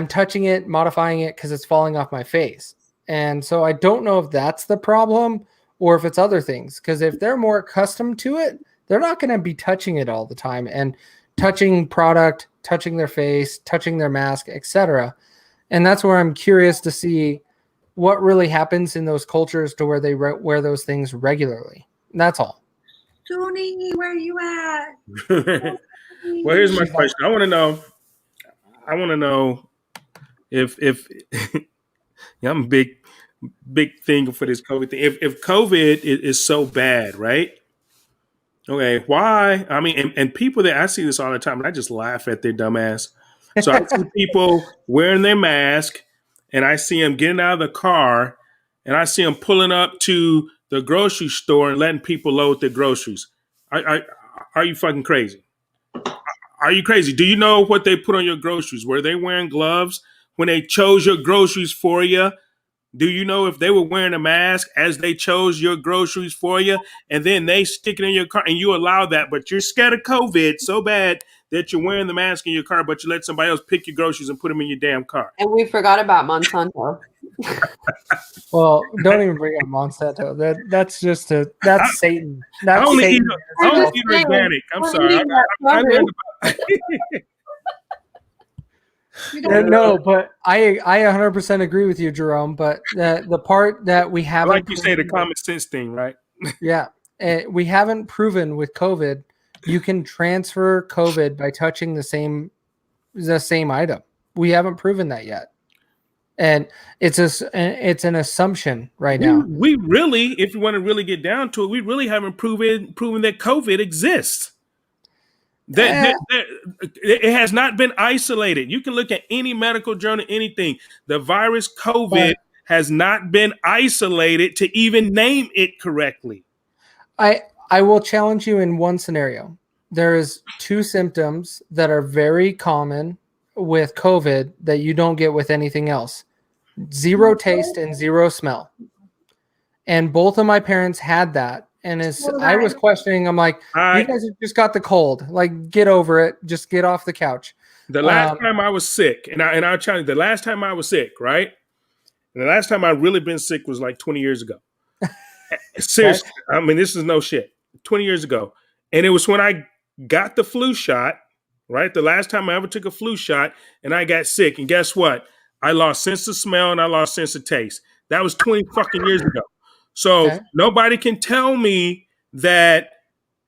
[SPEAKER 3] touching it, modifying it because it's falling off my face. And so I don't know if that's the problem or if it's other things. Because if they're more accustomed to it, they're not going to be touching it all the time and touching product, touching their face, touching their mask, etc. And that's where I'm curious to see what really happens in those cultures to where they wear those things regularly. That's all.
[SPEAKER 1] Tony, where are you at?
[SPEAKER 4] Well, here's my question. I want to know if yeah, I'm a big thing for this COVID thing. If COVID is so bad, right? Okay, why? I mean, and people that I see this all the time, and I just laugh at their dumbass. So I see people wearing their mask, and I see them getting out of the car, and I see them pulling up to the grocery store and letting people load their groceries. Are you fucking crazy? Are you crazy? Do you know what they put on your groceries? Were they wearing gloves when they chose your groceries for you? Do you know if they were wearing a mask as they chose your groceries for you, and then they stick it in your car and you allow that, but you're scared of COVID so bad that you're wearing the mask in your car, but you let somebody else pick your groceries and put them in your damn car?
[SPEAKER 2] And we forgot about Monsanto.
[SPEAKER 3] Well, don't even bring up Monsanto. That's Satan. That's
[SPEAKER 4] I only
[SPEAKER 3] Satan.
[SPEAKER 4] eat organic. I'm sorry. I learned about
[SPEAKER 3] No, but I 100% agree with you, Jerome. But the part that we haven't,
[SPEAKER 4] like you say, the common sense thing, right?
[SPEAKER 3] Yeah, we haven't proven with COVID, you can transfer COVID by touching the same item. We haven't proven that yet, and it's an assumption right now.
[SPEAKER 4] We really, if you want to really get down to it, we really haven't proven that COVID exists. It has not been isolated. You can look at any medical journal, anything. The virus COVID has not been isolated to even name it correctly.
[SPEAKER 3] I will challenge you in one scenario. There is two symptoms that are very common with COVID that you don't get with anything else. Zero taste and zero smell. And both of my parents had that. And as I was questioning, I'm like, you guys have just got the cold. Like, get over it. Just get off the couch.
[SPEAKER 4] The last time I was sick, and I'll tell you, the last time I was sick, right? And the last time I really been sick was like 20 years ago. Seriously. I mean, this is no shit. 20 years ago. And it was when I got the flu shot, right? The last time I ever took a flu shot and I got sick. And guess what? I lost sense of smell and I lost sense of taste. That was 20 fucking years ago. So nobody can tell me that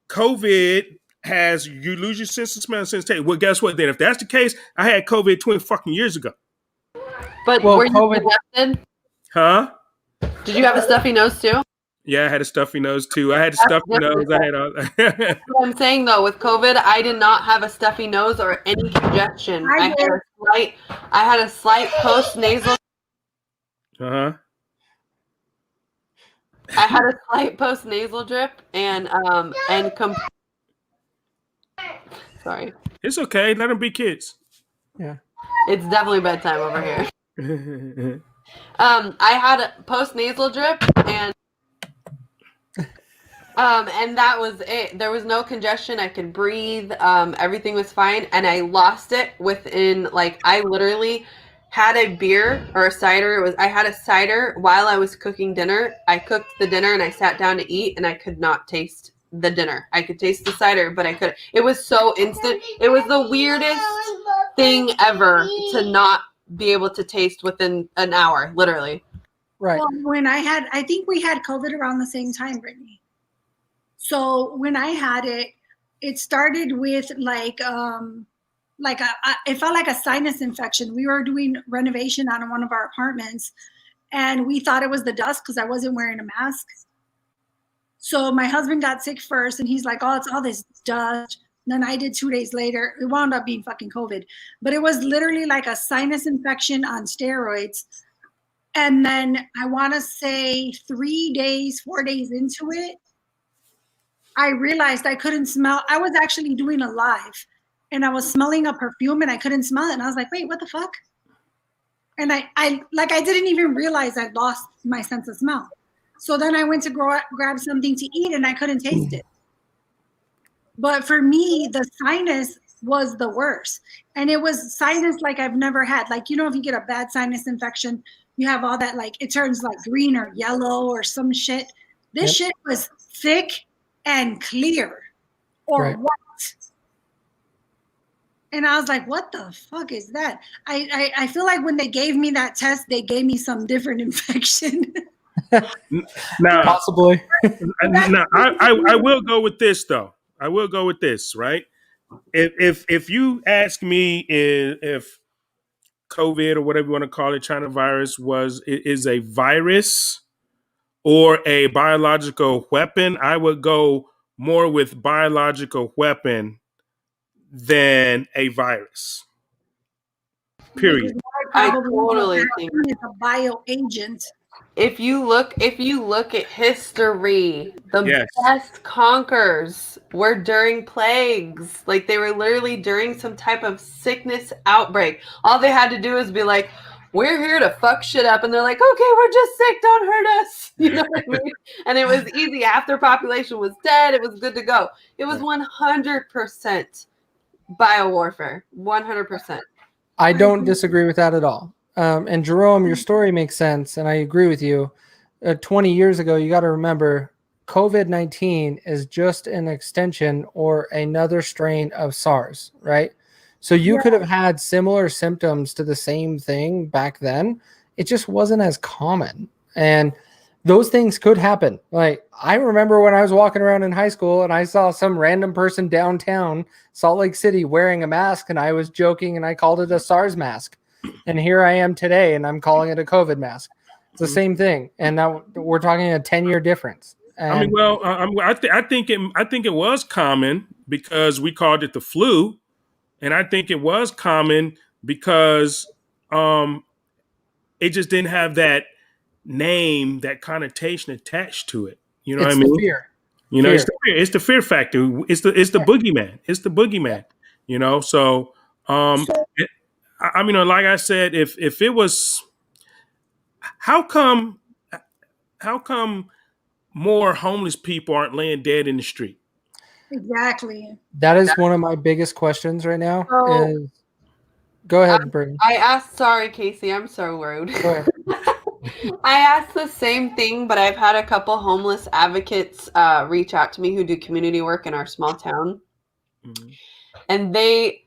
[SPEAKER 4] COVID has you lose your sense of smell and sense of taste. Well, guess what then? If that's the case, I had COVID 20 fucking years ago.
[SPEAKER 2] But were you congested?
[SPEAKER 4] Huh?
[SPEAKER 2] Did you have a stuffy nose too?
[SPEAKER 4] Yeah, I had a stuffy nose too. I had a stuffy nose. I had all
[SPEAKER 2] What I'm saying though, with COVID, I did not have a stuffy nose or any congestion. I had a slight post nasal.
[SPEAKER 4] Uh-huh.
[SPEAKER 2] I had a slight post nasal drip and sorry.
[SPEAKER 4] It's okay. Let them be kids.
[SPEAKER 3] Yeah.
[SPEAKER 2] It's definitely bedtime over here. I had a post nasal drip and that was it. There was no congestion. I could breathe. Everything was fine. And I lost it within, like, I literally had a beer or a cider. I had a cider while I was cooking dinner. I cooked the dinner and I sat down to eat and I could not taste the dinner. I could taste the cider, but I couldn't. It was so instant. It was the weirdest thing ever to not be able to taste within an hour, literally.
[SPEAKER 3] Right.
[SPEAKER 1] Well, I think we had COVID around the same time, Brittany. So when I had it, it started with like like it felt like a sinus infection. We were doing renovation on one of our apartments, and we thought it was the dust because I wasn't wearing a mask. So my husband got sick first, and he's like, "Oh, it's all this dust." And then I did 2 days later. It wound up being fucking COVID, but it was literally like a sinus infection on steroids. And then I want to say 3 days, 4 days into it, I realized I couldn't smell. I was actually doing a live, and I was smelling a perfume, and I couldn't smell it. And I was like, "Wait, what the fuck?" And I didn't even realize I'd lost my sense of smell. So then I went to grab something to eat, and I couldn't taste it. But for me, the sinus was the worst. And it was sinus like I've never had. Like, if you get a bad sinus infection, you have all that, like, it turns like green or yellow or some shit. This shit was thick and clear or white. And I was like, what the fuck is that? I feel like when they gave me that test, they gave me some different infection.
[SPEAKER 4] Now,
[SPEAKER 3] Possibly.
[SPEAKER 4] now I will go with this though. I will go with this, right? If you ask me if COVID or whatever you want to call it, China virus is a virus or a biological weapon, I would go more with biological weapon than a virus. Period.
[SPEAKER 2] I totally think
[SPEAKER 1] it's a bioagent.
[SPEAKER 2] if you look at history, the best conquers were during plagues. Like they were literally during some type of sickness outbreak. All they had to do is be like, "We're here to fuck shit up," and they're like, "Okay, we're just sick. Don't hurt us." You know what I mean? And it was easy. Half their population was dead. It was good to go. It was 100% biowarfare. 100%.
[SPEAKER 3] I don't disagree with that at all. And Jerome, your story makes sense, and I agree with you. 20 years ago, you got to remember, COVID-19 is just an extension or another strain of SARS, right? So you could have had similar symptoms to the same thing back then. It just wasn't as common. And those things could happen. Like, I remember when I was walking around in high school and I saw some random person downtown Salt Lake City wearing a mask, and I was joking and I called it a SARS mask. And here I am today and I'm calling it a COVID mask. It's the same thing. And now we're talking a 10-year difference. And
[SPEAKER 4] I mean, well, I think it was common because we called it the flu. And I think it was common because it just didn't have that name, that connotation attached to it. You know what I mean?
[SPEAKER 3] Fear.
[SPEAKER 4] You know, it's the fear factor. It's the boogeyman. It's the boogeyman. You know, so I mean, like I said, if it was, how come more homeless people aren't laying dead in the street?
[SPEAKER 1] Exactly.
[SPEAKER 3] That is one of my biggest questions right now. Go ahead, Brittany.
[SPEAKER 2] I asked, sorry, Casey, I'm so rude.
[SPEAKER 3] Go ahead.
[SPEAKER 2] I asked the same thing, but I've had a couple homeless advocates reach out to me who do community work in our small town. Mm-hmm. And they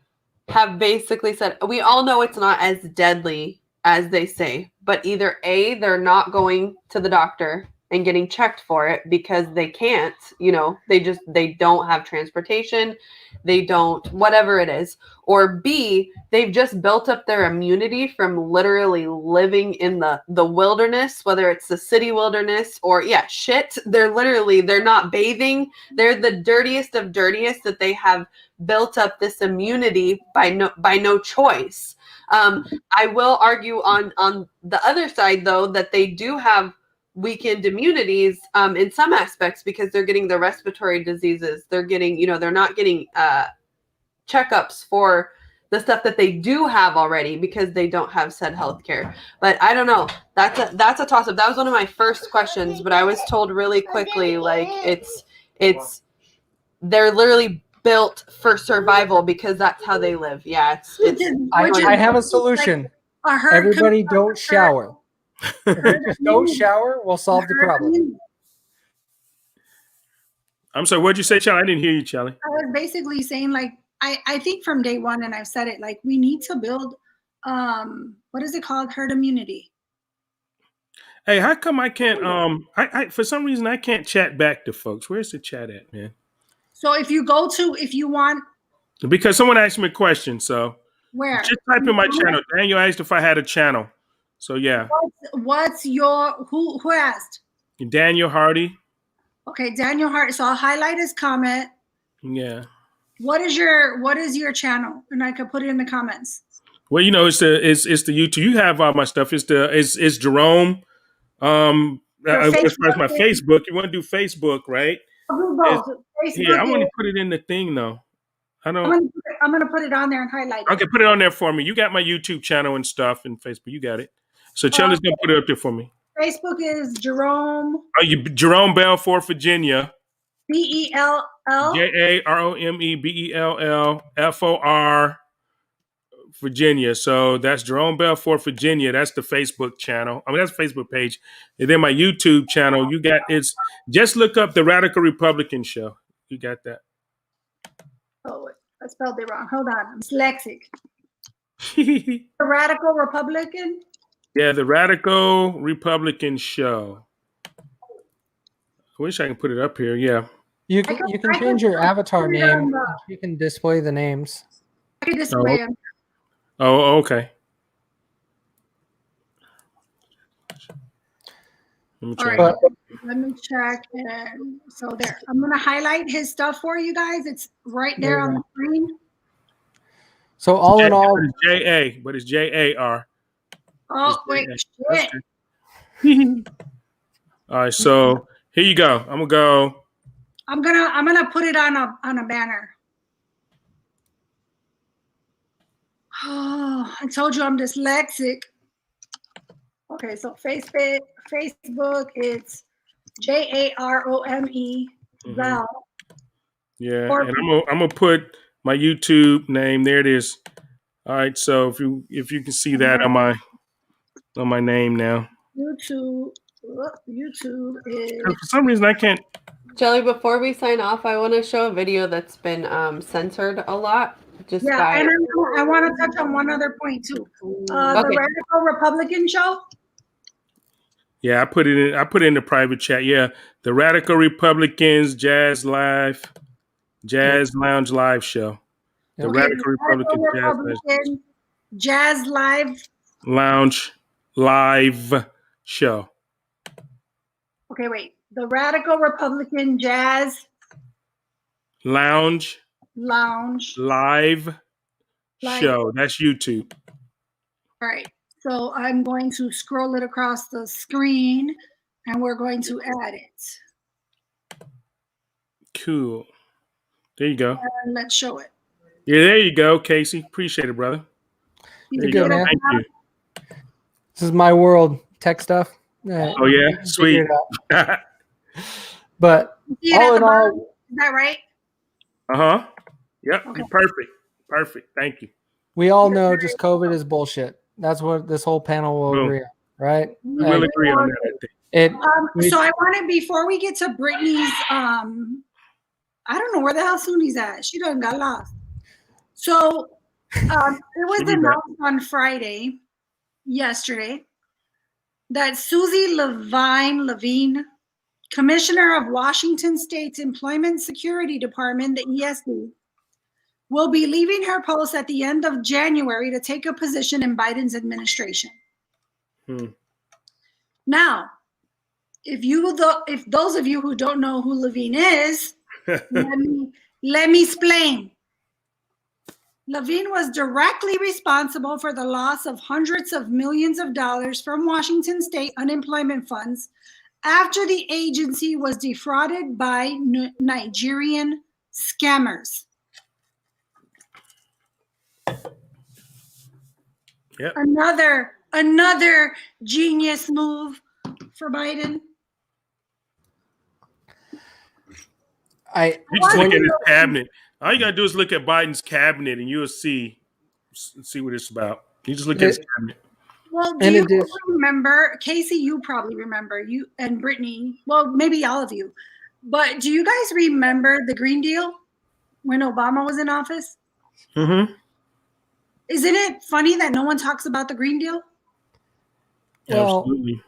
[SPEAKER 2] have basically said, we all know it's not as deadly as they say, but either A, they're not going to the doctor and getting checked for it because they can't, they don't have transportation, they don't, whatever it is. Or B, they've just built up their immunity from literally living in the wilderness, whether it's the city wilderness or they're not bathing. They're the dirtiest of dirtiest that they have built up this immunity by no choice. I will argue on the other side, though, that they do have weakened immunities in some aspects because they're getting the respiratory diseases. They're getting, they're not getting checkups for the stuff that they do have already because they don't have said healthcare. But I don't know. That's a toss-up. That was one of my first questions, but I was told really quickly, like it's they're literally built for survival because that's how they live. Yeah,
[SPEAKER 3] I have a solution. Everybody don't shower. If you just don't shower, we'll solve the problem.
[SPEAKER 4] I'm sorry, what'd you say, Charlie? I didn't hear you, Charlie.
[SPEAKER 1] I was basically saying, like, I think from day one, and I've said it, like, we need to build, what is it called? Herd immunity.
[SPEAKER 4] Hey, how come I can't, I for some reason, I can't chat back to folks. Where's the chat at, man?
[SPEAKER 1] So if you want
[SPEAKER 4] Because someone asked me a question, so
[SPEAKER 1] Where?
[SPEAKER 4] just type in my channel. Daniel asked if I had a channel. So yeah,
[SPEAKER 1] What's your who asked?
[SPEAKER 4] Daniel Hardy.
[SPEAKER 1] Okay, Daniel Hart. So I'll highlight his comment.
[SPEAKER 4] Yeah.
[SPEAKER 1] What is your channel? And I could put it in the comments.
[SPEAKER 4] Well, you know, it's the YouTube. You have all my stuff. It's Jerome. As far as my Facebook, you want to do Facebook, right?
[SPEAKER 1] I'll do both.
[SPEAKER 4] Yeah, I want to
[SPEAKER 1] is-
[SPEAKER 4] put it in the thing though. I don't.
[SPEAKER 1] I'm gonna put it on there and highlight it.
[SPEAKER 4] Okay, put it on there for me. You got my YouTube channel and stuff and Facebook. You got it. So Chelly's gonna put it up there for me.
[SPEAKER 1] Facebook is Jerome
[SPEAKER 4] Jerome Belfort, Virginia.
[SPEAKER 1] Bell.
[SPEAKER 4] JAROMEBELLFOR, Virginia. So that's Jerome Belfort, Virginia. That's the Facebook channel. I mean, that's the Facebook page. And then my YouTube channel, just look up the Radical Republican Show. You got that.
[SPEAKER 1] Oh, I spelled it wrong. Hold on. I'm dyslexic. The Radical Republican?
[SPEAKER 4] Yeah, the Radical Republican Show. I wish I can put it up here. Yeah.
[SPEAKER 3] You can change your avatar name. You can display the names.
[SPEAKER 1] I can display them.
[SPEAKER 4] Oh, okay. Let me try.
[SPEAKER 1] All right. Let me check. And so there. I'm going to highlight his stuff for you guys. It's right there on the screen.
[SPEAKER 3] So all in all,
[SPEAKER 4] it's JA, but it's JAR.
[SPEAKER 1] Oh, wait. Shit.
[SPEAKER 4] All right, so here you go. I'm
[SPEAKER 1] gonna put it on a banner. Oh, I told you I'm dyslexic. Okay, so Facebook, it's JAROME. Val.
[SPEAKER 4] Yeah, and I'm gonna put my YouTube name. There it is. All right, so if you can see that on my name now.
[SPEAKER 1] YouTube is.
[SPEAKER 4] For some reason, I can't.
[SPEAKER 2] Jelly, before we sign off, I want to show a video that's been censored a lot. And
[SPEAKER 1] I want to touch on one other point too. The Radical Republican Show.
[SPEAKER 4] Yeah, I put it in the private chat. Yeah, the Radical Republicans Jazz Lounge Live Show. The Radical Republican
[SPEAKER 1] Jazz
[SPEAKER 4] Lounge Live Show.
[SPEAKER 1] Okay, wait. The Radical Republican Jazz
[SPEAKER 4] Lounge Live Show. That's YouTube.
[SPEAKER 1] All right. So I'm going to scroll it across the screen and we're going to add it.
[SPEAKER 4] Cool. There you go.
[SPEAKER 1] And let's show it.
[SPEAKER 4] Yeah, there you go, Casey. Appreciate it, brother.
[SPEAKER 3] There you go, man.
[SPEAKER 4] Thank you.
[SPEAKER 3] This is my world. Tech stuff.
[SPEAKER 4] Oh yeah, sweet.
[SPEAKER 3] But all in all,
[SPEAKER 1] is that right?
[SPEAKER 4] Yep.
[SPEAKER 1] Okay.
[SPEAKER 4] Perfect. Thank you.
[SPEAKER 3] We all know just COVID is bullshit. That's what this whole panel will agree on, right?
[SPEAKER 4] We'll agree on that. I think.
[SPEAKER 1] So I wanted, before we get to Brittany's, I don't know where the hell Suni's at. She done got lost. So it was announced on Friday, yesterday, that Susie Levine, Commissioner of Washington State's Employment Security Department, the ESD, will be leaving her post at the end of January to take a position in Biden's administration. Now, if those of you who don't know who Levine is, let me explain. Levine was directly responsible for the loss of hundreds of millions of dollars from Washington state unemployment funds after the agency was defrauded by Nigerian scammers.
[SPEAKER 4] Yep.
[SPEAKER 1] Another genius move for Biden.
[SPEAKER 4] You just look at his cabinet. All you gotta do is look at Biden's cabinet, and you'll see what it's about. You just look at his cabinet.
[SPEAKER 1] Well, do you remember, Casey? You probably remember, you and Brittany. Well, maybe all of you. But do you guys remember the Green Deal when Obama was in office?
[SPEAKER 4] Mm-hmm.
[SPEAKER 1] Isn't it funny that no one talks about the Green Deal?
[SPEAKER 3] Well,
[SPEAKER 4] absolutely.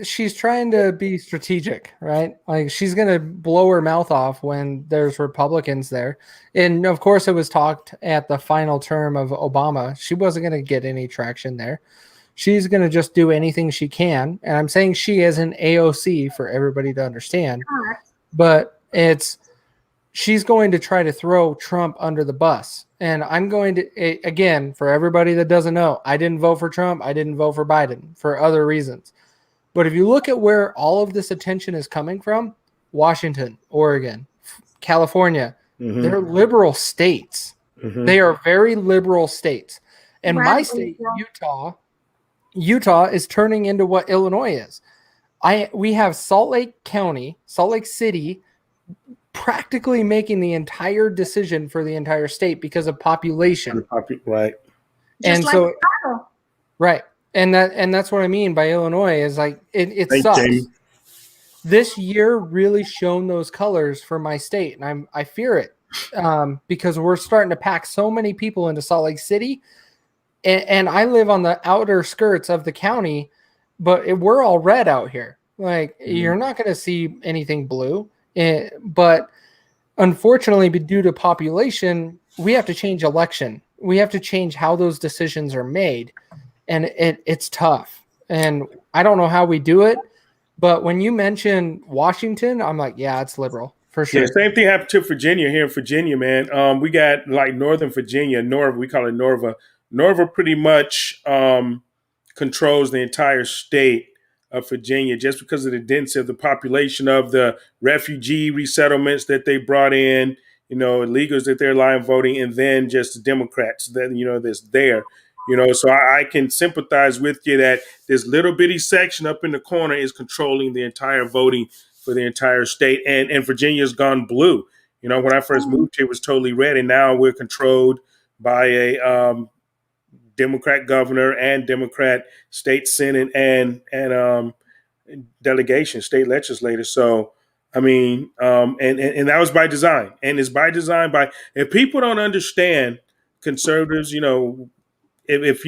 [SPEAKER 3] She's trying to be strategic, right? Like she's going to blow her mouth off when there's Republicans there. And of course, it was talked at the final term of Obama. She wasn't going to get any traction there. She's going to just do anything she can. And I'm saying she as an AOC for everybody to understand. But she's going to try to throw Trump under the bus. And I'm going to, again, for everybody that doesn't know, I didn't vote for Trump. I didn't vote for Biden for other reasons. But if you look at where all of this attention is coming from, Washington, Oregon, California, they're liberal states. They are very liberal states. And my state, Utah is turning into what Illinois is. We have Salt Lake County, Salt Lake City, practically making the entire decision for the entire state because of population.
[SPEAKER 4] Right.
[SPEAKER 1] Just
[SPEAKER 3] And
[SPEAKER 1] like
[SPEAKER 3] so,
[SPEAKER 1] Chicago.
[SPEAKER 3] right. And that's what I mean by Illinois is like it
[SPEAKER 4] Thanks,
[SPEAKER 3] sucks.
[SPEAKER 4] Jamie.
[SPEAKER 3] This year really shown those colors for my state, and I fear it because we're starting to pack so many people into Salt Lake City, and I live on the outer skirts of the county, but we're all red out here. Like you're not going to see anything blue, but unfortunately, due to population, we have to change election. We have to change how those decisions are made. And it's tough. And I don't know how we do it. But when you mention Washington, I'm like, yeah, it's liberal for sure.
[SPEAKER 4] Yeah, same thing happened to Virginia here in Virginia, man. We got like Northern Virginia, Norva, we call it Norva. Norva pretty much controls the entire state of Virginia just because of the density of the population of the refugee resettlements that they brought in, illegals that they're allowing voting, and then just the Democrats that, that's there. So I can sympathize with you that this little bitty section up in the corner is controlling the entire voting for the entire state. And Virginia's gone blue. When I first moved here, it was totally red. And now we're controlled by a Democrat governor and Democrat state senate and delegation, state legislature. So, I mean, and that was by design. And it's by design if people don't understand conservatives, if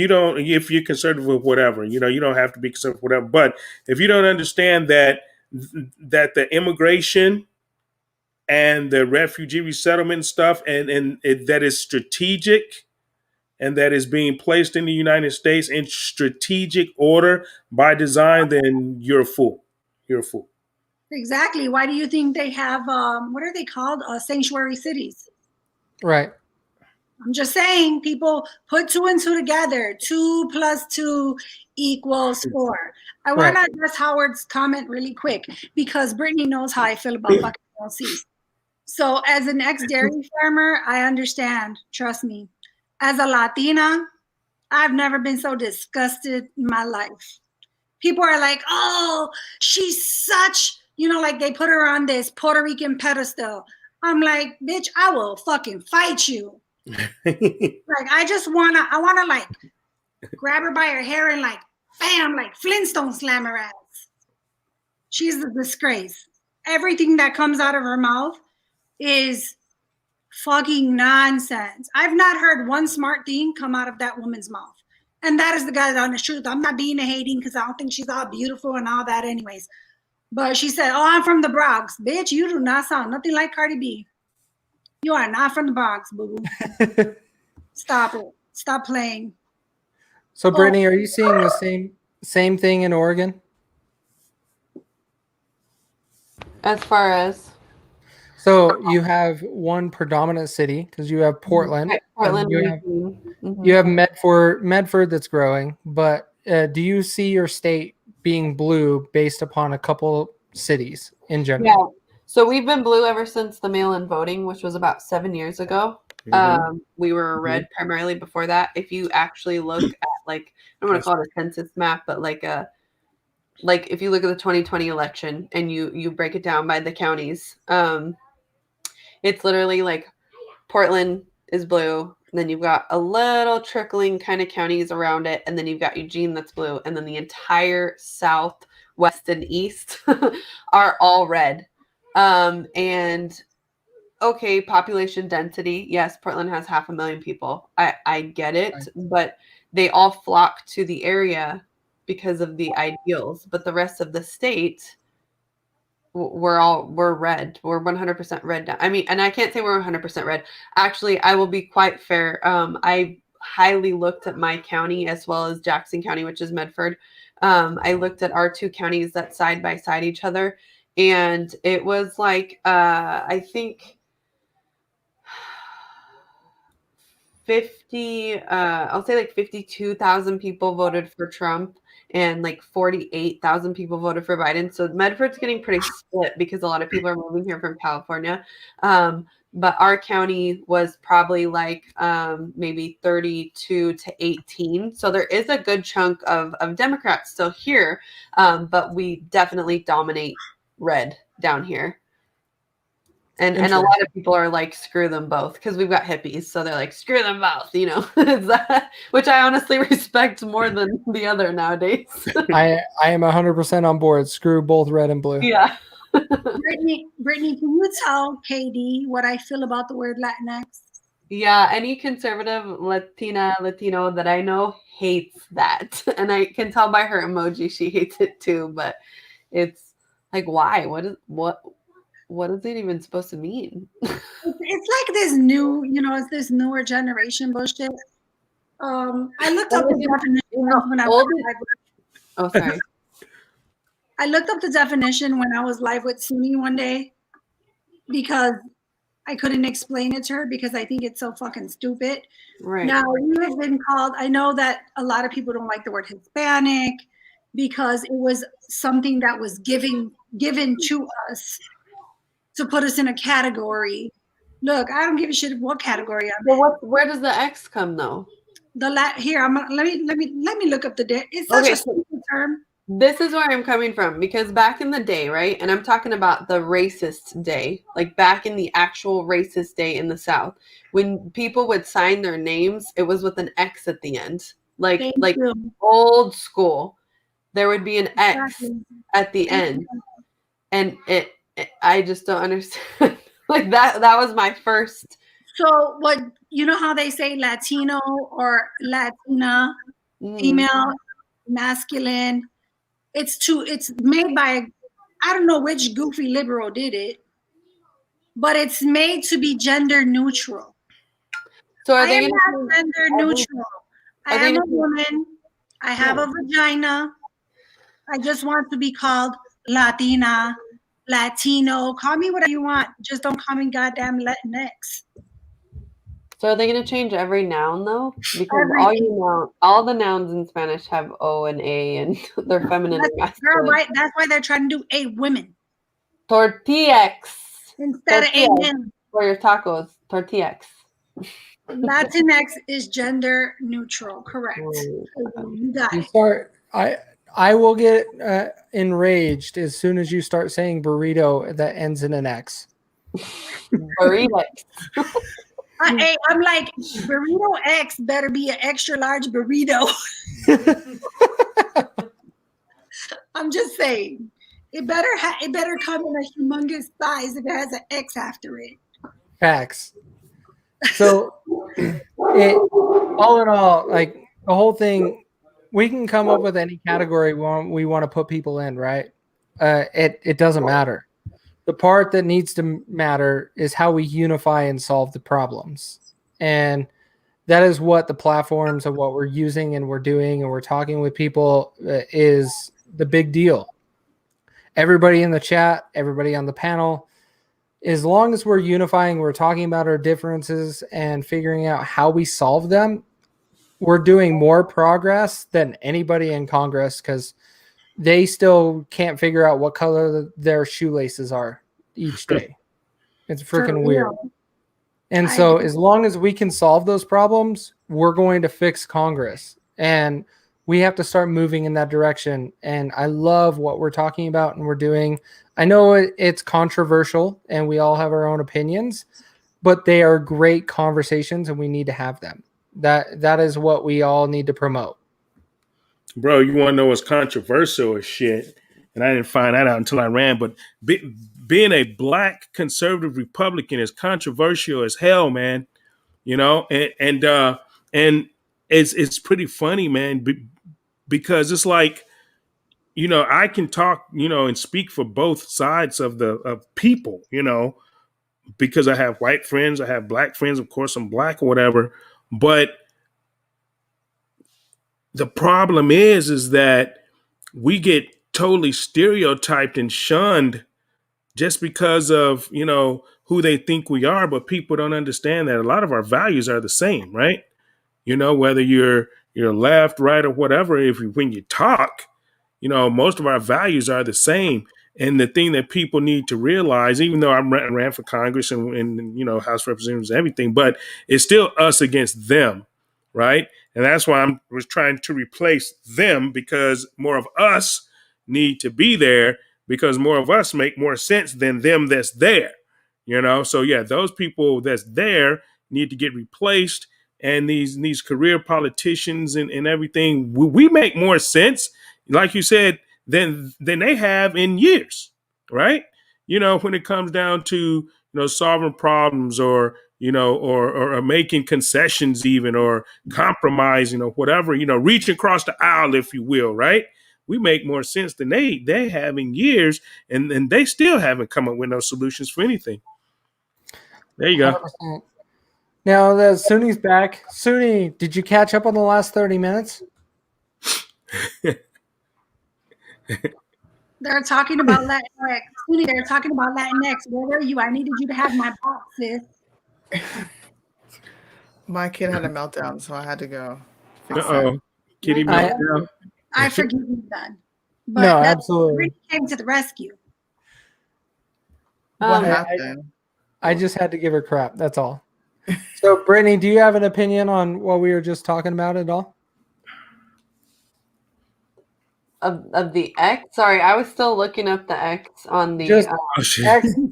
[SPEAKER 4] you're conservative with whatever, you don't have to be conservative with whatever. But if you don't understand that the immigration and the refugee resettlement stuff and that is strategic and that is being placed in the United States in strategic order by design, then you're a fool. You're a fool.
[SPEAKER 1] Exactly. Why do you think they have, what are they called? Sanctuary cities.
[SPEAKER 3] Right.
[SPEAKER 1] I'm just saying, people put 2 and 2 together. 2 + 2 = 4. I want to address Howard's comment really quick because Brittany knows how I feel about fucking LCs. So as an ex-dairy farmer, I understand. Trust me. As a Latina, I've never been so disgusted in my life. People are like, oh, she's such, like they put her on this Puerto Rican pedestal. I'm like, bitch, I will fucking fight you. Like I wanna like grab her by her hair and like bam, like Flintstone slam her ass. She's a disgrace. Everything that comes out of her mouth is fucking nonsense. I've not heard one smart thing come out of that woman's mouth. And that is the God's honest truth. I'm not being a hating because I don't think she's all beautiful and all that anyways. But she said, oh, I'm from the Bronx. Bitch, you do not sound nothing like Cardi B. You are not from the Bronx, boo-boo. Stop it. Stop playing.
[SPEAKER 3] So, Brittany, are you seeing the same thing in Oregon?
[SPEAKER 2] As far as?
[SPEAKER 3] So you have one predominant city because you have Portland.
[SPEAKER 2] Right, Portland.
[SPEAKER 3] You have Medford that's growing. But do you see your state being blue based upon a couple cities in general?
[SPEAKER 2] Yeah. So we've been blue ever since the mail-in voting, which was about 7 years ago. We were red primarily before that. If you actually look at I don't want to call it a census map, but if you look at the 2020 election and you break it down by the counties, it's literally like Portland is blue, and then you've got a little trickling kind of counties around it, and then you've got Eugene that's blue, and then the entire south, west, and east are all red. And okay, population density. Yes, Portland has 500,000 people. I get it, but they all flock to the area because of the ideals, but the rest of the state, we're red. We're 100% red now. I mean, and I can't say we're 100% red. Actually, I will be quite fair. I highly looked at my county as well as Jackson County, which is Medford. I looked at our two counties that side by side each other, and it was like I think 50 I'll say like 52,000 people voted for Trump and like 48,000 people voted for Biden. So Medford's getting pretty split because a lot of people are moving here from California. But our county was probably like maybe 32 to 18. So there is a good chunk of Democrats still here, but we definitely dominate red down here. And a lot of people are like, screw them both, because we've got hippies. So they're like, screw them both, you know, which I honestly respect more than the other nowadays.
[SPEAKER 3] I am 100% on board. Screw both red and blue.
[SPEAKER 2] Yeah.
[SPEAKER 1] Brittany, can you tell KD what I feel about the word Latinx?
[SPEAKER 2] Yeah, any conservative Latino that I know hates that. And I can tell by her emoji she hates it too, but it's like, why? What is it even supposed to mean?
[SPEAKER 1] It's like this new, it's this newer generation bullshit. I looked up the definition when I was live.
[SPEAKER 2] Oh, sorry.
[SPEAKER 1] I looked up the definition when I was live with Suni one day because I couldn't explain it to her because I think it's so fucking stupid.
[SPEAKER 2] Right.
[SPEAKER 1] Now, we have been called, I know that a lot of people don't like the word Hispanic because it was something that was given to us to put us in a category. Look, I don't give a shit what category I'm in.
[SPEAKER 2] Where does the X come though?
[SPEAKER 1] Here, let me look up the. It's such a stupid term.
[SPEAKER 2] This is where I'm coming from, because back in the day, right? And I'm talking about the racist day, like back in the actual racist day in the South, when people would sign their names, it was with an X at the end, like old school. There would be an X at the end, and I just don't understand. Like that was my first.
[SPEAKER 1] So what, how they say Latino or Latina, female, masculine. It's made by, I don't know which goofy liberal did it, but it's made to be gender neutral.
[SPEAKER 2] So
[SPEAKER 1] I am not gender neutral. I am a woman. I have a vagina. I just want to be called Latina, Latino. Call me whatever you want. Just don't call me goddamn Latinx.
[SPEAKER 2] So are they going to change every noun though? Because all the nouns in Spanish have O and A, and they're feminine and masculine.
[SPEAKER 1] Girl, right? That's why they're trying to do a women.
[SPEAKER 2] Tortillex.
[SPEAKER 1] Instead of a men.
[SPEAKER 2] For your tacos, tortillex.
[SPEAKER 1] Latinx is gender neutral, correct? You got it.
[SPEAKER 3] I will get enraged as soon as you start saying burrito that ends in an X.
[SPEAKER 2] Burrito.
[SPEAKER 1] I'm like, burrito X better be an extra large burrito. I'm just saying, it better come in a humongous size if it has an X after it.
[SPEAKER 3] Facts. So, all in all, like the whole thing, we can come up with any category we want to put people in, right? It doesn't matter. The part that needs to matter is how we unify and solve the problems. And that is what the platforms of what we're using and we're doing and we're talking with people is the big deal. Everybody in the chat, everybody on the panel, as long as we're unifying, we're talking about our differences and figuring out how we solve them, we're doing more progress than anybody in Congress because they still can't figure out what color their shoelaces are each day. It's freaking weird. And so as long as we can solve those problems, we're going to fix Congress. And we have to start moving in that direction. And I love what we're talking about and we're doing. I know it's controversial and we all have our own opinions, but they are great conversations and we need to have them. That is what we all need to promote.
[SPEAKER 4] Bro, you want to know what's controversial as shit? And I didn't find that out until I ran. But being a black conservative Republican is controversial as hell, man. And it's pretty funny, man. because it's like, I can talk, and speak for both sides of people, because I have white friends, I have black friends, of course I'm black or whatever. But the problem is that we get totally stereotyped and shunned just because of, who they think we are. But people don't understand that a lot of our values are the same, right? Whether you're left, right, or whatever, when you talk, most of our values are the same. And the thing that people need to realize, even though I ran for Congress and House of Representatives and everything, but it's still us against them, right? And that's why I was trying to replace them, because more of us need to be there, because more of us make more sense than them that's there, So yeah, those people that's there need to get replaced. And these career politicians and everything, we make more sense, like you said, than they have in years, right? When it comes down to solving problems, or or making concessions, even, or compromising, or whatever, reaching across the aisle, if you will, right? We make more sense than they have in years, and they still haven't come up with no solutions for anything. There you go.
[SPEAKER 3] 100%. Now that Sunni's back, Sunni, did you catch up on the last 30 minutes?
[SPEAKER 1] They're talking about Latinx. Sunni, they're talking about Latinx. Where were you? I needed you to have my box, sis.
[SPEAKER 5] My kid had a meltdown, so I had to go.
[SPEAKER 4] Uh-oh. Kitty meltdown.
[SPEAKER 1] I forgive you, son. But
[SPEAKER 3] No, absolutely.
[SPEAKER 1] Brittany came to the rescue.
[SPEAKER 5] What happened?
[SPEAKER 3] I just had to give her crap. That's all. So, Brittany, do you have an opinion on what we were just talking about at all?
[SPEAKER 2] Of the X? Sorry, I was still looking up the X on the.
[SPEAKER 3] Just
[SPEAKER 4] Oh, shit.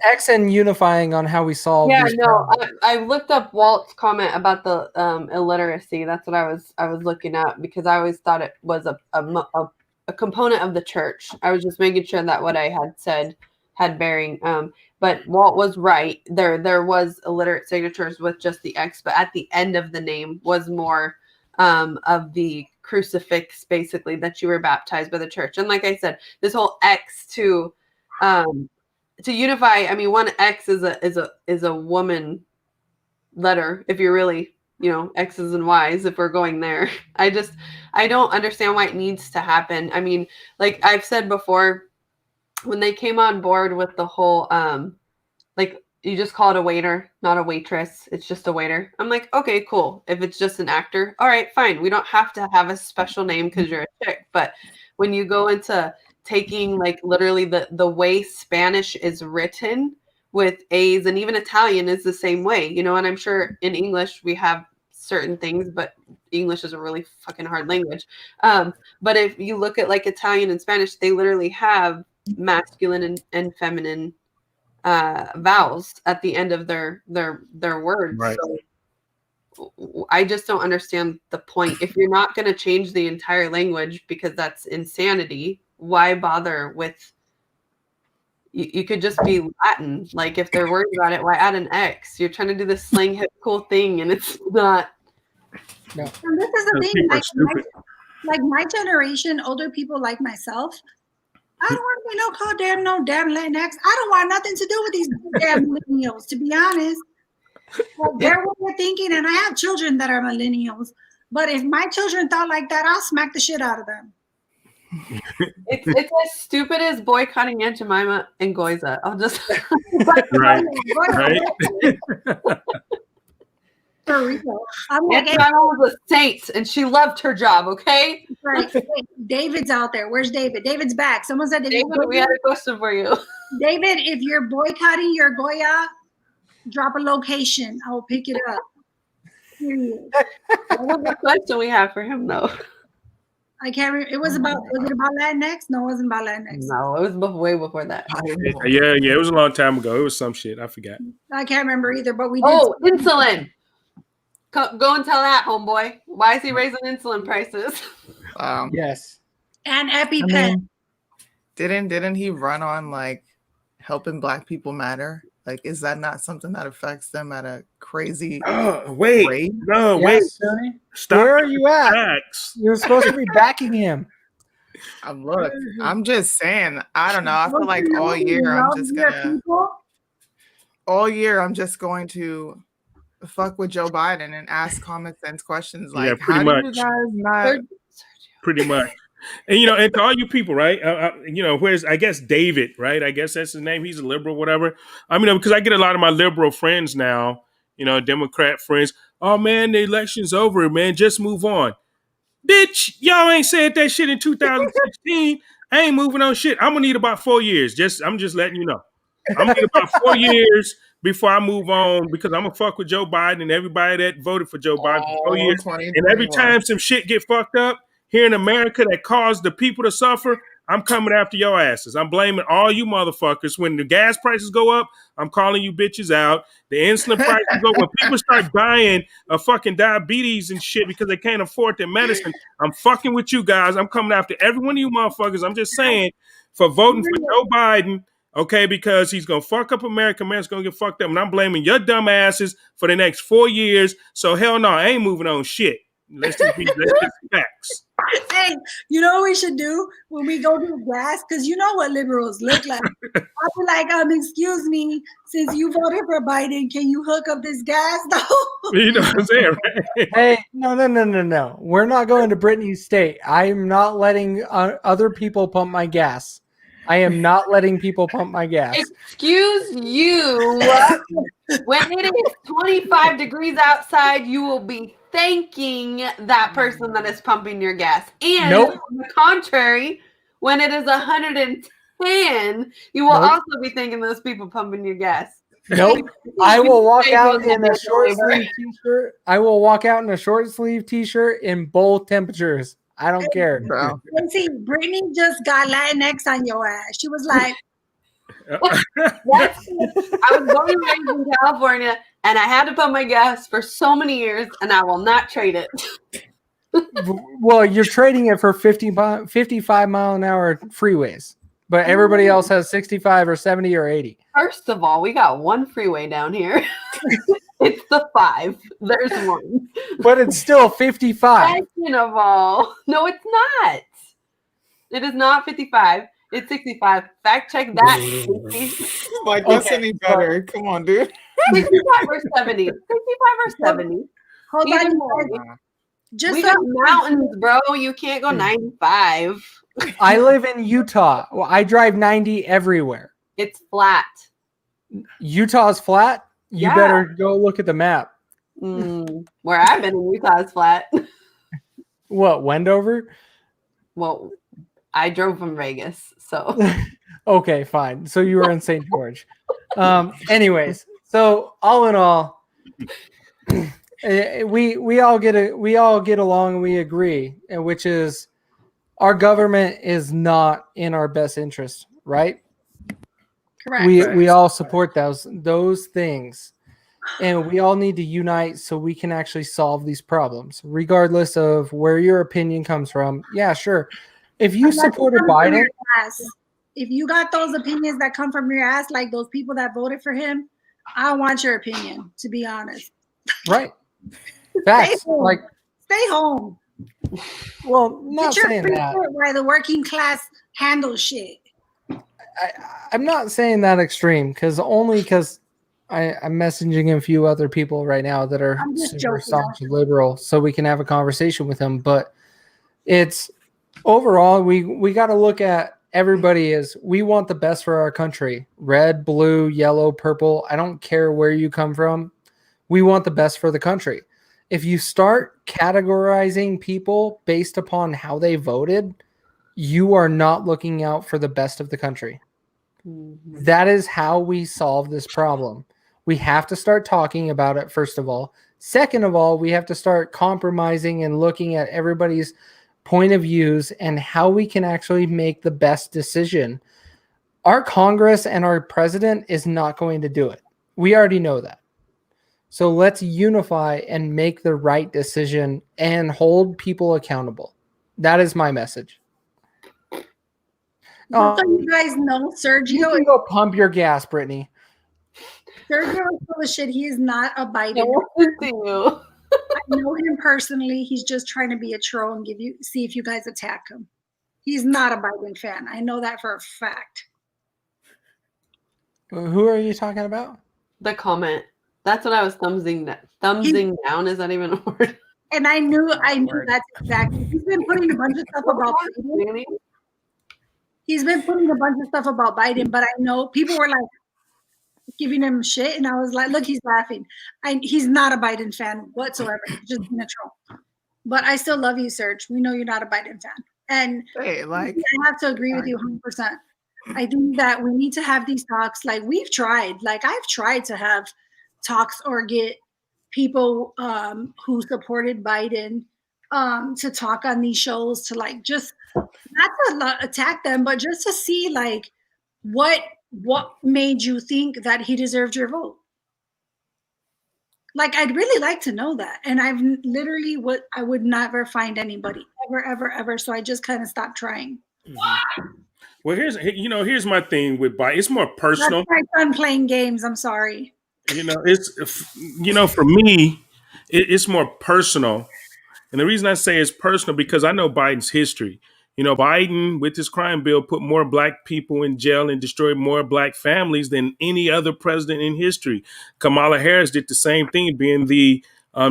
[SPEAKER 3] X and unifying on how we solve.
[SPEAKER 2] Yeah,
[SPEAKER 3] these
[SPEAKER 2] no,
[SPEAKER 3] problems.
[SPEAKER 2] I looked up Walt's comment about the illiteracy. That's what I was looking at, because I always thought it was a component of the church. I was just making sure that what I had said had bearing. But Walt was right. There was illiterate signatures with just the X, but at the end of the name was more of the crucifix, basically, that you were baptized by the church. And like I said, this whole X to unify. I mean, one X is a woman letter. If you're really, X's and Y's, if we're going there, I don't understand why it needs to happen. I mean, like I've said before, when they came on board with the whole, like, you just call it a waiter, not a waitress. It's just a waiter. I'm like, okay, cool. If it's just an actor, all right, fine. We don't have to have a special name because you're a chick. But when you go into taking, like, literally the way Spanish is written with A's, and even Italian is the same way, and I'm sure in English we have certain things, but English is a really fucking hard language. But if you look at like Italian and Spanish, they literally have masculine and feminine vowels at the end of their words.
[SPEAKER 4] Right.
[SPEAKER 2] So I just don't understand the point. If you're not going to change the entire language, because that's insanity, why bother with? You could just be Latin. Like, if they're worried about it, why add an X? You're trying to do this slang hip cool thing, and it's not.
[SPEAKER 3] No.
[SPEAKER 1] And this is the
[SPEAKER 4] Those
[SPEAKER 1] thing,
[SPEAKER 4] people are stupid.
[SPEAKER 1] like my generation, older people like myself, I don't want to be no damn Latinx. I don't want nothing to do with these damn millennials, to be honest. Well, they're what they're thinking, and I have children that are millennials. But if my children thought like that, I'll smack the shit out of them.
[SPEAKER 2] It's as stupid as boycotting Aunt Jemima and Goiza. I'll just
[SPEAKER 4] Right. Right.
[SPEAKER 1] For real. I'm
[SPEAKER 2] Aunt
[SPEAKER 1] like,
[SPEAKER 2] Jemima was a saint, and she loved her job. Okay,
[SPEAKER 1] right. David's out there. Where's David? David's back. Someone said,
[SPEAKER 2] David, we had a question for you.
[SPEAKER 1] David, if you're boycotting your Goya, drop a location. I will pick it up. Period.
[SPEAKER 2] What was the question we have for him, though?
[SPEAKER 1] I can't remember. Was it about Latinx? No, it wasn't about Latinx.
[SPEAKER 2] No, it was way before that.
[SPEAKER 4] Yeah, it was a long time ago. It was some shit. I forgot.
[SPEAKER 1] I can't remember either, but we did.
[SPEAKER 2] Oh, insulin. Go and tell that, homeboy. Why is he raising insulin prices?
[SPEAKER 3] Yes.
[SPEAKER 1] And EpiPen.
[SPEAKER 5] Didn't he run on like helping Black people matter Like, is that not something that affects them at a crazy
[SPEAKER 4] Oh, wait.
[SPEAKER 5] rate?
[SPEAKER 4] No, wait.
[SPEAKER 3] Yes, Sonny.
[SPEAKER 4] Stop.
[SPEAKER 3] Where are you at?
[SPEAKER 4] Facts.
[SPEAKER 3] You're supposed to be backing him.
[SPEAKER 5] Look, I'm just saying, I don't know. I feel like all year I'm just going to fuck with Joe Biden and ask common sense questions like,
[SPEAKER 4] Yeah, pretty
[SPEAKER 5] how
[SPEAKER 4] much.
[SPEAKER 5] do you guys not?
[SPEAKER 4] Pretty much. And and to all you people, right? Where's I guess David, right? I guess that's his name. He's a liberal, whatever. I mean, because I get a lot of my liberal friends now, Democrat friends. Oh man, the election's over, man. Just move on. Bitch, y'all ain't said that shit in 2016. I ain't moving on shit. I'm gonna need about 4 years. I'm just letting you know. I'm gonna need about 4 years before I move on because I'm gonna fuck with Joe Biden and everybody that voted for Joe Biden for 4 years. And every time some shit get fucked up here in America that caused the people to suffer, I'm coming after your asses. I'm blaming all you motherfuckers. When the gas prices go up, I'm calling you bitches out. The insulin prices go when people start dying of fucking diabetes and shit because they can't afford their medicine. I'm fucking with you guys. I'm coming after every one of you motherfuckers. I'm just saying for voting for Joe Biden, okay, because he's gonna fuck up America. America's gonna get fucked up, and I'm blaming your dumb asses for the next 4 years. So hell no, I ain't moving on shit. Let's just facts.
[SPEAKER 1] Hey, you know what we should do when we go to gas? Because you know what liberals look like. I'll be like, excuse me, since you voted for Biden, can you hook up this gas though?
[SPEAKER 4] You know what I'm saying, right?
[SPEAKER 3] Hey, no. We're not going to Brittany State. I am not letting other people pump my gas. I am not letting people pump my gas.
[SPEAKER 2] Excuse you. When it is 25 degrees outside, you will be thanking that person that is pumping your gas. And on the contrary, when it is 110, you will also be thanking those people pumping your gas.
[SPEAKER 3] Nope. I will walk out in a short sleeve t-shirt. I will walk out in a short sleeve t-shirt in both temperatures. I don't care.
[SPEAKER 5] Bro.
[SPEAKER 1] And see, Brittany just got Latinx on your ass. She was like,
[SPEAKER 2] I was born and raised in California, and I had to pump my gas for so many years, and I will not trade it.
[SPEAKER 3] Well, you're trading it for 55 mile an hour freeways, but everybody else has 65 or 70 or 80.
[SPEAKER 2] First of all, we got one freeway down here. It's the 5. There's one.
[SPEAKER 3] But it's still 55.
[SPEAKER 2] Second of all, no, it's not. It is not 55. It's 65. Fact check that.
[SPEAKER 5] Like, that's any better. Come on, dude.
[SPEAKER 2] 65 or 70. 65 or 70.
[SPEAKER 1] hold
[SPEAKER 2] Either
[SPEAKER 1] on.
[SPEAKER 2] way.
[SPEAKER 1] Just
[SPEAKER 2] We
[SPEAKER 1] so
[SPEAKER 2] got mountains, bro. You can't go 95.
[SPEAKER 3] I live in Utah. Well, I drive 90 everywhere.
[SPEAKER 2] It's flat.
[SPEAKER 3] Utah's flat. You
[SPEAKER 2] Yeah.
[SPEAKER 3] better go look at the map.
[SPEAKER 2] Where I've been in Utah is flat.
[SPEAKER 3] What, Wendover?
[SPEAKER 2] Well, I drove from Vegas, so
[SPEAKER 3] Okay, fine. So you were in St. George. Anyways, so all in all, we all get along and we agree, and which is our government is not in our best interest, right?
[SPEAKER 1] correct.
[SPEAKER 3] We all support those things, and we all need to unite so we can actually solve these problems, regardless of where your opinion comes from. Yeah, sure. If you supported Biden,
[SPEAKER 1] if you got those opinions that come from your ass, like those people that voted for him, I don't want your opinion, to be honest.
[SPEAKER 3] right? Facts.
[SPEAKER 1] Stay home.
[SPEAKER 3] Like,
[SPEAKER 1] Stay home.
[SPEAKER 3] well, not
[SPEAKER 1] Get your
[SPEAKER 3] saying
[SPEAKER 1] free
[SPEAKER 3] that.
[SPEAKER 1] shit while the working class handle shit.
[SPEAKER 3] I'm not saying that extreme because I'm messaging a few other people right now that are
[SPEAKER 1] I'm just
[SPEAKER 3] super
[SPEAKER 1] joking.
[SPEAKER 3] staunch liberal, so we can have a conversation with them. But it's overall, we got to look at everybody as we want the best for our country. Red, blue, yellow, purple. I don't care where you come from. We want the best for the country. If you start categorizing people based upon how they voted, you are not looking out for the best of the country. That is how we solve this problem. We have to start talking about it, first of all. Second of all, we have to start compromising and looking at everybody's point of views and how we can actually make the best decision. Our Congress and our president is not going to do it. We already know that. So let's unify and make the right decision and hold people accountable. That is my message.
[SPEAKER 1] Just so you guys know,
[SPEAKER 3] You
[SPEAKER 1] Sergio
[SPEAKER 3] can go pump your gas, Brittany.
[SPEAKER 1] Sergio is full of shit. He is not a Biden.
[SPEAKER 2] No,
[SPEAKER 1] I know him personally. He's just trying to be a troll and see if you guys attack him. He's not a Biden fan. I know that for a fact.
[SPEAKER 3] Who are you talking about?
[SPEAKER 2] the comment. That's what I was thumbsing down. Is that even a word?
[SPEAKER 1] And I knew
[SPEAKER 3] word.
[SPEAKER 1] that's exactly. He's been putting a bunch of stuff about Biden.
[SPEAKER 2] Really?
[SPEAKER 1] He's been putting a bunch of stuff about Biden, but I know people were like giving him shit, and I was like, look, he's laughing. He's not a Biden fan whatsoever. He's just being a troll. But I still love you, Serge. We know you're not a Biden fan. And
[SPEAKER 5] Hey, like,
[SPEAKER 1] I have to agree with you 100%. I think that we need to have these talks. Like we've tried. Like I've tried to have talks or get people who supported Biden to talk on these shows, to like just not to attack them, but just to see like what made you think that he deserved your vote. Like I'd really like to know that. And I've literally I would never find anybody ever. So I just kind of stopped trying.
[SPEAKER 4] Well, here's my thing with Biden. It's more personal.
[SPEAKER 1] That's my son playing games. I'm sorry.
[SPEAKER 4] For me, it's more personal. And the reason I say it's personal because I know Biden's history. Biden, with his crime bill, put more black people in jail and destroyed more black families than any other president in history. Kamala Harris did the same thing, being the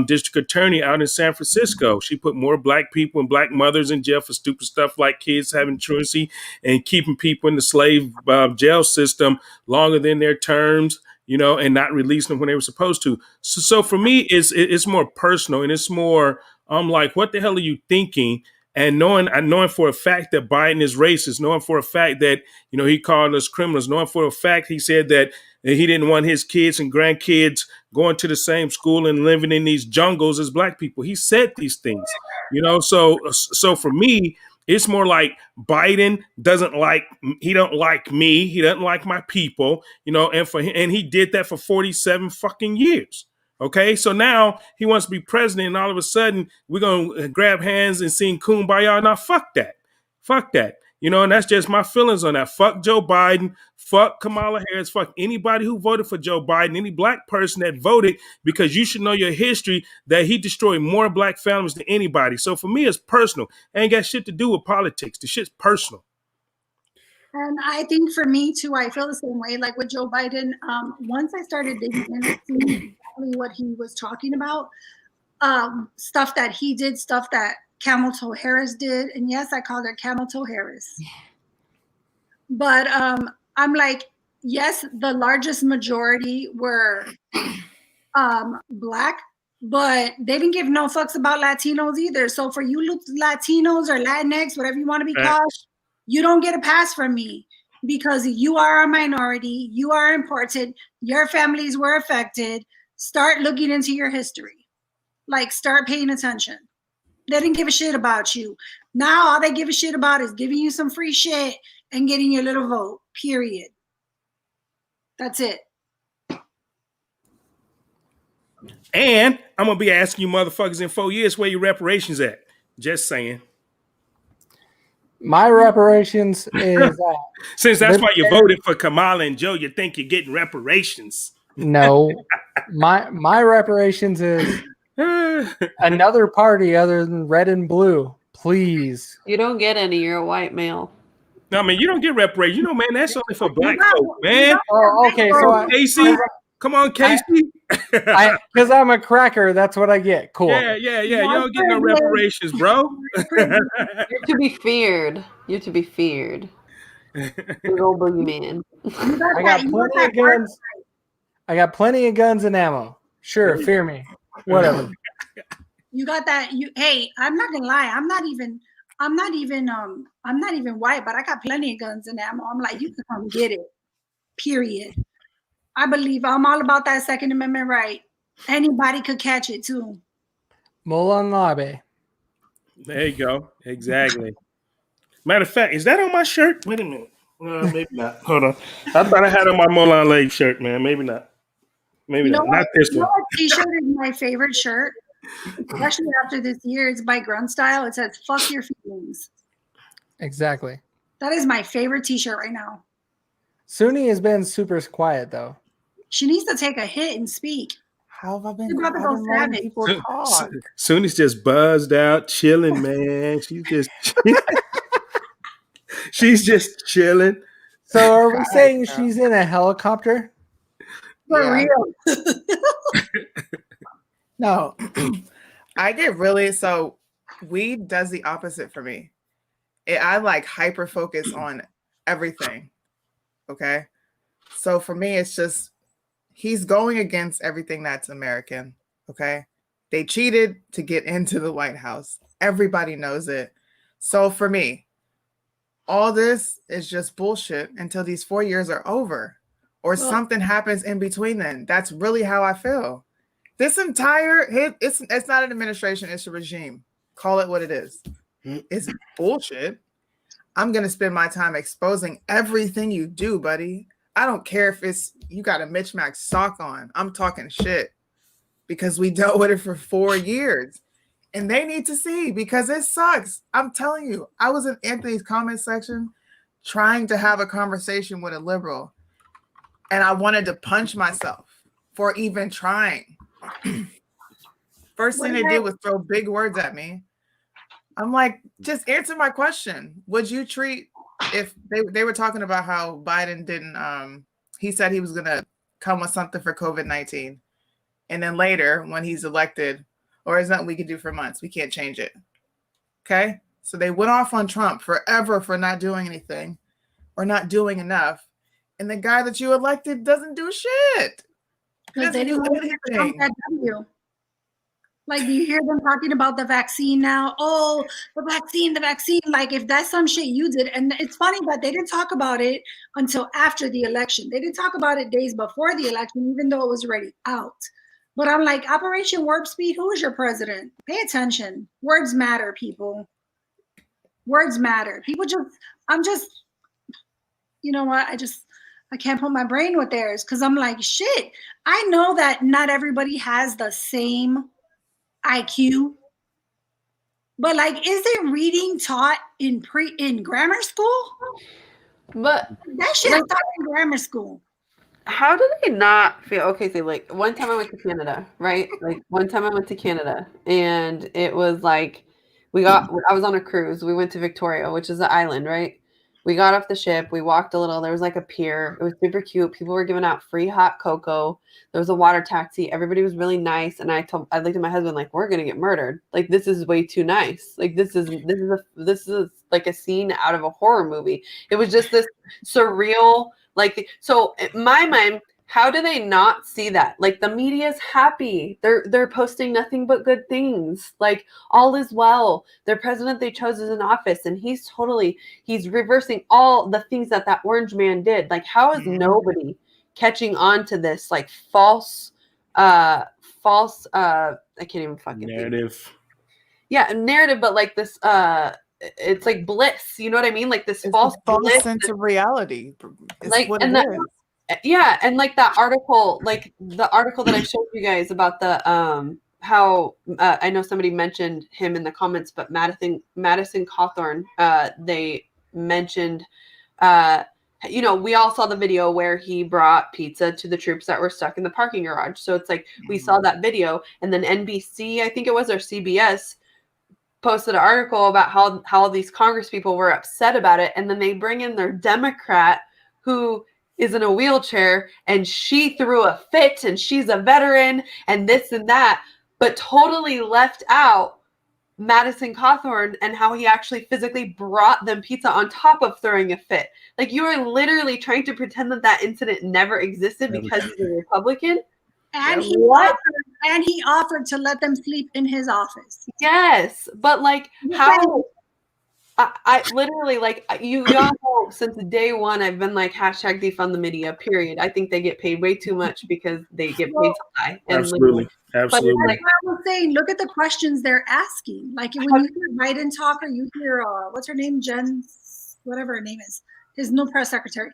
[SPEAKER 4] district attorney out in San Francisco. She put more black people and black mothers in jail for stupid stuff like kids having truancy and keeping people in the slave jail system longer than their terms, and not releasing them when they were supposed to. So for me, it's more personal, and it's more, like, what the hell are you thinking? And knowing for a fact that Biden is racist, knowing for a fact that, he called us criminals, knowing for a fact he said that he didn't want his kids and grandkids going to the same school and living in these jungles as black people. He said these things, so for me, it's more like Biden don't like me. He doesn't like my people, and he did that for 47 fucking years. Okay, so now he wants to be president, and all of a sudden we're gonna grab hands and sing "Kumbaya." Now, fuck that, and that's just my feelings on that. Fuck Joe Biden, fuck Kamala Harris, fuck anybody who voted for Joe Biden, any black person that voted, because you should know your history that he destroyed more black families than anybody. So for me, it's personal. Ain't got shit to do with politics. The shit's personal.
[SPEAKER 1] And I think for me too, I feel the same way. Like with Joe Biden, once I started digging in and seeing exactly what he was talking about, stuff that he did, stuff that Camel Toe Harris did, and yes, I called her Camel Toe Harris. But I'm like, yes, the largest majority were black, but they didn't give no fucks about Latinos either. So for you Latinos or Latinx, whatever you want to be called, you don't get a pass from me because you are a minority. You are important. Your families were affected. Start looking into your history. Like, start paying attention. They didn't give a shit about you. Now all they give a shit about is giving you some free shit and getting your little vote, period. That's it.
[SPEAKER 4] And I'm going to be asking you motherfuckers in 4 years where your reparations at. Just saying.
[SPEAKER 3] My reparations is
[SPEAKER 4] since that's why you voted for Kamala and Joe, you think you're getting reparations.
[SPEAKER 3] No. My reparations is another party other than red and blue. Please.
[SPEAKER 2] You don't get any. You're a white male.
[SPEAKER 4] No, man, you don't get reparations. Man, that's only for black folk, man.
[SPEAKER 3] Oh, okay. So
[SPEAKER 4] Casey, come on, Casey.
[SPEAKER 3] Because I'm a cracker, that's what I get. Cool.
[SPEAKER 4] Yeah. You don't get no reparations, bro.
[SPEAKER 2] You're to be feared. You're to be feared. Big old boogeyman.
[SPEAKER 3] I got plenty of guns and ammo. Sure, fear me. Whatever.
[SPEAKER 1] You got that. Hey, I'm not gonna lie. I'm not even white, but I got plenty of guns and ammo. I'm like, you can come get it. Period. I believe I'm all about that Second Amendment right. Anybody could catch it too.
[SPEAKER 3] Molan Labe.
[SPEAKER 4] There you go. Exactly. Matter of fact, is that on my shirt? Wait a minute. Maybe not. Hold on. I thought I had on my Molan Labe shirt, man. Maybe not. Maybe not. Not this one.
[SPEAKER 1] What t-shirt is my favorite shirt? Especially after this year. It's by Grunt Style. It says, fuck your feelings.
[SPEAKER 3] Exactly.
[SPEAKER 1] That is my favorite t-shirt right now.
[SPEAKER 3] Suni has been super quiet though.
[SPEAKER 1] She needs to take a hit and speak.
[SPEAKER 5] How have I been?
[SPEAKER 1] She's about to
[SPEAKER 5] I've
[SPEAKER 1] go
[SPEAKER 5] been letting
[SPEAKER 1] savage.
[SPEAKER 5] people talk.
[SPEAKER 4] Suni's just buzzed out, chilling, man. She's just chilling.
[SPEAKER 3] So are we
[SPEAKER 5] God,
[SPEAKER 3] saying
[SPEAKER 5] bro.
[SPEAKER 3] she's in a helicopter?
[SPEAKER 1] For
[SPEAKER 5] Yeah.
[SPEAKER 1] real.
[SPEAKER 5] No, I get really so weed does the opposite for me. I like hyper focus on everything. Okay. So for me, it's just he's going against everything that's American. Okay. They cheated to get into the White House. Everybody knows it. So for me, all this is just bullshit until these 4 years are over or something happens in between then. That's really how I feel. This entire it's not an administration, it's a regime. Call it what it is. It's bullshit. I'm gonna spend my time exposing everything you do, buddy. I don't care if it's you got a Mitch Mac sock on. I'm talking shit because we dealt with it for 4 years. And they need to see because it sucks. I'm telling you, I was in Anthony's comment section trying to have a conversation with a liberal, and I wanted to punch myself for even trying. First thing they did was throw big words at me. I'm like, just answer my question. Would you treat if they were talking about how Biden didn't he said he was gonna come with something for COVID-19. And then later when he's elected, or is nothing we can do for months. We can't change it. Okay. So they went off on Trump forever for not doing anything or not doing enough. And the guy that you elected doesn't do shit.
[SPEAKER 1] Because they didn't want to come that W. Like, do you hear them talking about the vaccine now? Oh, the vaccine. Like, if that's some shit you did. And it's funny that they didn't talk about it until after the election. They didn't talk about it days before the election, even though it was already out. But I'm like, Operation Warp Speed, who is your president? Pay attention. Words matter, people. Words matter. You know what? I can't put my brain with theirs because I'm like, shit. I know that not everybody has the same IQ. But like, isn't reading taught in grammar school?
[SPEAKER 2] But
[SPEAKER 1] that shit is taught in grammar school.
[SPEAKER 2] How do they not feel? Okay, so like one time I went to Canada, right? Like one time I went to Canada, and it was like I was on a cruise. We went to Victoria, which is an island, right? We got off the ship. We walked a little. There was like a pier. It was super cute. People were giving out free hot cocoa. There was a water taxi. Everybody was really nice. And I looked at my husband like, we're gonna get murdered. Like this is way too nice. Like this is like a scene out of a horror movie. It was just this surreal. So in my mind, how do they not see that? Like the media's happy. They're posting nothing but good things. Like all is well. Their president they chose is in office, and he's reversing all the things that orange man did. Like how is nobody catching on to this like false I can't even fucking
[SPEAKER 4] narrative.
[SPEAKER 2] think. Yeah, narrative, but like this it's like bliss, you know what I mean? Like this false
[SPEAKER 5] sense of reality. It's
[SPEAKER 2] like
[SPEAKER 5] what
[SPEAKER 2] and
[SPEAKER 5] it
[SPEAKER 2] that
[SPEAKER 5] is.
[SPEAKER 2] Yeah, and like that article, like the article that I showed you guys about the how I know somebody mentioned him in the comments, but Madison Cawthorn, they mentioned we all saw the video where he brought pizza to the troops that were stuck in the parking garage. So it's like we saw that video, and then NBC, I think it was, or CBS posted an article about how these Congress people were upset about it, and then they bring in their Democrat who is in a wheelchair and she threw a fit and she's a veteran and this and that, but totally left out Madison Cawthorn and how he actually physically brought them pizza on top of throwing a fit. Like you are literally trying to pretend that incident never existed because he's a Republican.
[SPEAKER 1] And he offered to let them sleep in his office.
[SPEAKER 2] Yes, but like how I literally like you all know since day one I've been like hashtag defund the media, period. I think they get paid way too much because they get paid so high. And
[SPEAKER 4] absolutely. Absolutely.
[SPEAKER 1] Like I was saying, look at the questions they're asking. Like when you hear Biden talk, or you hear what's her name, Jen, whatever her name is, his new press secretary.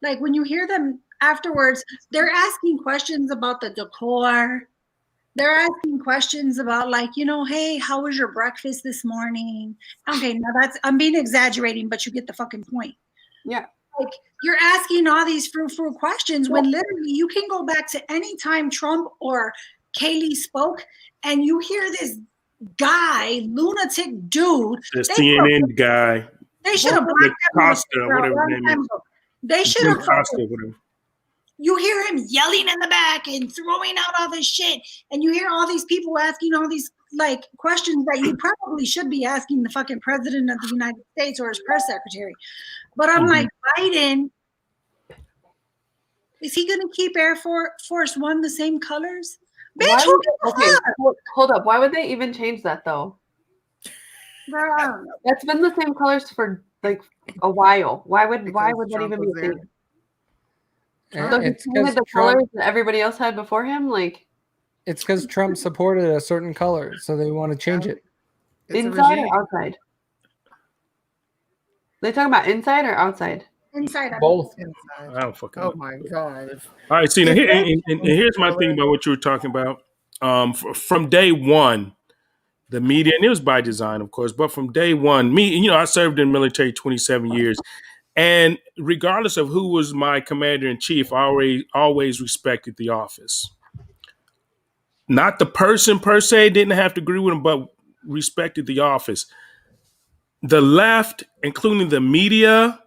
[SPEAKER 1] Like when you hear them afterwards, they're asking questions about the decor. They're asking questions about like, hey, how was your breakfast this morning? Okay, now I'm being exaggerating, but you get the fucking point.
[SPEAKER 2] Yeah.
[SPEAKER 1] like you're asking all these frou-frou questions when literally you can go back to any time Trump or Kaylee spoke and you hear this guy, lunatic dude.
[SPEAKER 4] The CNN guy.
[SPEAKER 1] They should have blocked that
[SPEAKER 4] Costa, whatever his name is.
[SPEAKER 1] They should have.
[SPEAKER 4] Costa, whatever.
[SPEAKER 1] You hear him yelling in the back and throwing out all this shit, and you hear all these people asking all these like questions that you probably should be asking the fucking president of the United States or his press secretary. But I'm like, Biden, is he going to keep Air Force One the same colors? Bitch,
[SPEAKER 2] hold up. Why would they even change that though?
[SPEAKER 1] Bro.
[SPEAKER 2] That's been the same colors for like a while. Why would that even be a thing? So
[SPEAKER 3] It's
[SPEAKER 2] the
[SPEAKER 3] because
[SPEAKER 2] colors that everybody else had before him, like
[SPEAKER 3] it's because Trump supported a certain color, so they want to change it.
[SPEAKER 2] inside or outside. They talking about inside or outside?
[SPEAKER 1] Inside.
[SPEAKER 3] Both.
[SPEAKER 5] Inside.
[SPEAKER 4] I don't fucking
[SPEAKER 5] Oh
[SPEAKER 4] know.
[SPEAKER 5] my god.
[SPEAKER 4] All right, see, now here's my thing about what you were talking about. From day one, the media, and it was by design, of course, but from day one, I served in the military 27 years. And regardless of who was my commander in chief, I always respected the office. Not the person per se, didn't have to agree with him, but respected the office. The left, including the media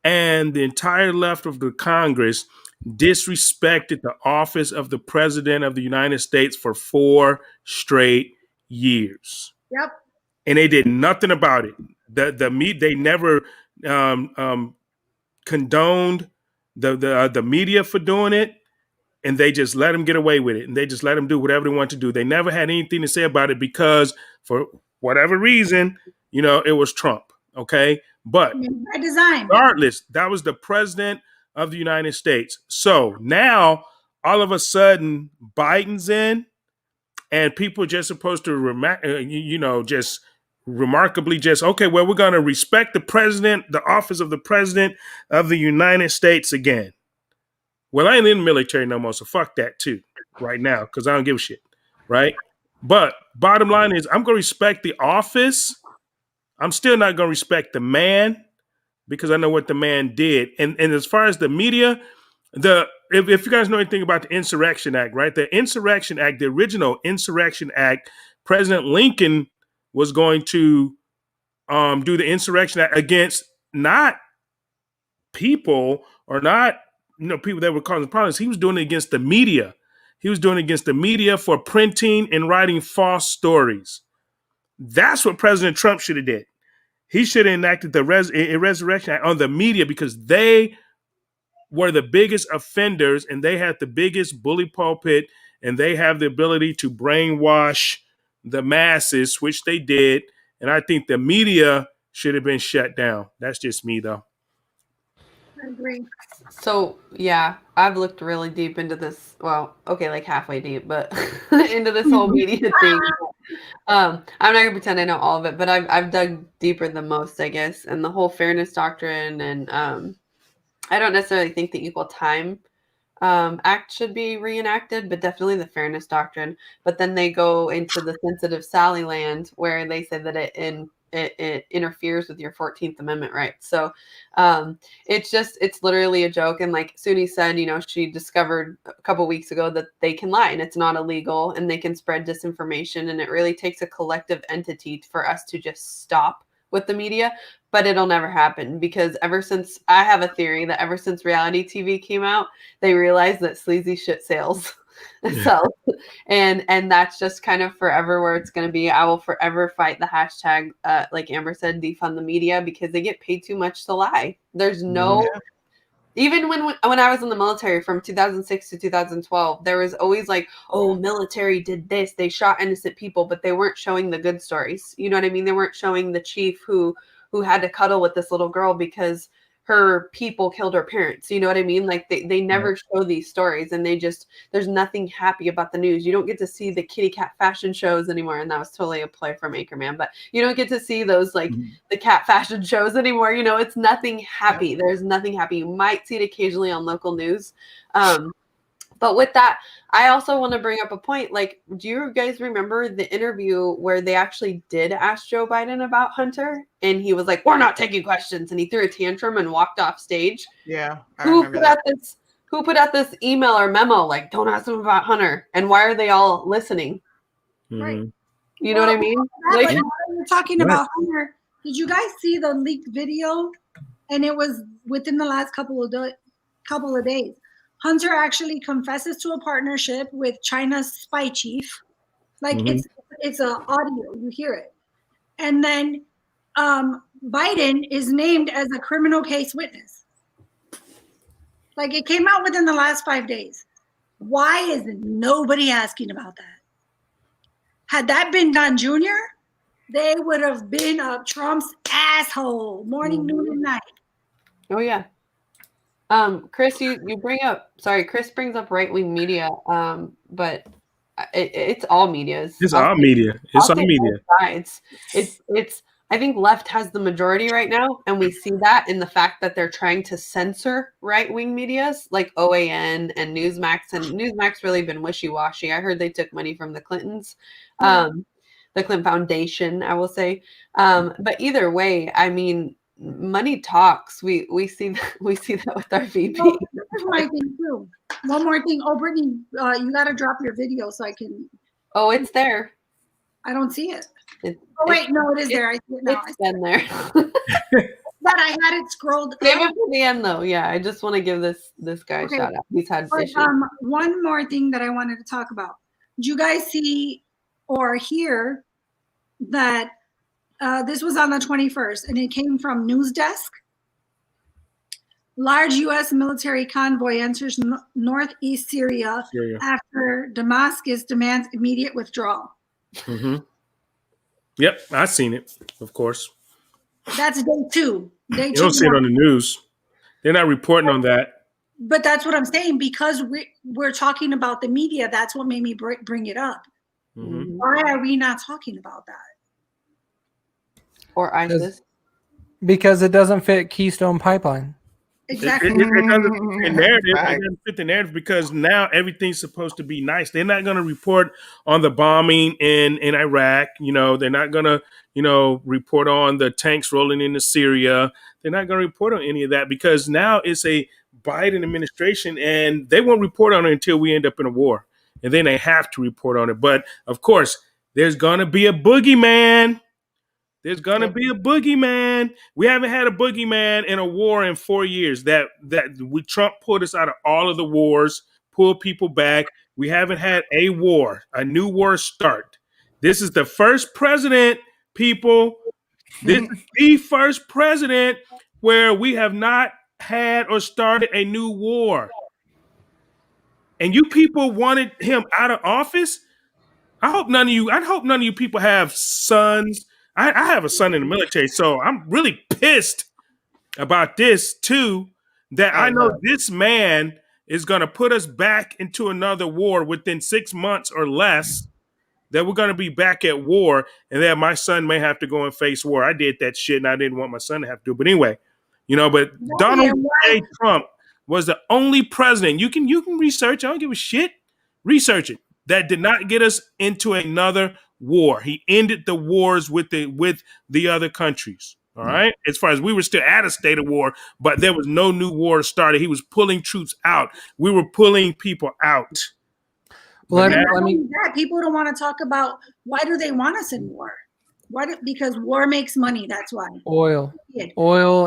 [SPEAKER 4] and the entire left of the Congress, disrespected the office of the president of the United States for 4 straight years.
[SPEAKER 1] Yep.
[SPEAKER 4] And they did nothing about it. They never condoned the media for doing it, and they just let them get away with it, and they just let them do whatever they want to do. They never had anything to say about it because, for whatever reason, it was Trump. Okay, but
[SPEAKER 1] by design,
[SPEAKER 4] regardless, that was the president of the United States. So now, all of a sudden, Biden's in, and people are just supposed to, just remarkably okay, well, we're going to respect the president, the office of the president of the United States again. Well, I ain't in the military no more, so fuck that too right now, because I don't give a shit, right? But bottom line is I'm going to respect the office. I'm still not going to respect the man because I know what the man did. And as far as the media, if you guys know anything about the Insurrection Act, right? The Insurrection Act, the original Insurrection Act, President Lincoln was going to do the Insurrection Act against not people or not people that were causing problems. He was doing it against the media. He was doing it against the media for printing and writing false stories. That's what President Trump should have did. He should have enacted the Resurrection Act on the media because they were the biggest offenders and they had the biggest bully pulpit and they have the ability to brainwash the masses, which they did. And I think the media should have been shut down. That's just me, though.
[SPEAKER 1] I agree.
[SPEAKER 2] So, yeah, I've looked really deep into this. Well, okay, like halfway deep, but into this whole media thing. I'm not going to pretend I know all of it, but I've dug deeper than most, I guess. And the whole fairness doctrine. And I don't necessarily think the Equal Time Act should be reenacted, but definitely the fairness doctrine. But then they go into the sensitive Sally land where they say that it interferes with your 14th Amendment rights. So it's literally a joke. And like Suni said, she discovered a couple weeks ago that they can lie and it's not illegal and they can spread disinformation. And it really takes a collective entity for us to just stop with the media, but it'll never happen because I have a theory that ever since reality TV came out, they realized that sleazy shit sells. So, and that's just kind of forever where it's going to be. I will forever fight the hashtag, like Amber said, defund the media because they get paid too much to lie. There's no, even when I was in the military from 2006 to 2012, there was always like, oh, military did this. They shot innocent people, but they weren't showing the good stories. You know what I mean? They weren't showing the chief who had to cuddle with this little girl because her people killed her parents. You know what I mean? Like they never show these stories and there's nothing happy about the news. You don't get to see the kitty cat fashion shows anymore. And that was totally a play from Anchorman, but you don't get to see those like the cat fashion shows anymore. It's nothing happy. There's nothing happy. You might see it occasionally on local news. But with that, I also want to bring up a point. Like, do you guys remember the interview where they actually did ask Joe Biden about Hunter? And he was like, we're not taking questions. And he threw a tantrum and walked off stage.
[SPEAKER 5] Yeah, I
[SPEAKER 2] Who
[SPEAKER 5] remember
[SPEAKER 2] put
[SPEAKER 5] that.
[SPEAKER 2] out this? Who put out this email or memo like, don't ask him about Hunter? And why are they all listening?
[SPEAKER 1] Right.
[SPEAKER 4] Mhm.
[SPEAKER 2] You know what I mean?
[SPEAKER 1] But
[SPEAKER 2] Like,
[SPEAKER 1] now that you're talking about Hunter, did you guys see the leaked video? And it was within the last couple of days. Hunter actually confesses to a partnership with China's spy chief. Like
[SPEAKER 4] Mhm.
[SPEAKER 1] it's a audio, you hear it. And then Biden is named as a criminal case witness. Like it came out within the last 5 days. Why is nobody asking about that? Had that been done, Junior, they would have been up Trump's asshole morning, noon, and night.
[SPEAKER 2] oh yeah. Chris, you bring up. Sorry, Chris brings up right wing media. But it's all medias.
[SPEAKER 4] It's all media. It's all media.
[SPEAKER 2] Sides. It's. I think left has the majority right now, and we see that in the fact that they're trying to censor right wing medias like OAN and Newsmax, and Newsmax really been wishy washy. I heard they took money from the Clintons, the Clinton Foundation, I will say. But either way, I mean, money talks. We see that with our VP.
[SPEAKER 1] Oh, this is my thing too. One more thing. Oh, Brittany, you got to drop your video so I can.
[SPEAKER 2] Oh, it's there.
[SPEAKER 1] I don't see it.
[SPEAKER 2] It,
[SPEAKER 1] Oh wait, no, it is there. I see it now.
[SPEAKER 2] It's been there.
[SPEAKER 1] But I had it scrolled
[SPEAKER 2] Save
[SPEAKER 1] up.
[SPEAKER 2] it for the end, though. Yeah, I just want to give this guy
[SPEAKER 1] Okay.
[SPEAKER 2] a shout out. He's had
[SPEAKER 1] But,
[SPEAKER 2] issues.
[SPEAKER 1] one more thing that I wanted to talk about. Did you guys see or hear that this was on the 21st and it came from News Desk? Large U.S. military convoy enters northeast Syria after Damascus demands immediate withdrawal.
[SPEAKER 4] Mm-hmm. Yep, I've seen it, of course.
[SPEAKER 1] That's day two.
[SPEAKER 4] You don't see it on the news. They're not reporting on that.
[SPEAKER 1] But that's what I'm saying. Because we're talking about the media, that's what made me bring it up.
[SPEAKER 4] Mm-hmm.
[SPEAKER 1] Why are we not talking about that?
[SPEAKER 2] Or ISIS.
[SPEAKER 3] Because it doesn't fit Keystone Pipeline.
[SPEAKER 1] Exactly.
[SPEAKER 4] It doesn't fit the narrative. It doesn't fit the narrative because now everything's supposed to be nice. They're not going to report on the bombing in Iraq. You know, they're not going to, report on the tanks rolling into Syria. They're not going to report on any of that because now it's a Biden administration and they won't report on it until we end up in a war. And then they have to report on it. But of course, there's going to be a boogeyman. There's gonna be a boogeyman. We haven't had a boogeyman in a war in 4 years. Trump pulled us out of all of the wars, pulled people back. We haven't had a war, a new war start. This is the first president, people. This is the first president where we have not had or started a new war. And you people wanted him out of office. I hope none of you people have sons. I have a son in the military, so I'm really pissed about this too, that I know this man is going to put us back into another war within 6 months or less, that we're going to be back at war and that my son may have to go and face war. I did that shit and I didn't want my son to have to do it. But anyway, but Donald J. Trump was the only president, you can research, I don't give a shit, research it, that did not get us into another war. He ended the wars with the other countries. All right. As far as we were still at a state of war, but there was no new war started. He was pulling troops out. We were pulling people out.
[SPEAKER 3] Well,
[SPEAKER 1] people don't want to talk about why do they want us in war? Because war makes money. That's why.
[SPEAKER 3] Oil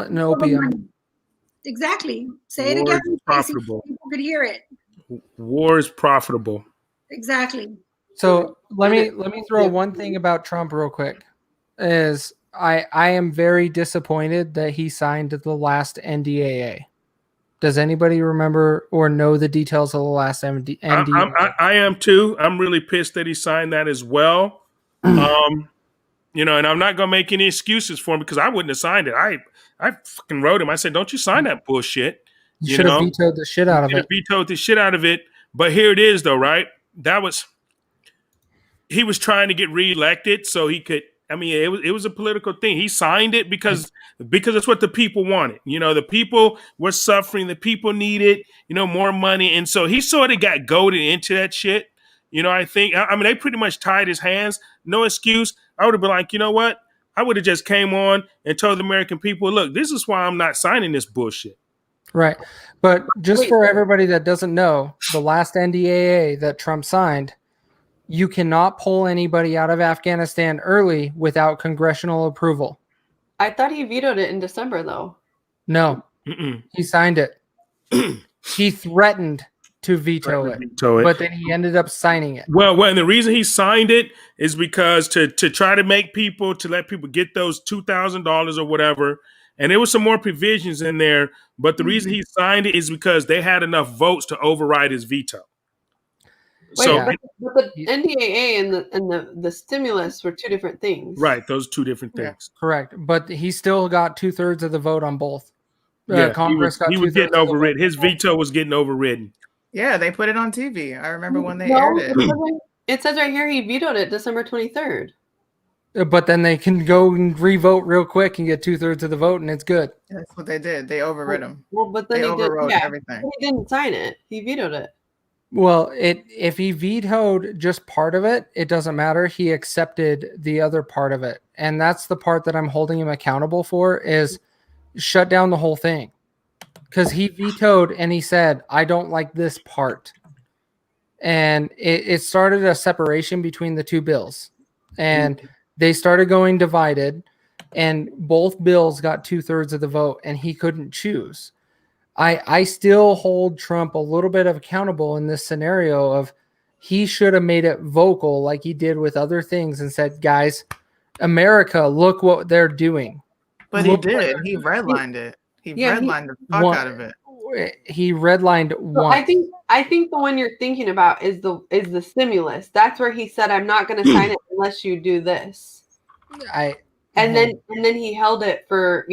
[SPEAKER 3] and opium.
[SPEAKER 1] Exactly. Say it
[SPEAKER 4] War
[SPEAKER 1] again.
[SPEAKER 4] is profitable.
[SPEAKER 1] People could hear it.
[SPEAKER 4] War is profitable.
[SPEAKER 1] Exactly.
[SPEAKER 3] So let me throw one thing about Trump real quick. Is I am very disappointed that he signed the last NDAA. Does anybody remember or know the details of the last NDAA?
[SPEAKER 4] I am too. I'm really pissed that he signed that as well. And I'm not gonna make any excuses for him because I wouldn't have signed it. I fucking wrote him. I said, "Don't you sign that bullshit."
[SPEAKER 3] You should have vetoed the shit out of it.
[SPEAKER 4] Vetoed the shit out of it. But here it is, though, right? He was trying to get reelected so he could I mean, it was a political thing. He signed it because it's what the people wanted. You know, the people were suffering. The people needed, you know, more money, and so he sort of got goaded into that shit. You know, I think. I mean, they pretty much tied his hands. No excuse. I would have been like, you know what? I would have just came on and told the American people, look, this is why I'm not signing this bullshit.
[SPEAKER 3] Right. But just for everybody that doesn't know, the last NDAA that Trump signed, you cannot pull anybody out of Afghanistan early without congressional approval.
[SPEAKER 2] I thought he vetoed it in December, though.
[SPEAKER 3] No, he signed it. He threatened to veto it, but then he ended up signing it.
[SPEAKER 4] Well, and the reason he signed it is because to try to make people, to let people get those $2,000 or whatever. And there was some more provisions in there, but the reason he signed it is because they had enough votes to override his veto.
[SPEAKER 2] Wait,
[SPEAKER 4] So,
[SPEAKER 2] but the NDAA and the stimulus were two different things.
[SPEAKER 4] right, those two different things.
[SPEAKER 3] Correct. But he still got 2/3 of the vote on both.
[SPEAKER 4] Yeah,
[SPEAKER 3] Congress
[SPEAKER 4] he was getting overridden. His veto was getting overridden.
[SPEAKER 5] Yeah, they put it on TV. I remember when they aired it.
[SPEAKER 2] It says right here he vetoed it December 23rd.
[SPEAKER 3] But then they can go and re-vote real quick and get 2/3 of the vote, and it's good.
[SPEAKER 5] That's what they did. They overrid him.
[SPEAKER 2] Well, but then
[SPEAKER 5] They
[SPEAKER 2] he
[SPEAKER 5] overrode
[SPEAKER 2] did,
[SPEAKER 5] everything.
[SPEAKER 2] He didn't sign it. He vetoed it.
[SPEAKER 3] Well, if he vetoed just part of it, it doesn't matter. He accepted the other part of it. And that's the part that I'm holding him accountable for, is shut down the whole thing. Because he vetoed and he said, I don't like this part. And it started a separation between the two bills. And they started going divided, and both bills got 2/3 of the vote, and he couldn't choose. I still hold Trump a little bit of accountable in this scenario of he should have made it vocal like he did with other things and said, guys, America, look what they're doing.
[SPEAKER 5] But he did. He redlined it. He redlined the fuck out of it.
[SPEAKER 3] He redlined
[SPEAKER 2] one. I think the one you're thinking about is the stimulus. That's where he said, I'm not going to sign it unless you do this. And then he held it for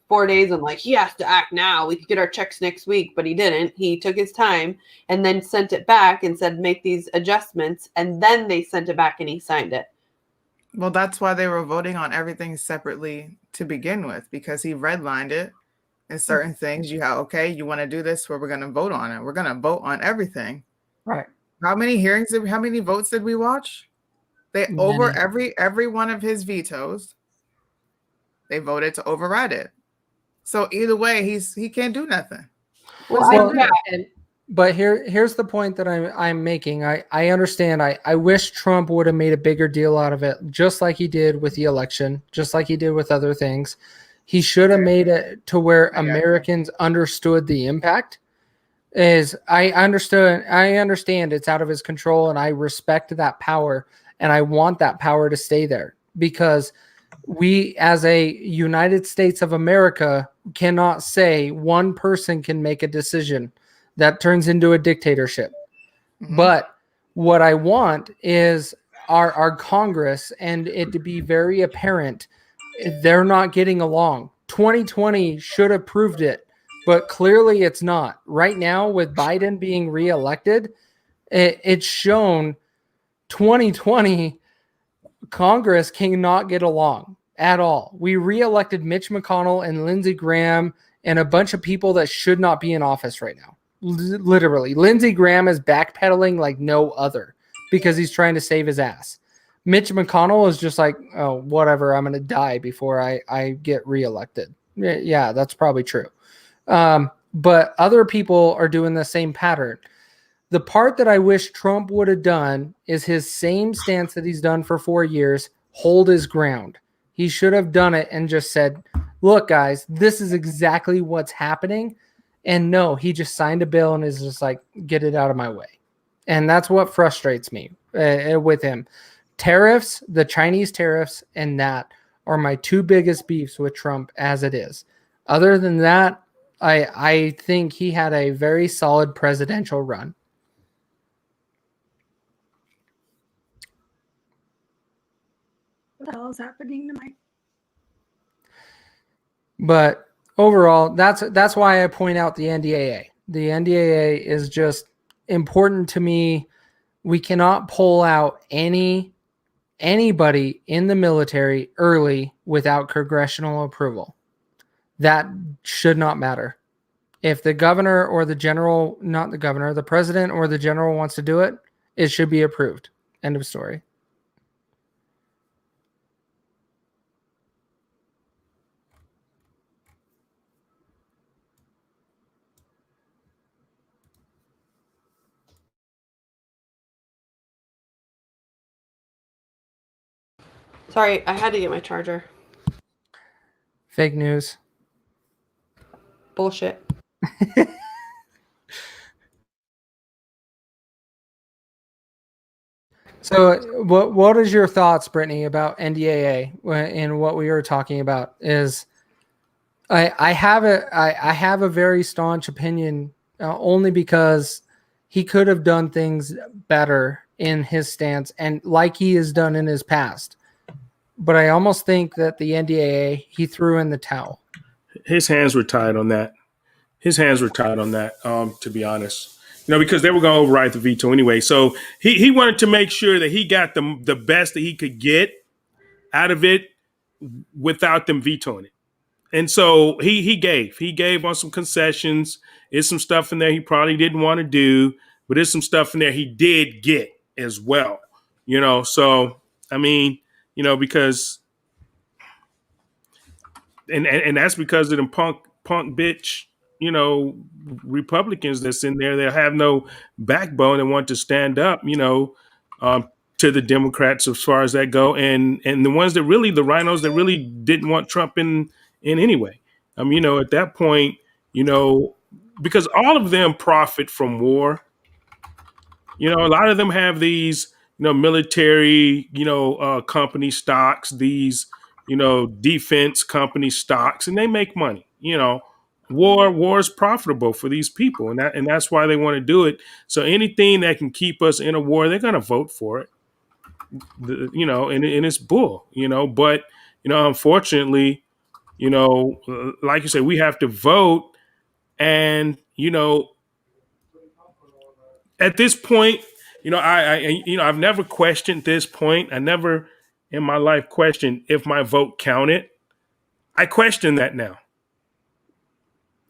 [SPEAKER 2] 4 days and he has to act now. We could get our checks next week, but he didn't. He took his time and then sent it back and said make these adjustments, and then they sent it back and he signed it.
[SPEAKER 5] Well, that's why they were voting on everything separately to begin with, because he redlined it. And certain things you have, okay, you want to do this, where we're going to vote on it. We're going to vote on everything.
[SPEAKER 3] Right.
[SPEAKER 5] How many votes did we watch? Over every one of his vetoes, they voted to override it. So either way, he can't do nothing.
[SPEAKER 3] But here's the point that I'm making. I understand. I wish Trump would have made a bigger deal out of it, just like he did with the election, just like he did with other things. He should have made it to where Americans understood the impact. I understand it's out of his control, and I respect that power, and I want that power to stay there, because we, as a United States of America, cannot say one person can make a decision that turns into a dictatorship. Mm-hmm. But what I want is our Congress and it to be very apparent they're not getting along. 2020 should have proved it, but clearly it's not. Right now, with Biden being reelected, it's shown 2020 Congress cannot get along at all. We reelected Mitch McConnell and Lindsey Graham and a bunch of people that should not be in office right now. Literally, Lindsey Graham is backpedaling like no other because he's trying to save his ass. Mitch McConnell is just like, oh, whatever, I'm going to die before I get reelected. Yeah, that's probably true. But other people are doing the same pattern. The part that I wish Trump would have done is his same stance that he's done for 4 years, hold his ground. He should have done it and just said, look, guys, this is exactly what's happening. And no, he just signed a bill and is just like, get it out of my way. And that's what frustrates me with him. Tariffs, the Chinese tariffs, and that are my two biggest beefs with Trump as it is. Other than that, I think he had a very solid presidential run.
[SPEAKER 1] What the hell is happening to my...
[SPEAKER 3] But overall, that's why I point out the NDAA. The NDAA is just important to me. We cannot pull out any anybody in the military early without congressional approval. That should not matter. If the governor or the general, not the governor, the president or the general wants to do it, it should be approved. End of story.
[SPEAKER 2] Sorry, I had to get my charger.
[SPEAKER 3] Fake news.
[SPEAKER 2] Bullshit.
[SPEAKER 3] So what is your thoughts, Brittany, about NDAA and what we were talking about? Is I have a very staunch opinion only because he could have done things better in his stance and like he has done in his past. But I almost think that the NDAA, he threw in the towel.
[SPEAKER 4] His hands were tied on that. To be honest. Because they were going to override the veto anyway. So he wanted to make sure that he got the best that he could get out of it without them vetoing it. And so he gave on some concessions. There's some stuff in there he probably didn't want to do, but there's some stuff in there he did get as well. So I mean, because and that's because of them punk bitch, Republicans that's in there that have no backbone and want to stand up, to the Democrats as far as that go, and the ones that really, the rhinos that really didn't want Trump in anyway. At that point, because all of them profit from war. A lot of them have these, military, company stocks, these, defense company stocks, and they make money. War is profitable for these people, and that's why they want to do it. So anything that can keep us in a war, they're going to vote for it. And it's bull. But unfortunately, like you said, we have to vote, and at this point, I've never questioned this point. I never in my life questioned if my vote counted. I question that now.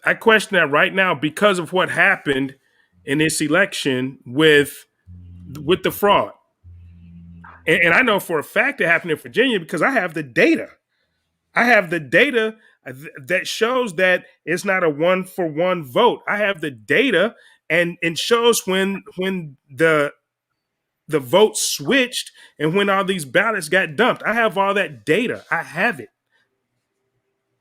[SPEAKER 4] I question that right now because of what happened in this election with the fraud. And I know for a fact it happened in Virginia because I have the data. I have the data that shows that it's not a 1-for-1 vote. I have the data and shows when the votes switched and when all these ballots got dumped. I have all that data. I have it.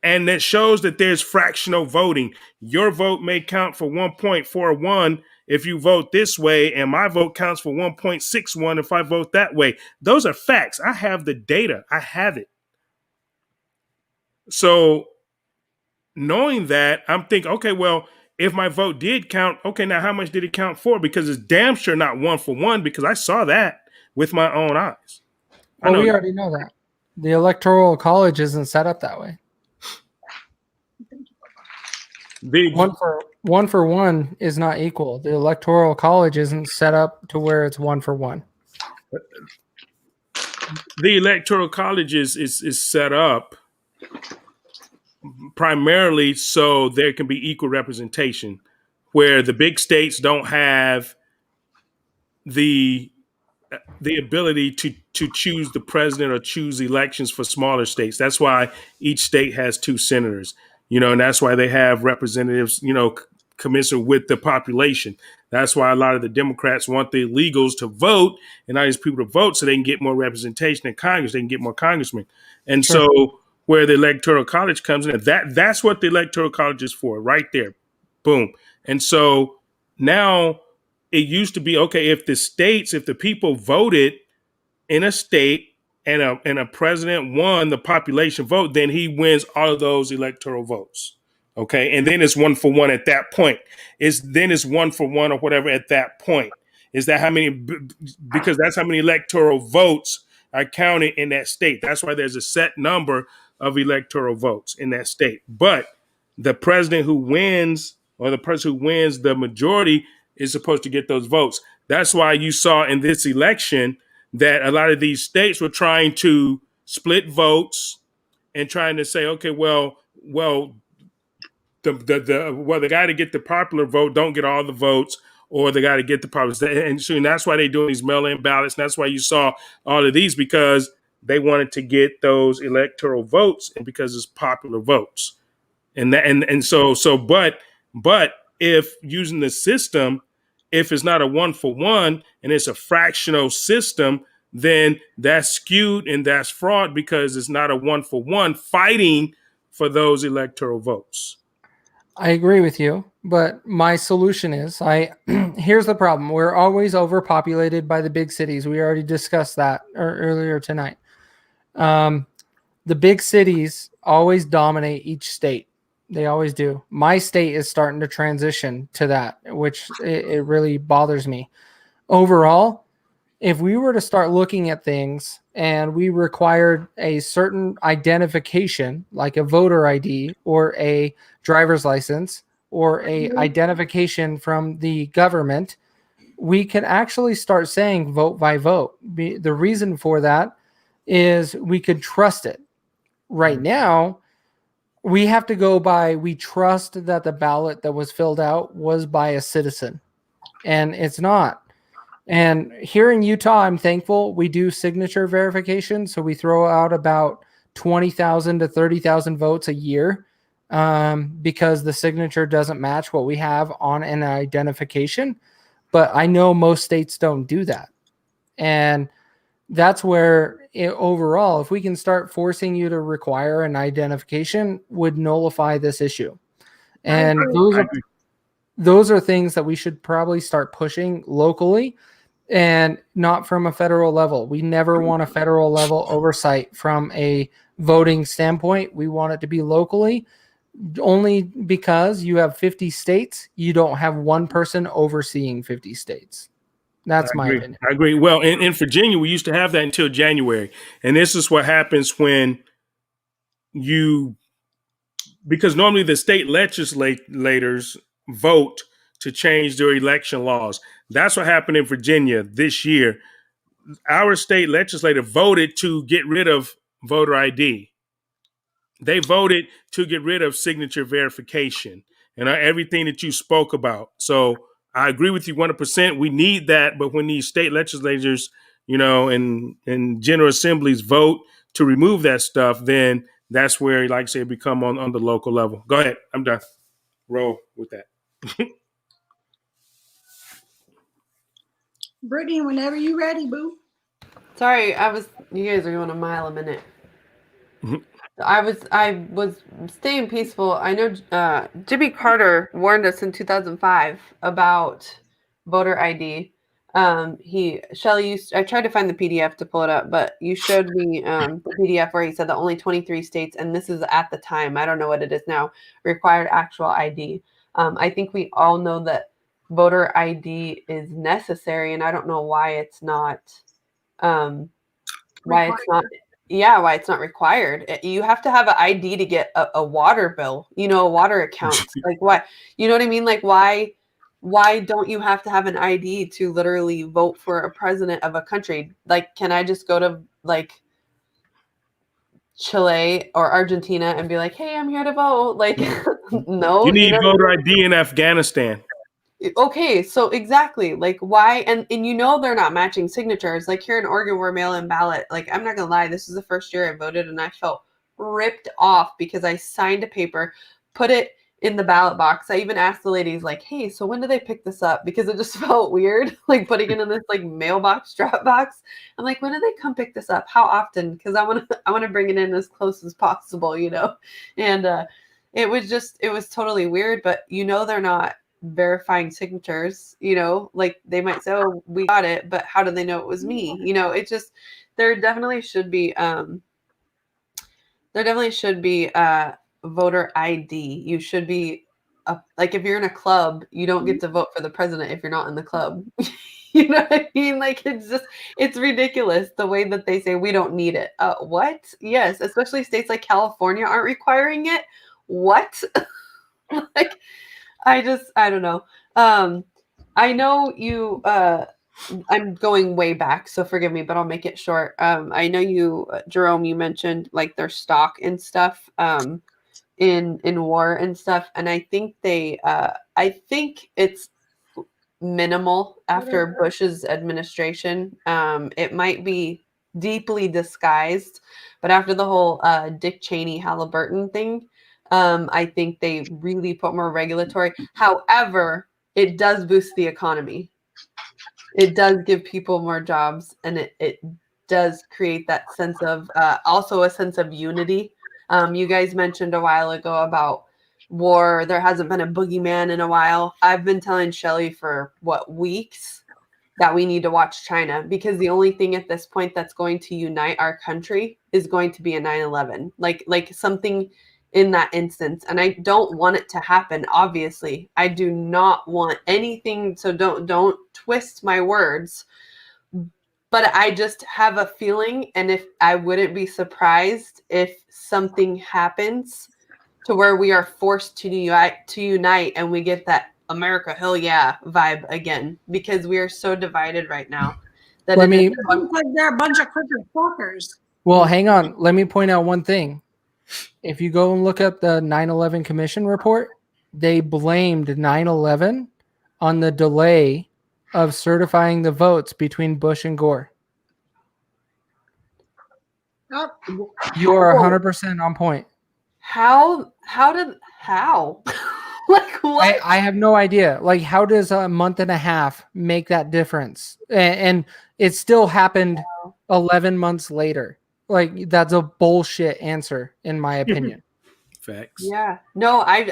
[SPEAKER 4] And that shows that there's fractional voting. Your vote may count for 1.41 if you vote this way, and my vote counts for 1.61 if I vote that way. Those are facts. I have the data. I have it. So knowing that, I'm thinking, okay, well, if my vote did count, okay, now how much did it count for? Because it's damn sure not 1-for-1 because I saw that with my own eyes.
[SPEAKER 3] Well, we already know that. The Electoral College isn't set up that way. One for one is not equal. The Electoral College isn't set up to where it's 1-for-1.
[SPEAKER 4] The Electoral College is set up primarily so there can be equal representation, where the big states don't have the ability to choose the president or choose elections for smaller states. That's why each state has 2 senators. And that's why they have representatives, commensurate with the population. That's why a lot of the Democrats want the illegals to vote and all these people to vote so they can get more representation in Congress. They can get more congressmen. And
[SPEAKER 3] Sure.
[SPEAKER 4] So where the Electoral College comes in, that's what the Electoral College is for, right there. Boom. And so now it used to be, okay, if the people voted in a state, and a president won the population vote, then he wins all of those electoral votes. Okay. And then it's 1-for-1 at that point. It's 1-for-1 or whatever at that point. Is that how many, because that's how many electoral votes are counted in that state. That's why there's a set number of electoral votes in that state. But the president who wins, or the person who wins the majority, is supposed to get those votes. That's why you saw in this election that a lot of these states were trying to split votes and trying to say, okay, well, the guy to get the popular vote don't get all the votes, or the guy to get the popular, and that's why they're doing these mail-in ballots. And that's why you saw all of these, because they wanted to get those electoral votes, and because it's popular votes. But if using the system, if it's not a 1-for-1 and it's a fractional system, then that's skewed and that's fraud, because it's not a 1-for-1 fighting for those electoral votes.
[SPEAKER 3] I agree with you, but my solution is here's the problem. We're always overpopulated by the big cities. We already discussed that earlier tonight. The big cities always dominate each state. They always do. My state is starting to transition to that, which it really bothers me. Overall, if we were to start looking at things and we required a certain identification, like a voter ID or a driver's license or a identification from the government, we can actually start saying vote by vote. The reason for that is we could trust it. Right now, we have to go by, we trust that the ballot that was filled out was by a citizen, and it's not. And here in Utah, I'm thankful we do signature verification. So we throw out about 20,000 to 30,000 votes a year because the signature doesn't match what we have on an identification. But I know most states don't do that. And that's where overall, if we can start forcing you to require an identification, would nullify this issue. And those are things that we should probably start pushing locally and not from a federal level. We never want a federal level oversight from a voting standpoint. We want it to be locally, only because you have 50 states. You don't have one person overseeing 50 states. That's my opinion.
[SPEAKER 4] I agree. Well, in Virginia, we used to have that until January. And this is what happens when because normally the state legislators vote to change their election laws. That's what happened in Virginia this year. Our state legislature voted to get rid of voter ID. They voted to get rid of signature verification and everything that you spoke about. So I agree with you 100%. We need that. But when these state legislatures, and general assemblies vote to remove that stuff, then that's where, like I say, become on the local level. Go ahead. I'm done. Roll with that.
[SPEAKER 1] Brittany, whenever you ready, boo.
[SPEAKER 2] Sorry, you guys are going a mile a minute. I was staying peaceful. I know Jimmy Carter warned us in 2005 about voter ID. Shelly, I tried to find the PDF to pull it up, but you showed me the PDF where he said that only 23 states, and this is at the time, I don't know what it is now, required actual ID. I think we all know that voter ID is necessary, and I don't know why it's not why it's not required. You have to have an ID to get a water bill, a water account. Like, why? You know what I mean? Like, why don't you have to have an ID to literally vote for a president of a country? Like, can I just go to like Chile or Argentina and be like, hey, I'm here to vote? Like, no.
[SPEAKER 4] You need voter ID in Afghanistan.
[SPEAKER 2] Okay, so exactly, like, why? And they're not matching signatures. Like here in Oregon, we're mail-in ballot. Like, I'm not gonna lie, this is the first year I voted, and I felt ripped off because I signed a paper, put it in the ballot box. I even asked the ladies, like, hey, so when do they pick this up? Because it just felt weird, like putting it in this like mailbox drop box. I'm like, when do they come pick this up? How often? Because I want to bring it in as close as possible, And it was totally weird. But they're not verifying signatures. Like they might say, oh, we got it, but how do they know it was me? It just there definitely should be voter ID. You should be like, if you're in a club, you don't get to vote for the president if you're not in the club. You know what I mean? Like, it's ridiculous the way that they say we don't need it. What? Yes, especially states like California aren't requiring it. What? Like, I don't know. I know you I'm going way back, so forgive me, but I'll make it short. I know you, Jerome, you mentioned like their stock and stuff in war and stuff, and I think I think it's minimal after Bush's administration. It might be deeply disguised, but after the whole Dick Cheney Halliburton thing, I think they really put more regulatory. However, it does boost the economy. It does give people more jobs, and it does create that sense of also a sense of unity. You guys mentioned a while ago about war. There hasn't been a boogeyman in a while. I've been telling Shelly for weeks that we need to watch China, because the only thing at this point that's going to unite our country is going to be a 9/11, like something in that instance. And I don't want it to happen. Obviously, I do not want anything. So don't twist my words. But I just have a feeling, and if I wouldn't be surprised if something happens to where we are forced to unite and we get that America hell yeah vibe again, because we are so divided right now that
[SPEAKER 3] Let me-
[SPEAKER 1] Looks like they're a bunch of crooked fuckers.
[SPEAKER 3] Well, hang on. Let me point out one thing. If you go and look up the 9/11 Commission report, they blamed 9/11 on the delay of certifying the votes between Bush and Gore.
[SPEAKER 1] Oh,
[SPEAKER 3] You are 100% on point.
[SPEAKER 2] how like what?
[SPEAKER 3] I have no idea. Like, how does a month and a half make that difference? And it still happened 11 months later. Like, that's a bullshit answer, in my opinion.
[SPEAKER 4] Facts.
[SPEAKER 2] Yeah. No, I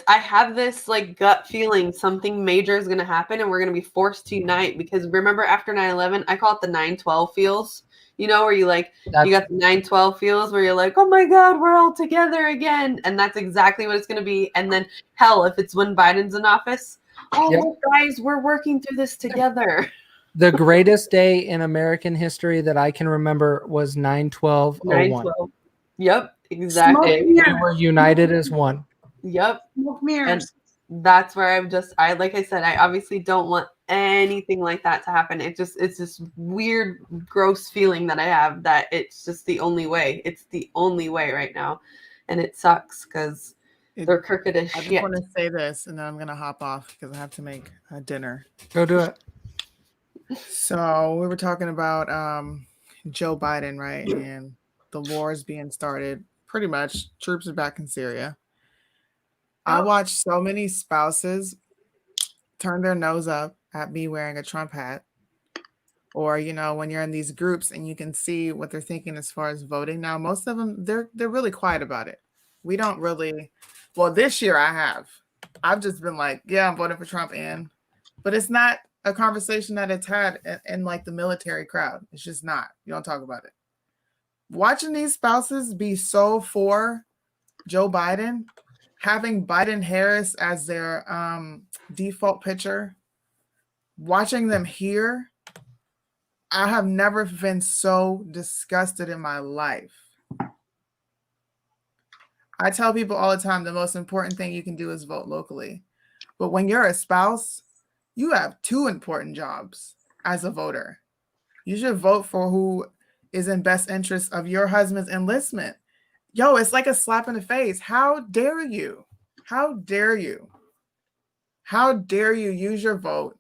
[SPEAKER 2] have this like gut feeling something major is going to happen and we're going to be forced to unite, because remember after 9/11, I call it the 9/12 feels, you know, where you got the 9/12 feels where you're like, oh my God, we're all together again. And that's exactly what it's going to be. And then hell, if it's when Biden's in office, look, guys, we're working through this together.
[SPEAKER 3] The greatest day in American history that I can remember was 9/12/01.
[SPEAKER 2] 9/12. Yep. Exactly.
[SPEAKER 3] We were united as one.
[SPEAKER 2] Yep.
[SPEAKER 1] smoke mirrors.
[SPEAKER 2] And that's where like I said, I obviously don't want anything like that to happen. It's this weird, gross feeling that I have that it's just the only way. It's the only way right now. And it sucks because they're crooked as
[SPEAKER 5] I
[SPEAKER 2] shit.
[SPEAKER 5] just want to say this, and then I'm going to hop off because I have to make dinner.
[SPEAKER 3] Go do it.
[SPEAKER 5] So we were talking about Joe Biden, right? And the war is being started. Pretty much, troops are back in Syria. I watched so many spouses turn their nose up at me wearing a Trump hat. Or, you know, when you're in these groups and you can see what they're thinking as far as voting. Now, most of them, they're really quiet about it. We don't really, well, this year I've just been like, yeah, I'm voting for Trump, but it's not a conversation that it's had in like the military crowd. It's just not. You don't talk about it. Watching these spouses be so for Joe Biden, having Biden Harris as their default picture, watching them here, I have never been so disgusted in my life. I tell people all the time, the most important thing you can do is vote locally. But when you're a spouse, you have two important jobs as a voter. You should vote for who is in best interest of your husband's enlistment. Yo, it's like a slap in the face. How dare you? How dare you? How dare you use your vote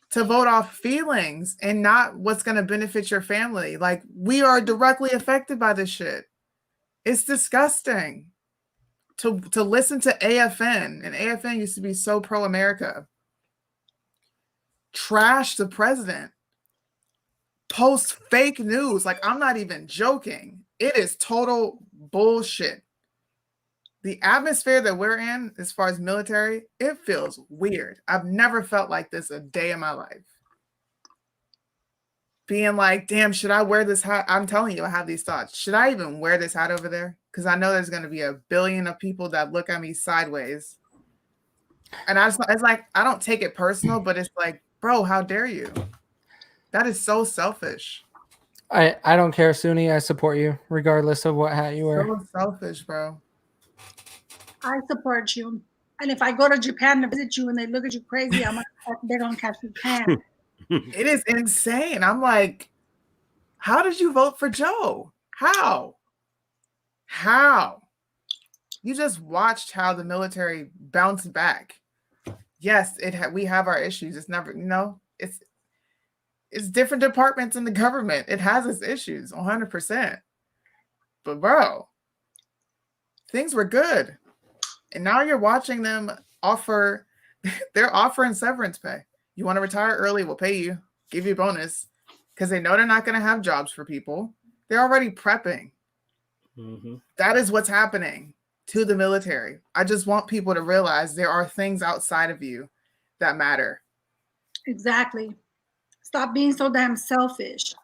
[SPEAKER 5] to vote off feelings and not what's going to benefit your family? Like, we are directly affected by this shit. It's disgusting to listen to AFN, and AFN used to be so pro-America. Trash the president. Post fake news. Like, I'm not even joking. It is total bullshit. The atmosphere that we're in, as far as military, it feels weird. I've never felt like this a day in my life. Being like, damn, should I wear this hat? I'm telling you, I have these thoughts. Should I even wear this hat over there? Because I know there's going to be a billion of people that look at me sideways. And it's like, I don't take it personal, but it's like, bro, how dare you? That is so selfish.
[SPEAKER 3] I don't care, Suni. I support you, regardless of what hat you wear.
[SPEAKER 5] So selfish, bro.
[SPEAKER 1] I support you. And if I go to Japan to visit you and they look at you crazy, they're gonna catch me pan.
[SPEAKER 5] It is insane. I'm like, how did you vote for Joe? How? You just watched how the military bounced back. Yes, we have our issues. It's never, it's different departments in the government. It has its issues, 100%. But bro, things were good. And now you're watching them they're offering severance pay. You want to retire early, we'll pay you, give you a bonus, because they know they're not going to have jobs for people. They're already prepping.
[SPEAKER 4] Mm-hmm.
[SPEAKER 5] That is what's happening to the military. I just want people to realize there are things outside of you that matter.
[SPEAKER 1] Exactly. Stop being so damn selfish.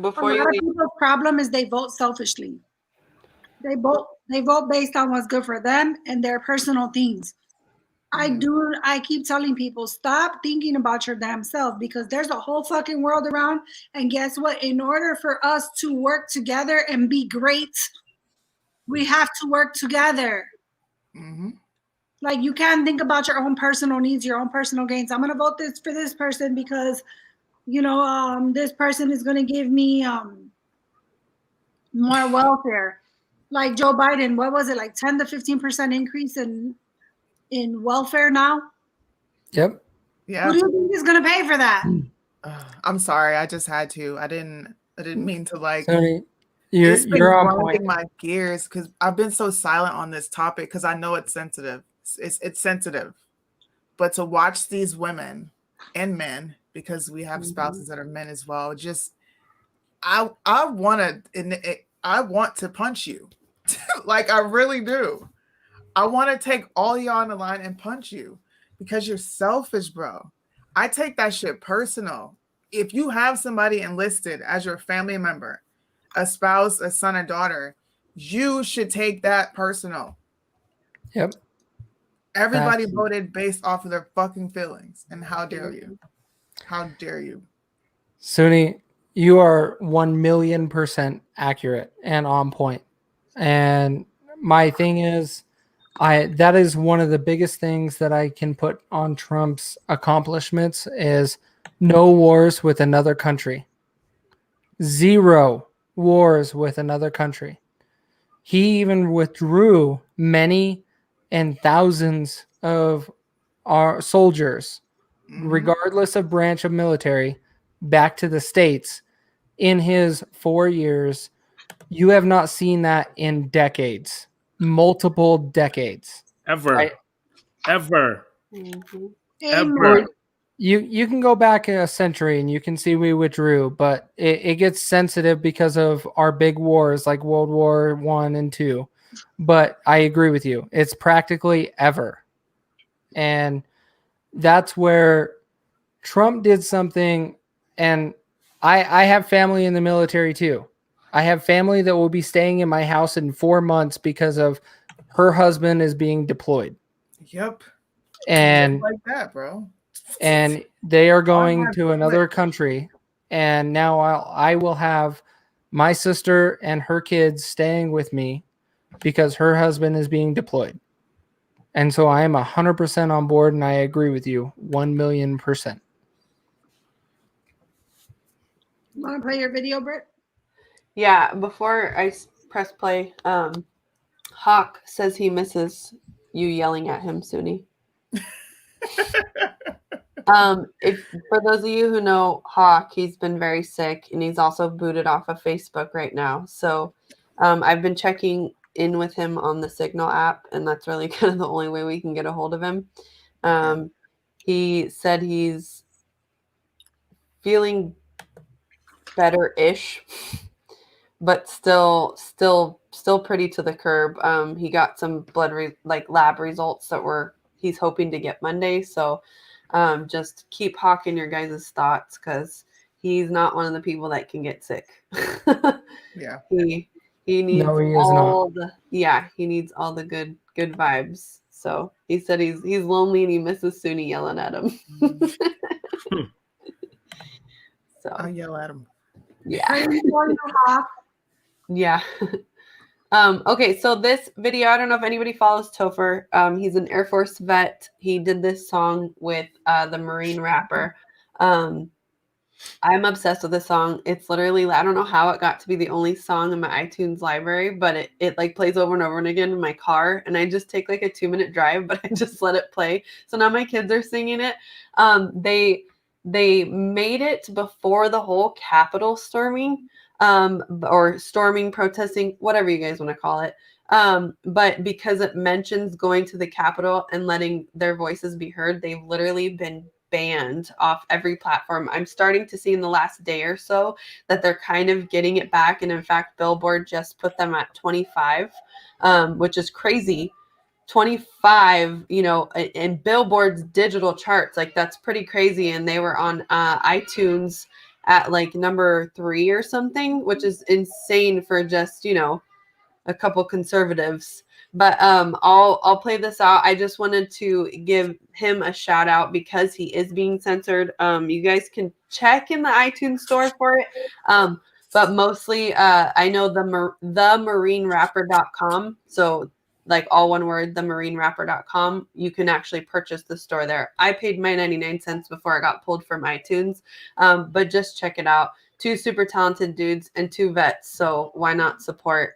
[SPEAKER 2] Before
[SPEAKER 1] A
[SPEAKER 2] you
[SPEAKER 1] lot of
[SPEAKER 2] leave,
[SPEAKER 1] people's problem is they vote selfishly. They vote based on what's good for them and their personal things. I keep telling people, stop thinking about your damn self, because there's a whole fucking world around. And guess what? In order for us to work together and be great, we have to work together.
[SPEAKER 5] Mm-hmm.
[SPEAKER 1] Like, you can't think about your own personal needs, your own personal gains. I'm gonna vote for this person because, this person is gonna give me more welfare. Like Joe Biden, what was it, like 10 to 15% increase in welfare now?
[SPEAKER 3] Yep.
[SPEAKER 5] Yeah.
[SPEAKER 1] Who do you think is gonna pay for that?
[SPEAKER 5] I'm sorry, I just had to. I didn't mean to like.
[SPEAKER 3] Sony,
[SPEAKER 5] It's been
[SPEAKER 3] you're on
[SPEAKER 5] grinding
[SPEAKER 3] point.
[SPEAKER 5] my gears because I've been so silent on this topic because I know it's sensitive. It's sensitive, but to watch these women and men, because we have spouses that are men as well, just I want to punch you, like I really do. I want to take all y'all on the line and punch you because you're selfish, bro. I take that shit personal. If you have somebody enlisted as your family member, a spouse, a son, a daughter, you should take that personal.
[SPEAKER 3] Yep.
[SPEAKER 5] Everybody voted based off of their fucking feelings. And how dare you? How dare you?
[SPEAKER 3] Suni, you are 1,000,000% accurate and on point. And my thing is, that is one of the biggest things that I can put on Trump's accomplishments is no wars with another country. 0 wars with another country. He even withdrew many and thousands of our soldiers, regardless of branch of military, back to the States in his 4 years. You have not seen that in decades, multiple decades.
[SPEAKER 4] Ever.
[SPEAKER 3] Right?
[SPEAKER 4] Ever.
[SPEAKER 2] Mm-hmm.
[SPEAKER 4] Ever.
[SPEAKER 3] You can go back a century and you can see we withdrew, but it gets sensitive because of our big wars like World War I and II. But I agree with you. It's practically ever. And that's where Trump did something. And I have family in the military too. I have family that will be staying in my house in 4 months because of her husband is being deployed.
[SPEAKER 5] Yep.
[SPEAKER 3] And
[SPEAKER 5] just like that, bro.
[SPEAKER 3] And they are going to another country. And now I will have my sister and her kids staying with me because her husband is being deployed. And so I am 100% on board, and I agree with you 1,000,000%.
[SPEAKER 1] You want to play your video, Britt?
[SPEAKER 2] Yeah, before I press play, Hawk says he misses you yelling at him, Suni. If for those of you who know Hawk, he's been very sick and he's also booted off of Facebook right now. So I've been checking in with him on the Signal app, and that's really kind of the only way we can get a hold of him. He said he's feeling better-ish, but still pretty to the curb. He got some blood lab results that he's hoping to get Monday. So just keep Hawk in your guys' thoughts because he's not one of the people that can get sick.
[SPEAKER 5] Yeah.
[SPEAKER 2] He needs he needs all the good vibes. So he said he's lonely and he misses Suni yelling at him. So
[SPEAKER 5] I'll yell at him.
[SPEAKER 2] Yeah. Yeah. Okay, so this video, I don't know if anybody follows Topher. He's an Air Force vet. He did this song with the Marine rapper I'm obsessed with this song. It's literally, I don't know how it got to be the only song in my iTunes library, but it like plays over and over and again in my car. And I just take like a 2-minute drive, but I just let it play. So now my kids are singing it. They made it before the whole Capitol storming, or storming, protesting, whatever you guys want to call it. But because it mentions going to the Capitol and letting their voices be heard, they've literally been banned off every platform. I'm starting to see in the last day or so that they're kind of getting it back. And in fact, Billboard just put them at 25, which is crazy. 25, in Billboard's digital charts, like that's pretty crazy. And they were on iTunes at like number 3 or something, which is insane for just, a couple conservatives. But I'll play this out. I just wanted to give him a shout out because he is being censored. You guys can check in the iTunes store for it. But mostly I know themarinerapper.com. So like all one word, themarinerapper.com. You can actually purchase the store there. I paid my 99 cents before I got pulled from iTunes. But just check it out. 2 super talented dudes and 2 vets, so why not support?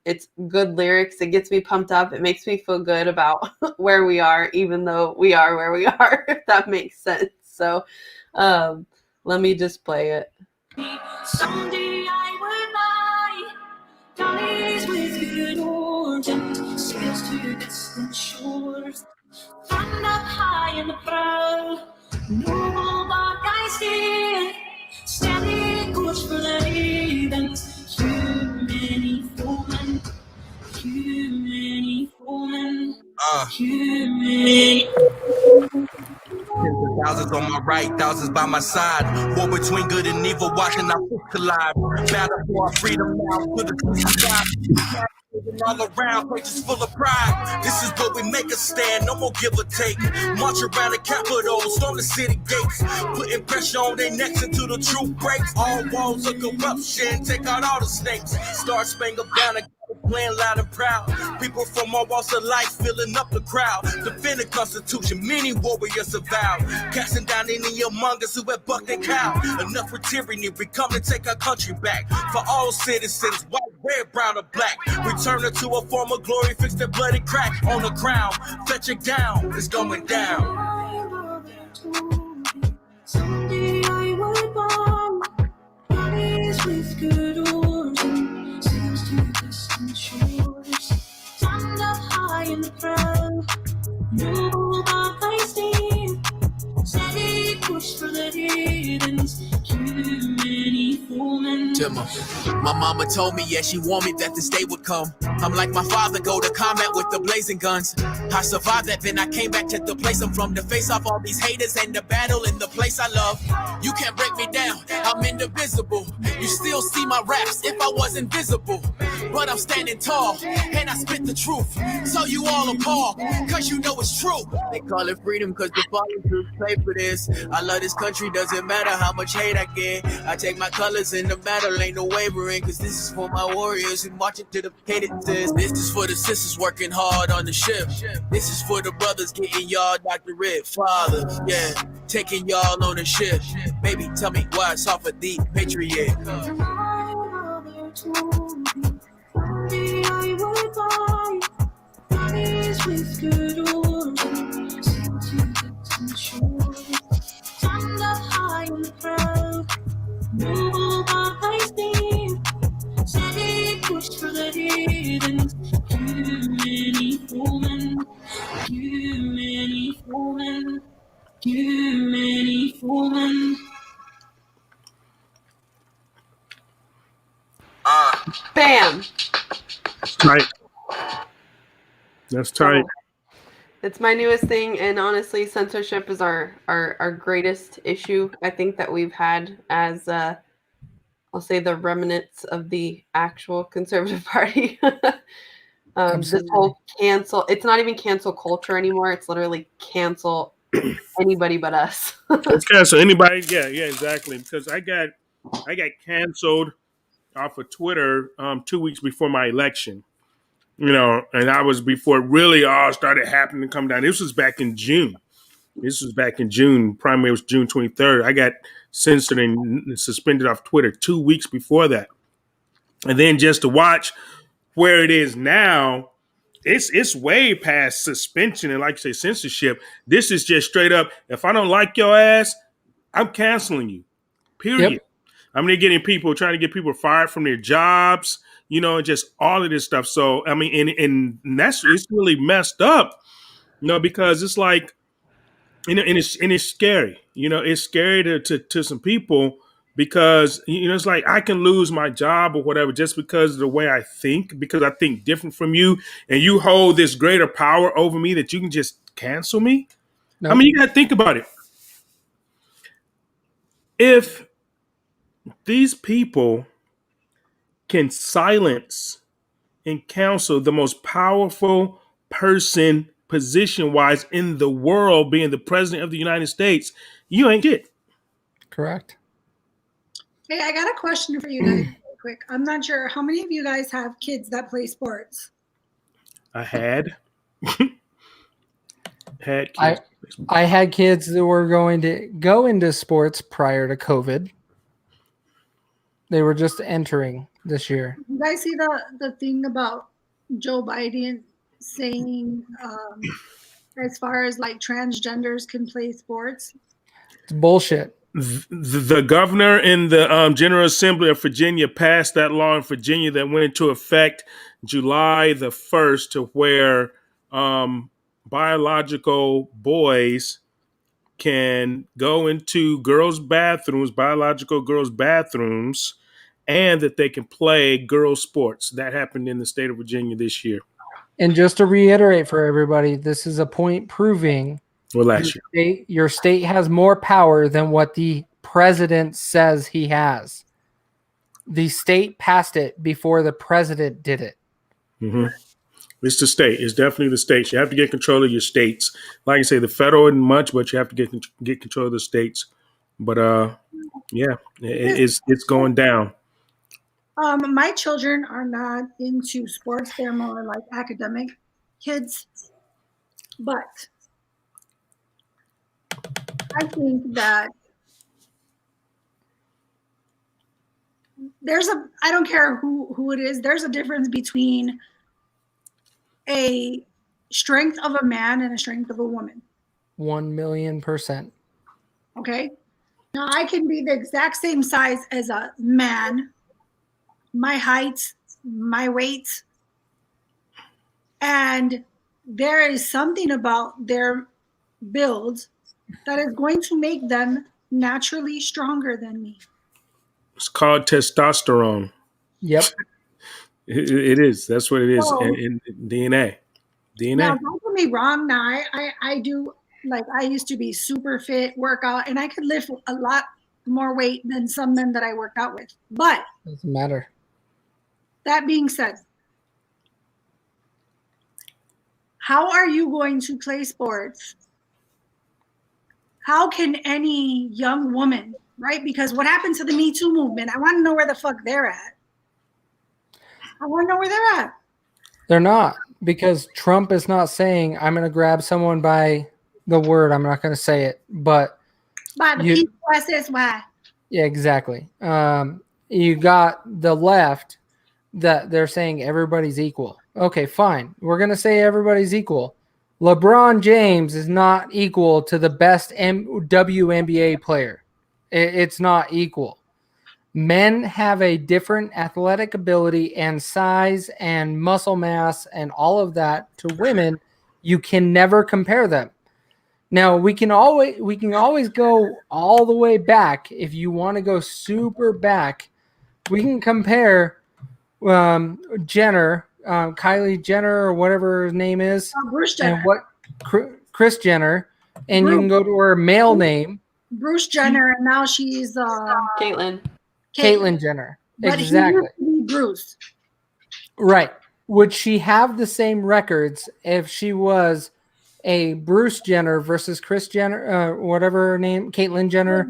[SPEAKER 2] It's good lyrics. It gets me pumped up. It makes me feel good about where we are, even though we are where we are, if that makes sense. So let me just play it.
[SPEAKER 6] Someday I will buy guys with good oars, sails to distant shores, stand up high in the proud, noble bark I steer, standing course for the heathens, many foemen, many.
[SPEAKER 7] Tens of thousands on my right, thousands by my side. War between good and evil, watching our fists collide. Battle for our freedom now, to the side. All around, places full of pride. This is where we make a stand, no more give or take. March around the Capitol, storm the city gates, putting pressure on their necks until the truth breaks. All walls of corruption, take out all the snakes. Star Spangled Banner, playing loud and proud. People from all walks of life filling up the crowd. Defend the Constitution, many warriors have vowed. Casting down any among us who have bucked their cow. Enough with tyranny, we come to take our country back. For all citizens, white, red, brown, or black. Return it to a form of glory, fix their bloody crack on the crown. Fetch it down, it's going down.
[SPEAKER 6] Someday I will buy bodies with good oars, sails to distant shores, stand up high in the crowd, noble bark I stand, steady push for the heathens, too many foemen.
[SPEAKER 7] My mama told me, yeah, she warned me that this day would come. I'm like my father, go to combat with the blazing guns. I survived that, then I came back to the place I'm from, to face off all these haters and the battle in the place I love. You can't break me down, I'm indivisible. You still see my raps if I was invisible. But I'm standing tall, and I spit the truth. So you all appalled, cause you know it's true. They call it freedom cause the fathers pay for this. I love this country, doesn't matter how much hate I get. I take my colors in the battle, ain't no wavering. Cause this is for my warriors who marching to the cadences. This is for the sisters working hard on the ship. This is for the brothers getting y'all doctorate. Fathers, yeah, taking y'all on the ship. Baby, tell me why it's off of the patriot.
[SPEAKER 6] My mother told me, someday I will buy bodies with good oars, sail to distant shores, stand up high in the crowd, noble bark I stand, steady push for the heathens, too many foemen, too many foemen, too many foemen.
[SPEAKER 2] Bam.
[SPEAKER 4] Tight. That's tight.
[SPEAKER 2] It's my newest thing, and honestly, censorship is our greatest issue I think that we've had as I'll say the remnants of the actual conservative party. This whole cancel, it's not even cancel culture anymore. It's literally cancel anybody but us.
[SPEAKER 4] It's cancel anybody. Yeah, exactly. Because I got canceled off of Twitter 2 weeks before my election. And I was before it really all started happening to come down. This was back in June. This was back in June. Primary was June 23rd. I got censored and suspended off Twitter 2 weeks before that. And then just to watch where it is now, it's way past suspension and, like you say, censorship. This is just straight up, if I don't like your ass, I'm canceling you. Period.
[SPEAKER 3] Yep.
[SPEAKER 4] I mean, they're getting people, trying to get people fired from their jobs, you know, and just all of this stuff. So, I mean, and that's, it's really messed up, you know, because it's like, and it's scary, you know, it's scary to some people because, you know, it's like I can lose my job or whatever just because of the way I think, because I think different from you, and you hold this greater power over me that you can just cancel me.
[SPEAKER 3] Nope.
[SPEAKER 4] I mean, you got to think about it. If these people can silence and counsel the most powerful person position-wise in the world, being the president of the United States, you ain't it.
[SPEAKER 3] Correct.
[SPEAKER 1] Hey, I got a question for you guys real quick. I'm not sure how many of you guys have kids that play sports.
[SPEAKER 4] I had kids.
[SPEAKER 3] I had kids that were going to go into sports prior to COVID. They were just entering this year.
[SPEAKER 1] You guys see the thing about Joe Biden saying as far as like transgenders can play sports?
[SPEAKER 3] It's bullshit.
[SPEAKER 4] The governor in the General Assembly of Virginia passed that law in Virginia that went into effect July the 1st, to where biological boys can go into biological girls' bathrooms, and that they can play girls' sports. That happened in the state of Virginia this year.
[SPEAKER 3] And just to reiterate for everybody, this is a point proving
[SPEAKER 4] Well, last year.
[SPEAKER 3] your state has more power than what the president says he has. The state passed it before the president did it.
[SPEAKER 4] Mm-hmm. It's the state. It's definitely the states. You have to get control of your states. Like I say, the federal isn't much, but you have to get control of the states. But yeah, it's going down.
[SPEAKER 1] My children are not into sports. They're more like academic kids. But I think that I don't care who it is, there's a difference between a strength of a man and a strength of a woman.
[SPEAKER 3] 1,000,000%.
[SPEAKER 1] Okay? Now, I can be the exact same size as a man, my height, my weight, and there is something about their build that is going to make them naturally stronger than me.
[SPEAKER 4] It's called testosterone.
[SPEAKER 3] Yep.
[SPEAKER 4] It is. That's what it is
[SPEAKER 1] So-
[SPEAKER 4] in DNA.
[SPEAKER 1] Now, don't get me wrong. Now, I do, like, I used to be super fit, workout, and I could lift a lot more weight than some men that I worked out with. But
[SPEAKER 3] Doesn't matter.
[SPEAKER 1] that being said, how are you going to play sports? How can any young woman, right? Because what happened to the Me Too movement? I want to know where the fuck they're at. I want to know where they're at.
[SPEAKER 3] They're not, because Trump is not saying, I'm going to grab someone by the word. I'm not going to say it, but
[SPEAKER 1] By the PSSY.
[SPEAKER 3] yeah, exactly. You got the left that they're saying everybody's equal. Okay, fine. We're going to say everybody's equal. LeBron James is not equal to the best WNBA player. It's not equal. Men have a different athletic ability and size and muscle mass and all of that to women. You can never compare them. Now we can always go all the way back. If you want to go super back, we can compare Jenner, Kylie Jenner, or whatever her name is,
[SPEAKER 1] Bruce Jenner.
[SPEAKER 3] and what Kris Jenner, and you can go to her male name,
[SPEAKER 1] Bruce Jenner, and now she's
[SPEAKER 2] Caitlyn.
[SPEAKER 3] Caitlyn Jenner.
[SPEAKER 1] But
[SPEAKER 3] Exactly.
[SPEAKER 1] he used to be Bruce.
[SPEAKER 3] Right. Would she have the same records if she was a Bruce Jenner versus Kris Jenner, whatever her name, Caitlyn Jenner?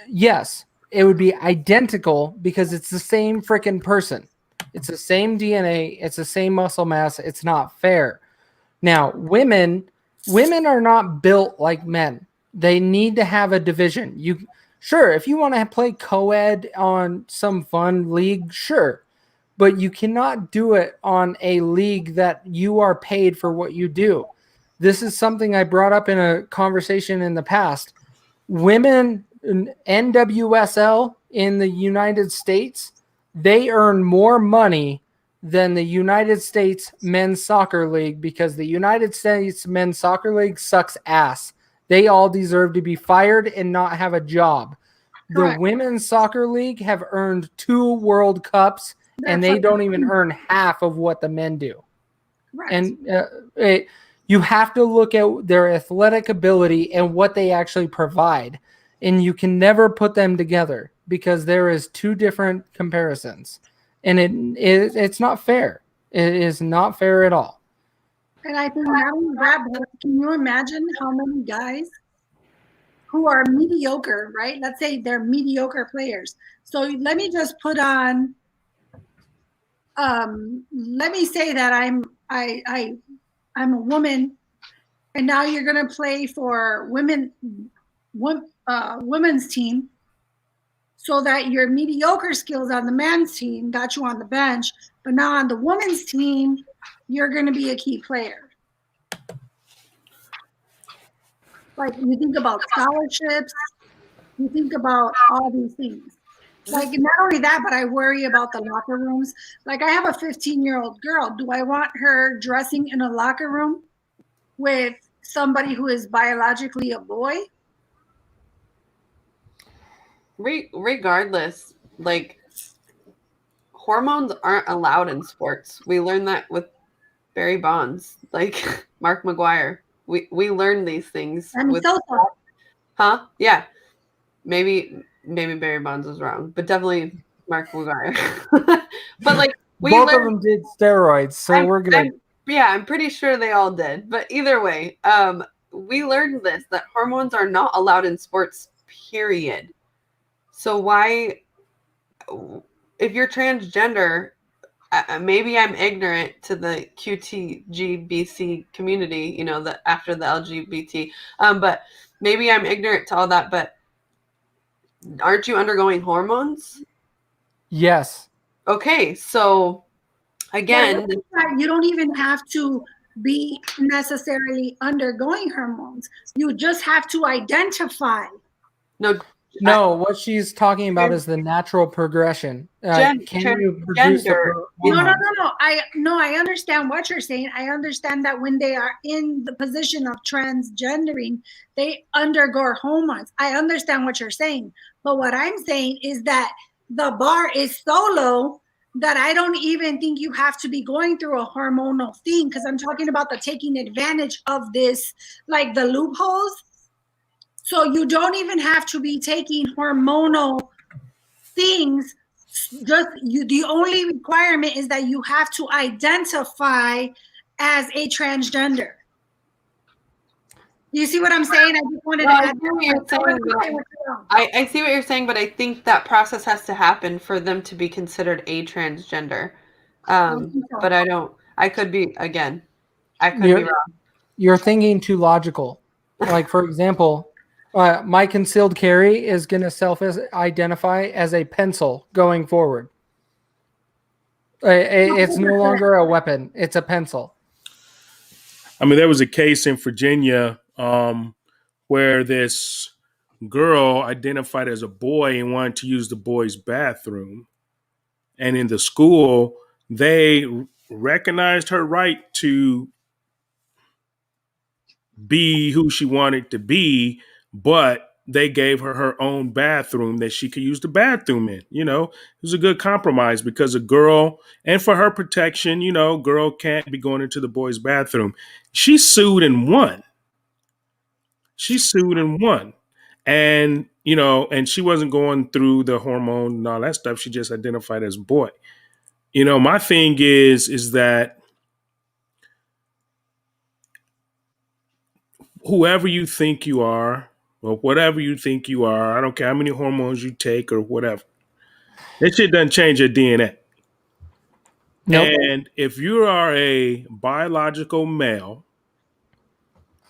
[SPEAKER 3] Yes, it would be identical because it's the same freaking person. It's the same DNA. It's the same muscle mass. It's not fair. Now, women women are not built like men. They need to have a division. Sure, if you want to play co-ed on some fun league, sure. But you cannot do it on a league that you are paid for what you do. This is something I brought up in a conversation in the past. Women in NWSL in the United States, they earn more money than the United States Men's Soccer League because the United States Men's Soccer League sucks ass. They all deserve to be fired and not have a job.
[SPEAKER 1] Correct.
[SPEAKER 3] The Women's Soccer League have earned 2 World Cups, and they don't even earn half of what the men do.
[SPEAKER 1] Right.
[SPEAKER 3] And you have to look at their athletic ability and what they actually provide. And you can never put them together because there is 2 different comparisons. And it's not fair. It is not fair at all.
[SPEAKER 1] And I think not only that, but can you imagine how many guys who are mediocre, right? Let's say they're mediocre players. So let me just put on, let me say that I'm a woman, and now you're gonna play for women's team, so that your mediocre skills on the men's team got you on the bench, but now on the women's team, you're gonna be a key player. Like you think about scholarships, you think about all these things. Like not only that, but I worry about the locker rooms. Like I have a 15-year-old girl. Do I want her dressing in a locker room with somebody who is biologically a boy?
[SPEAKER 2] Regardless, like hormones aren't allowed in sports. We learned that with Barry Bonds, like Mark McGuire. We learned these things.
[SPEAKER 1] I mean,
[SPEAKER 2] Huh? Yeah. Maybe Barry Bonds was wrong, but definitely Mark McGuire. But like
[SPEAKER 3] both of them did steroids, so we're good.
[SPEAKER 2] I'm pretty sure they all did. But either way, we learned this, that hormones are not allowed in sports, period. So why, if you're transgender, maybe I'm ignorant to the QTGBC community, you know, after the LGBT, but maybe I'm ignorant to all that, but aren't you undergoing hormones?
[SPEAKER 3] Yes.
[SPEAKER 2] Okay, so again,
[SPEAKER 1] you don't even have to be necessarily undergoing hormones. You just have to identify.
[SPEAKER 3] No, what she's talking about is the natural progression. Can you produce
[SPEAKER 1] No. I understand what you're saying. I understand that when they are in the position of transgendering, they undergo hormones. I understand what you're saying. But what I'm saying is that the bar is so low that I don't even think you have to be going through a hormonal thing, because I'm talking about the taking advantage of this, like the loopholes. So you don't even have to be taking hormonal things. The only requirement is that you have to identify as a transgender. You see what I'm saying? I just wanted to add
[SPEAKER 2] I see what you're saying, but I think that process has to happen for them to be considered a transgender. But I could be wrong.
[SPEAKER 3] You're thinking too logical. Like, for example, my concealed carry is going to self-identify as a pencil going forward. It's no longer a weapon. It's a pencil.
[SPEAKER 4] I mean, there was a case in Virginia where this girl identified as a boy and wanted to use the boys' bathroom. And in the school, they recognized her right to be who she wanted to be, but they gave her her own bathroom that she could use the bathroom in. You know, it was a good compromise because a girl, and for her protection, you know, girl can't be going into the boys' bathroom. She sued and won. And, you know, and she wasn't going through the hormone and all that stuff. She just identified as a boy. You know, my thing is that whoever you think you are, or whatever you think you are, I don't care how many hormones you take or whatever, that shit doesn't change your DNA. Nope. And if you are a biological male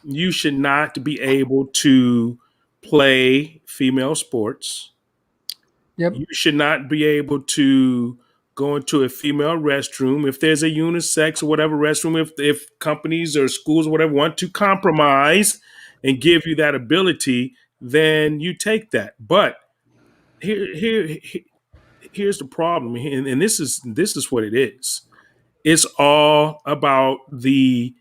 [SPEAKER 4] you should not be able to play female sports.
[SPEAKER 3] Yep.
[SPEAKER 4] You should not be able to go into a female restroom if there's a unisex or whatever restroom. If companies or schools or whatever want to compromise and give you that ability, then you take that. But here's the problem, and this is what it is. It's all about the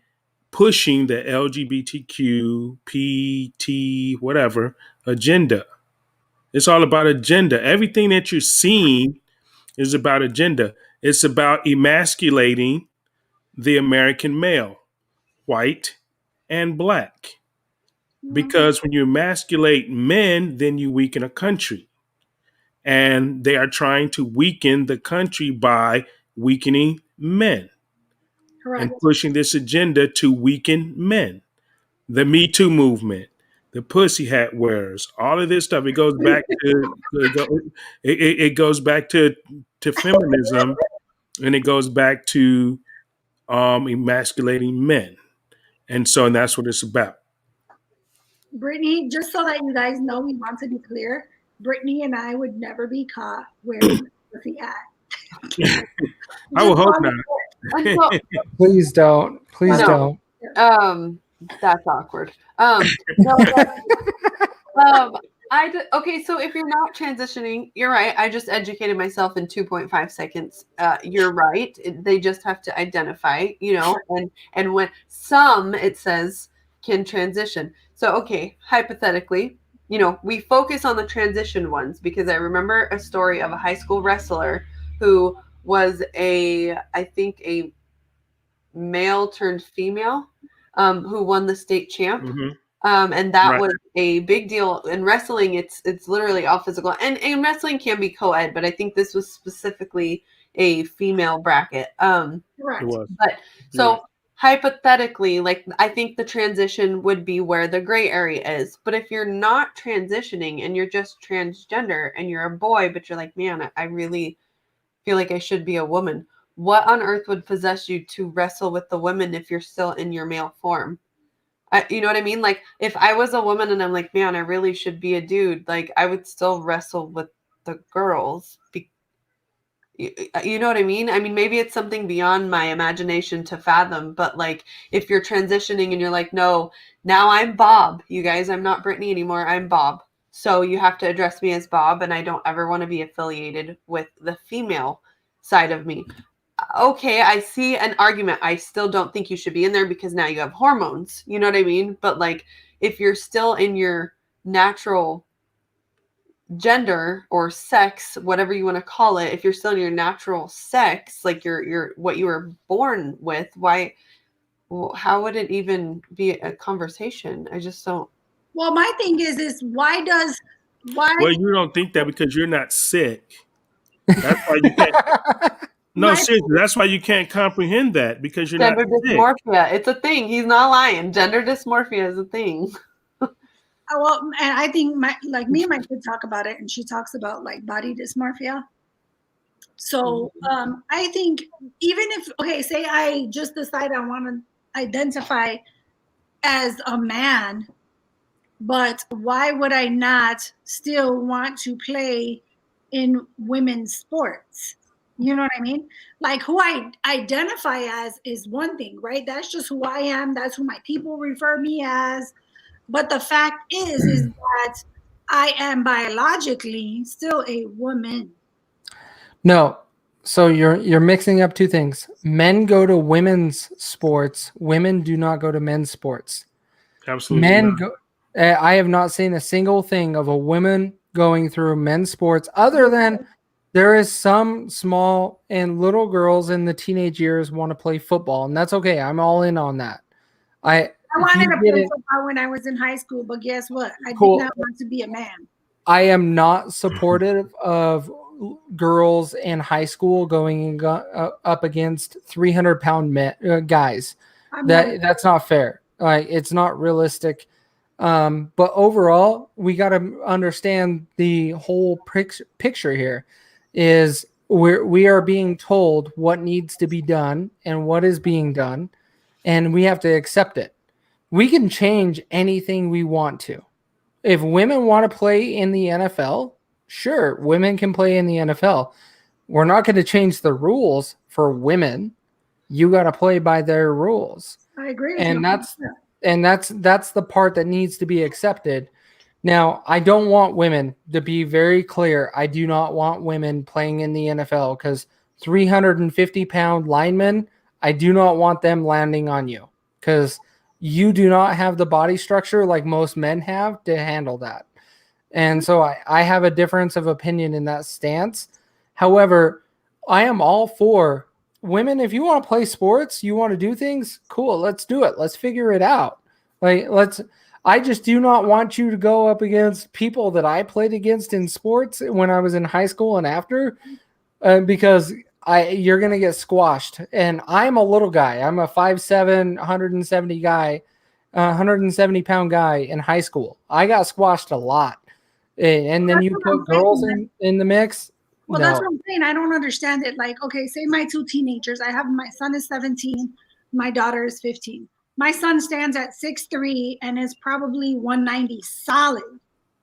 [SPEAKER 4] pushing the LGBTQ, PT, whatever agenda. It's all about agenda. Everything that you're seeing is about agenda. It's about emasculating the American male, white and black. Because when you emasculate men, then you weaken a country. And they are trying to weaken the country by weakening men
[SPEAKER 1] Correct.
[SPEAKER 4] and pushing this agenda to weaken men. The Me Too movement, the pussy hat wearers, all of this stuff. It goes back to it goes back to feminism, and it goes back to emasculating men, and that's what it's about.
[SPEAKER 1] Brittany, just so that you guys know, we want to be clear. Brittany and I would never be caught wearing a pussy hat.
[SPEAKER 4] I would hope not.
[SPEAKER 2] And so,
[SPEAKER 3] Please don't. Please
[SPEAKER 2] No.
[SPEAKER 3] don't.
[SPEAKER 2] that's awkward. Okay, so if you're not transitioning, you're right. I just educated myself in 2.5 seconds. You're right. They just have to identify, and when some, it says, can transition. So, okay, hypothetically, we focus on the transition ones because I remember a story of a high school wrestler who was I think a male turned female, who won the state champ.
[SPEAKER 4] Mhm.
[SPEAKER 2] And that
[SPEAKER 4] Right.
[SPEAKER 2] was a big deal. In wrestling, it's literally all physical. And wrestling can be co-ed, but I think this was specifically a female bracket.
[SPEAKER 1] Correct.
[SPEAKER 4] It was.
[SPEAKER 2] But so hypothetically, like, I think the transition would be where the gray area is. But if you're not transitioning and you're just transgender and you're a boy, but you're like, man, I really feel like I should be a woman. What on earth would possess you to wrestle with the women if you're still in your male form? You know what I mean? Like, if I was a woman and I'm like, man, I really should be a dude, like, I would still wrestle with the girls. You know what I mean? I mean, maybe it's something beyond my imagination to fathom, but like, if you're transitioning and you're like, no, now I'm Bob, you guys, I'm not Brittany anymore, I'm Bob. So you have to address me as Bob, and I don't ever want to be affiliated with the female side of me. Okay, I see an argument. I still don't think you should be in there because now you have hormones. You know what I mean? But like, if you're still in your natural gender or sex, whatever you want to call it, if you're still in your natural sex, like you're what you were born with, how would it even be a conversation? I just don't.
[SPEAKER 1] Well, my thing is why?
[SPEAKER 4] Well, you don't think that because you're not sick. That's why you can't. No,
[SPEAKER 1] My-
[SPEAKER 4] seriously, that's why you can't comprehend that because you're not
[SPEAKER 2] Gender
[SPEAKER 4] sick.
[SPEAKER 2] dysmorphia. It's a thing. He's not lying. Gender dysmorphia is a thing.
[SPEAKER 1] Well, and I think me and my kid talk about it, and she talks about like body dysmorphia. So I think even if say I just decide I want to identify as a man, but why would I not still want to play in women's sports? You know what I mean? Like, who I identify as is one thing, right? That's just who I am. That's who my people refer me as. But the fact is that I am biologically still a woman.
[SPEAKER 3] No. So you're mixing up two things. Men go to women's sports. Women do not go to men's sports.
[SPEAKER 4] Absolutely.
[SPEAKER 3] Men
[SPEAKER 4] not.
[SPEAKER 3] go. I have not seen a single thing of a woman going through men's sports other than there is some small and little girls in the teenage years want to play football, and that's okay. I'm all in on that.
[SPEAKER 1] I wanted to
[SPEAKER 3] get
[SPEAKER 1] play
[SPEAKER 3] it.
[SPEAKER 1] football when I was in high school, but guess what? I
[SPEAKER 3] Cool.
[SPEAKER 1] did not want to be a man.
[SPEAKER 3] I am not supportive of girls in high school going up against 300-pound guys. That's not fair. Like, it's not realistic. But overall, we got to understand the whole picture here. Is we are being told what needs to be done and what is being done, and we have to accept it. We can change anything we want to. If women want to play in the NFL, sure, women can play in the NFL. We're not going to change the rules for women. You got to play by their rules.
[SPEAKER 1] I agree with
[SPEAKER 3] And
[SPEAKER 1] you.
[SPEAKER 3] that's the part that needs to be accepted. Now, I don't want women, to be very clear, I do not want women playing in the NFL because 350-pound linemen, I do not want them landing on you because you do not have the body structure like most men have to handle that. And so I have a difference of opinion in that stance. However, I am all for women. If you want to play sports, you want to do things, cool, let's do it. Let's figure it out. I just do not want you to go up against people that I played against in sports when I was in high school and after, because you're going to get squashed. And I'm a little guy. I'm a 5'7", 170 guy, 170-pound guy in high school. I got squashed a lot. And then you put girls in the mix.
[SPEAKER 1] Well,
[SPEAKER 3] no.
[SPEAKER 1] that's what I'm saying. I don't understand it. Like, okay, say my two teenagers. My son is 17, my daughter is 15. My son stands at 6'3" and is probably 190 solid.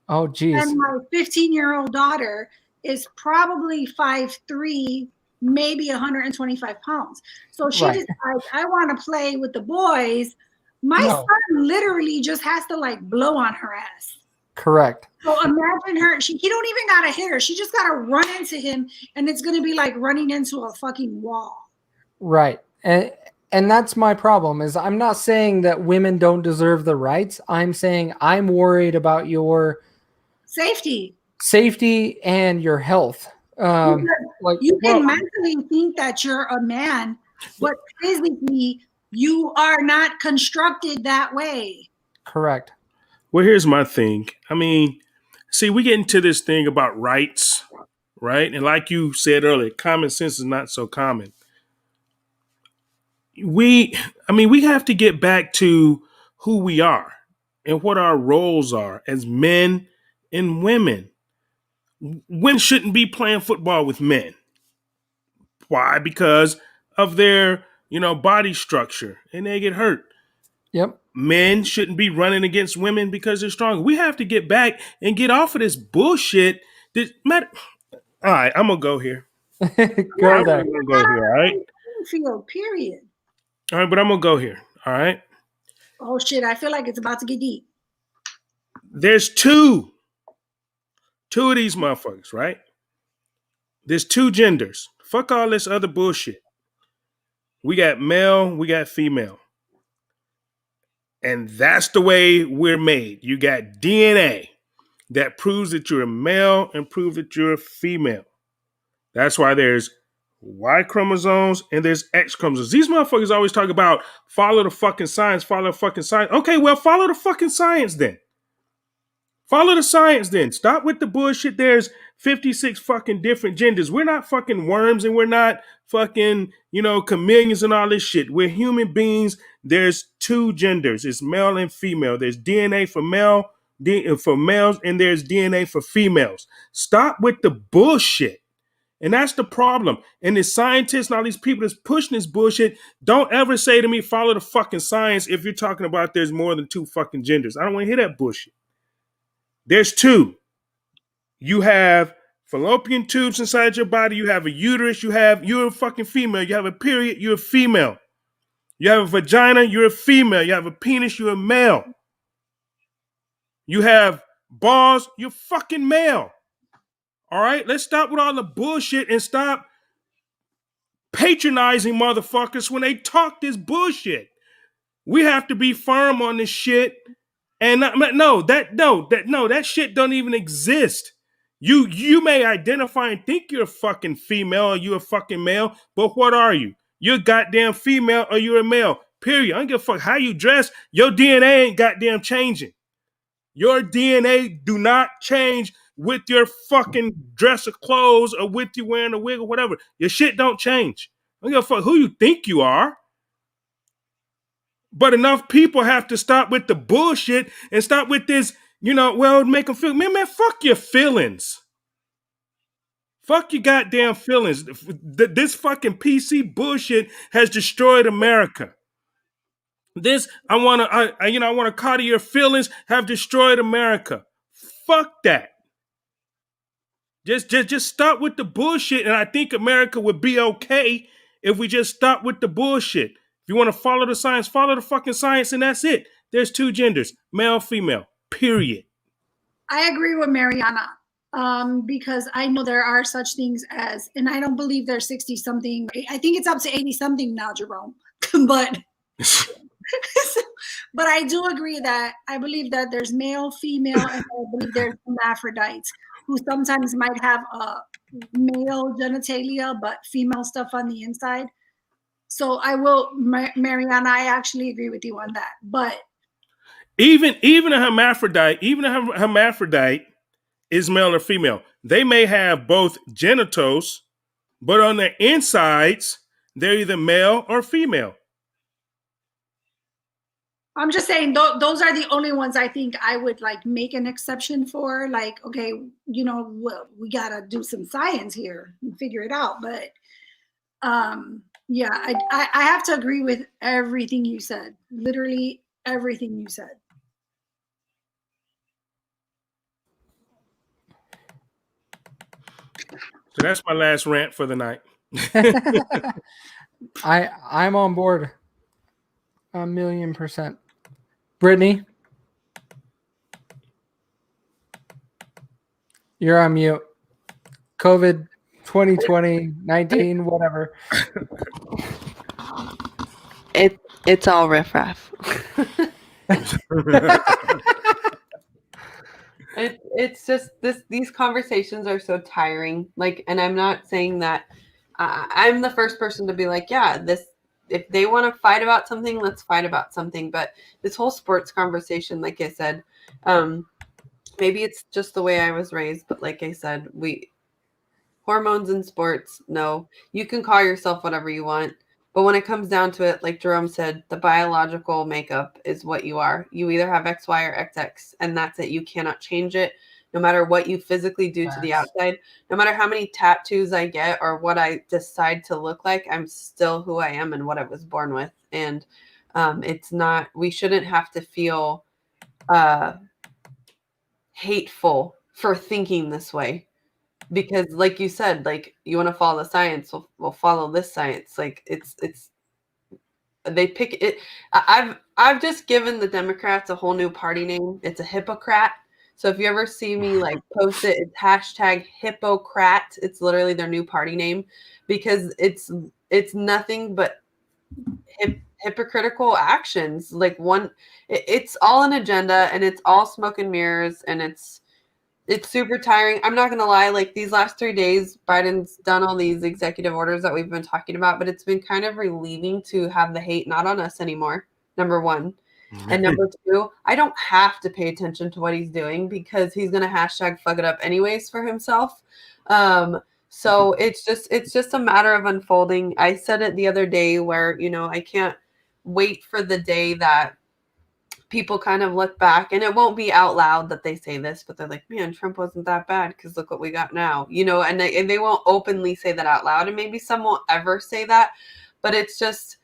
[SPEAKER 3] Oh, geez.
[SPEAKER 1] And my 15-year-old daughter is probably 5'3", maybe 125 pounds. So she decides, I want to play with the boys. My son literally just has to like blow on her ass.
[SPEAKER 3] Correct.
[SPEAKER 1] So imagine her. He don't even got to hit her. She just got to run into him, and it's going to be like running into a fucking wall.
[SPEAKER 3] Right. And that's my problem is I'm not saying that women don't deserve the rights. I'm saying I'm worried about your
[SPEAKER 1] safety
[SPEAKER 3] and your health.
[SPEAKER 1] You can mentally think that you're a man, but physically you are not constructed that way.
[SPEAKER 3] Correct.
[SPEAKER 4] Well, here's my thing. I mean, see, we get into this thing about rights, right? And like you said earlier, common sense is not so common. We have to get back to who we are and what our roles are as men and women. Women shouldn't be playing football with men. Why? Because of their, body structure, and they get hurt.
[SPEAKER 3] Yep.
[SPEAKER 4] Men shouldn't be running against women because they're stronger. We have to get back and get off of this bullshit. All right, I'm gonna go here.
[SPEAKER 3] Go there.
[SPEAKER 4] I'm gonna go here. All right.
[SPEAKER 1] Field, period.
[SPEAKER 4] All right, but I'm gonna go here. All right.
[SPEAKER 1] Oh shit! I feel like it's about to get deep.
[SPEAKER 4] There's two of these motherfuckers, right? There's two genders. Fuck all this other bullshit. We got male, we got female. And that's the way we're made. You got DNA that proves that you're a male and proves that you're a female. That's why there's Y chromosomes and there's X chromosomes. These motherfuckers always talk about follow the fucking science, follow the fucking science. Okay, well, follow the fucking science then. Follow the science then. Stop with the bullshit. There's 56 fucking different genders. We're not fucking worms and we're not fucking, chameleons and all this shit. We're human beings. There's two genders. It's male and female. There's DNA for males and there's DNA for females. Stop with the bullshit. And that's the problem. And the scientists and all these people that's pushing this bullshit, don't ever say to me, follow the fucking science if you're talking about there's more than two fucking genders. I don't want to hear that bullshit. There's two. You have fallopian tubes inside your body. You have a uterus. You're a fucking female. You have a period. You're a female. You have a vagina. You're a female. You have a penis. You're a male. You have balls. You're fucking male. All right? Let's stop with all the bullshit and stop patronizing motherfuckers when they talk this bullshit. We have to be firm on this shit. And that shit don't even exist. You may identify and think you're a fucking female or you're a fucking male, but what are you? You're a goddamn female or you're a male. Period. I don't give a fuck how you dress. Your DNA ain't goddamn changing. Your DNA do not change with your fucking dress of clothes or with you wearing a wig or whatever. Your shit don't change. I don't give a fuck who you think you are. But enough people have to stop with the bullshit and stop with this, make them feel, man, fuck your feelings. Fuck your goddamn feelings. This fucking PC bullshit has destroyed America. This I want to coddle your feelings, have destroyed America. Fuck that. Just stop with the bullshit, and I think America would be okay if we just stop with the bullshit. If you want to follow the science, follow the fucking science, and that's it. There's two genders, male, female, period.
[SPEAKER 1] I agree with Mariana, because I know there are such things as, and I don't believe they're 60 something. I think it's up to 80 something now, Jerome. but but I do agree that I believe that there's male, female, and I believe there's hermaphrodites who sometimes might have a male genitalia but female stuff on the inside. So I will, Mariana, I actually agree with you on that. But
[SPEAKER 4] even a hermaphrodite is male or female. They may have both genitals, but on their insides, they're either male or female.
[SPEAKER 1] I'm just saying those are the only ones I think I would like make an exception for. Like, okay, we gotta do some science here and figure it out. But yeah, I have to agree with everything you said. Literally everything you said.
[SPEAKER 4] So that's my last rant for the night.
[SPEAKER 3] I'm on board 1,000,000%. Brittany, you're on mute. COVID 2020, 19, whatever.
[SPEAKER 2] It's all riffraff. It's just these conversations are so tiring. Like, and I'm not saying that I'm the first person to be like, yeah, if they want to fight about something, let's fight about something. But this whole sports conversation, like I said, maybe it's just the way I was raised, but like I said, hormones in sports, no. You can call yourself whatever you want. But when it comes down to it, like Jerome said, the biological makeup is what you are. You either have XY or XX, and that's it. You cannot change it, no matter what you physically do to the outside. No matter how many tattoos I get or what I decide to look like, I'm still who I am and what I was born with. And it's not, we shouldn't have to feel hateful for thinking this way. Because like you said, like, you want to follow the science, we'll follow this science. Like, it's they pick it. I've just given the Democrats a whole new party name. It's a Hippocrat. So if you ever see me like post it, it's hashtag Hippocrat. It's literally their new party name, because it's nothing but hypocritical actions. Like, it's all an agenda, and it's all smoke and mirrors, and it's super tiring. I'm not going to lie. Like, these last 3 days, Biden's done all these executive orders that we've been talking about, but it's been kind of relieving to have the hate not on us anymore, number one. And number two, I don't have to pay attention to what he's doing, because he's going to hashtag fuck it up anyways for himself. So it's just a matter of unfolding. I said it the other day where, I can't wait for the day that people kind of look back, and it won't be out loud that they say this, but they're like, man, Trump wasn't that bad, because look what we got now, and they won't openly say that out loud. And maybe some won't ever say that, but it's just,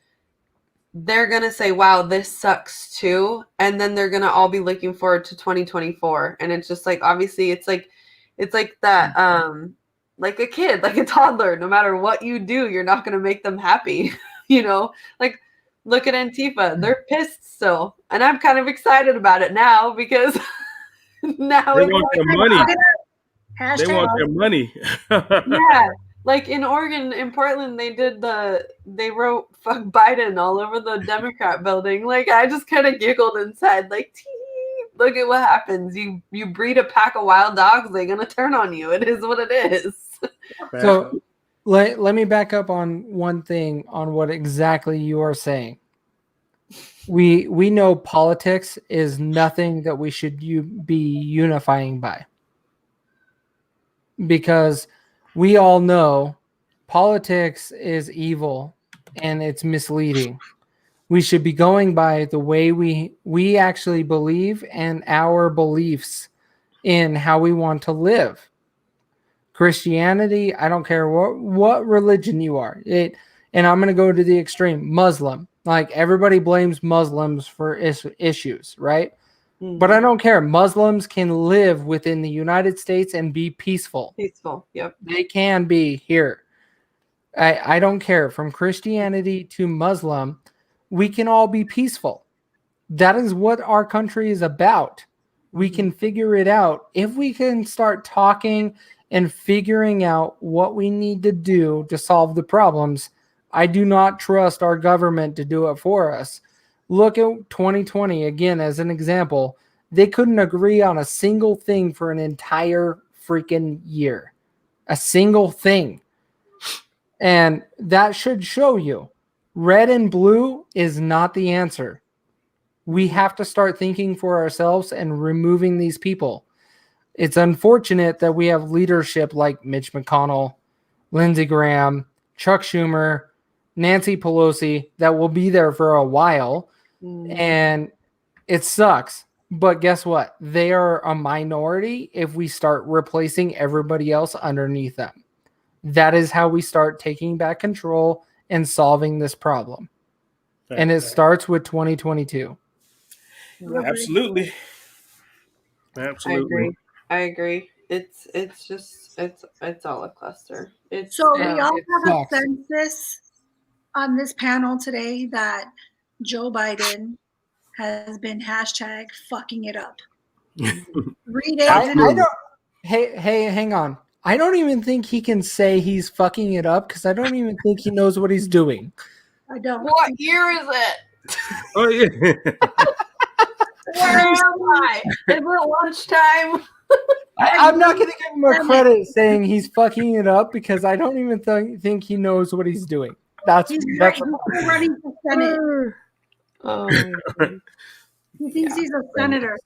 [SPEAKER 2] they're going to say, wow, this sucks too. And then they're going to all be looking forward to 2024. And it's just like, obviously it's like that, like a kid, like a toddler, no matter what you do, you're not going to make them happy. Like, look at Antifa. They're pissed still. And I'm kind of excited about it now, because now
[SPEAKER 4] they want their money.
[SPEAKER 1] Hashtag.
[SPEAKER 4] They want their money.
[SPEAKER 2] Yeah. Like in Oregon, in Portland, they wrote fuck Biden all over the Democrat building. Like, I just kind of giggled and said, like, look at what happens. You breed a pack of wild dogs, they're going to turn on you. It is what it is.
[SPEAKER 3] So let me back up on one thing on what exactly you are saying. We know politics is nothing that we should be unifying by, because we all know politics is evil and it's misleading. We should be going by the way we actually believe and our beliefs in how we want to live. Christianity, I don't care what religion you are. And I'm going to go to the extreme, Muslim. Like everybody blames Muslims for issues, right?
[SPEAKER 2] Mhm.
[SPEAKER 3] But I don't care. Muslims can live within the United States and be peaceful.
[SPEAKER 2] Peaceful. Yep.
[SPEAKER 3] They can be here. I don't care. From Christianity to Muslim, we can all be peaceful. That is what our country is about. We can figure it out. If we can start talking and figuring out what we need to do to solve the problems, I do not trust our government to do it for us. Look at 2020 again as an example. They couldn't agree on a single thing for an entire freaking year. A single thing. And that should show you red and blue is not the answer. We have to start thinking for ourselves and removing these people. It's unfortunate that we have leadership like Mitch McConnell, Lindsey Graham, Chuck Schumer, Nancy Pelosi that will be there for a while. And it sucks. But guess what? They are a minority if we start replacing everybody else underneath them. That is how we start taking back control and solving this problem. And it starts with 2022.
[SPEAKER 4] Absolutely. Absolutely.
[SPEAKER 2] I agree. It's all a cluster. It's
[SPEAKER 1] So we all
[SPEAKER 3] it
[SPEAKER 1] have a
[SPEAKER 3] sucks.
[SPEAKER 1] census on this panel today that Joe Biden has been hashtag fucking it up. Read it.
[SPEAKER 3] I don't. Hey, hang on. I don't even think he can say he's fucking it up because I don't even think he knows what he's doing.
[SPEAKER 1] I don't.
[SPEAKER 2] what year is it?
[SPEAKER 4] Oh yeah.
[SPEAKER 2] Where am I? Is it lunchtime?
[SPEAKER 3] I'm not going to give him a credit saying he's fucking it up because I don't even think he knows what he's doing. That's
[SPEAKER 1] He's still running for Senate.
[SPEAKER 2] Oh,
[SPEAKER 1] He thinks he's a senator.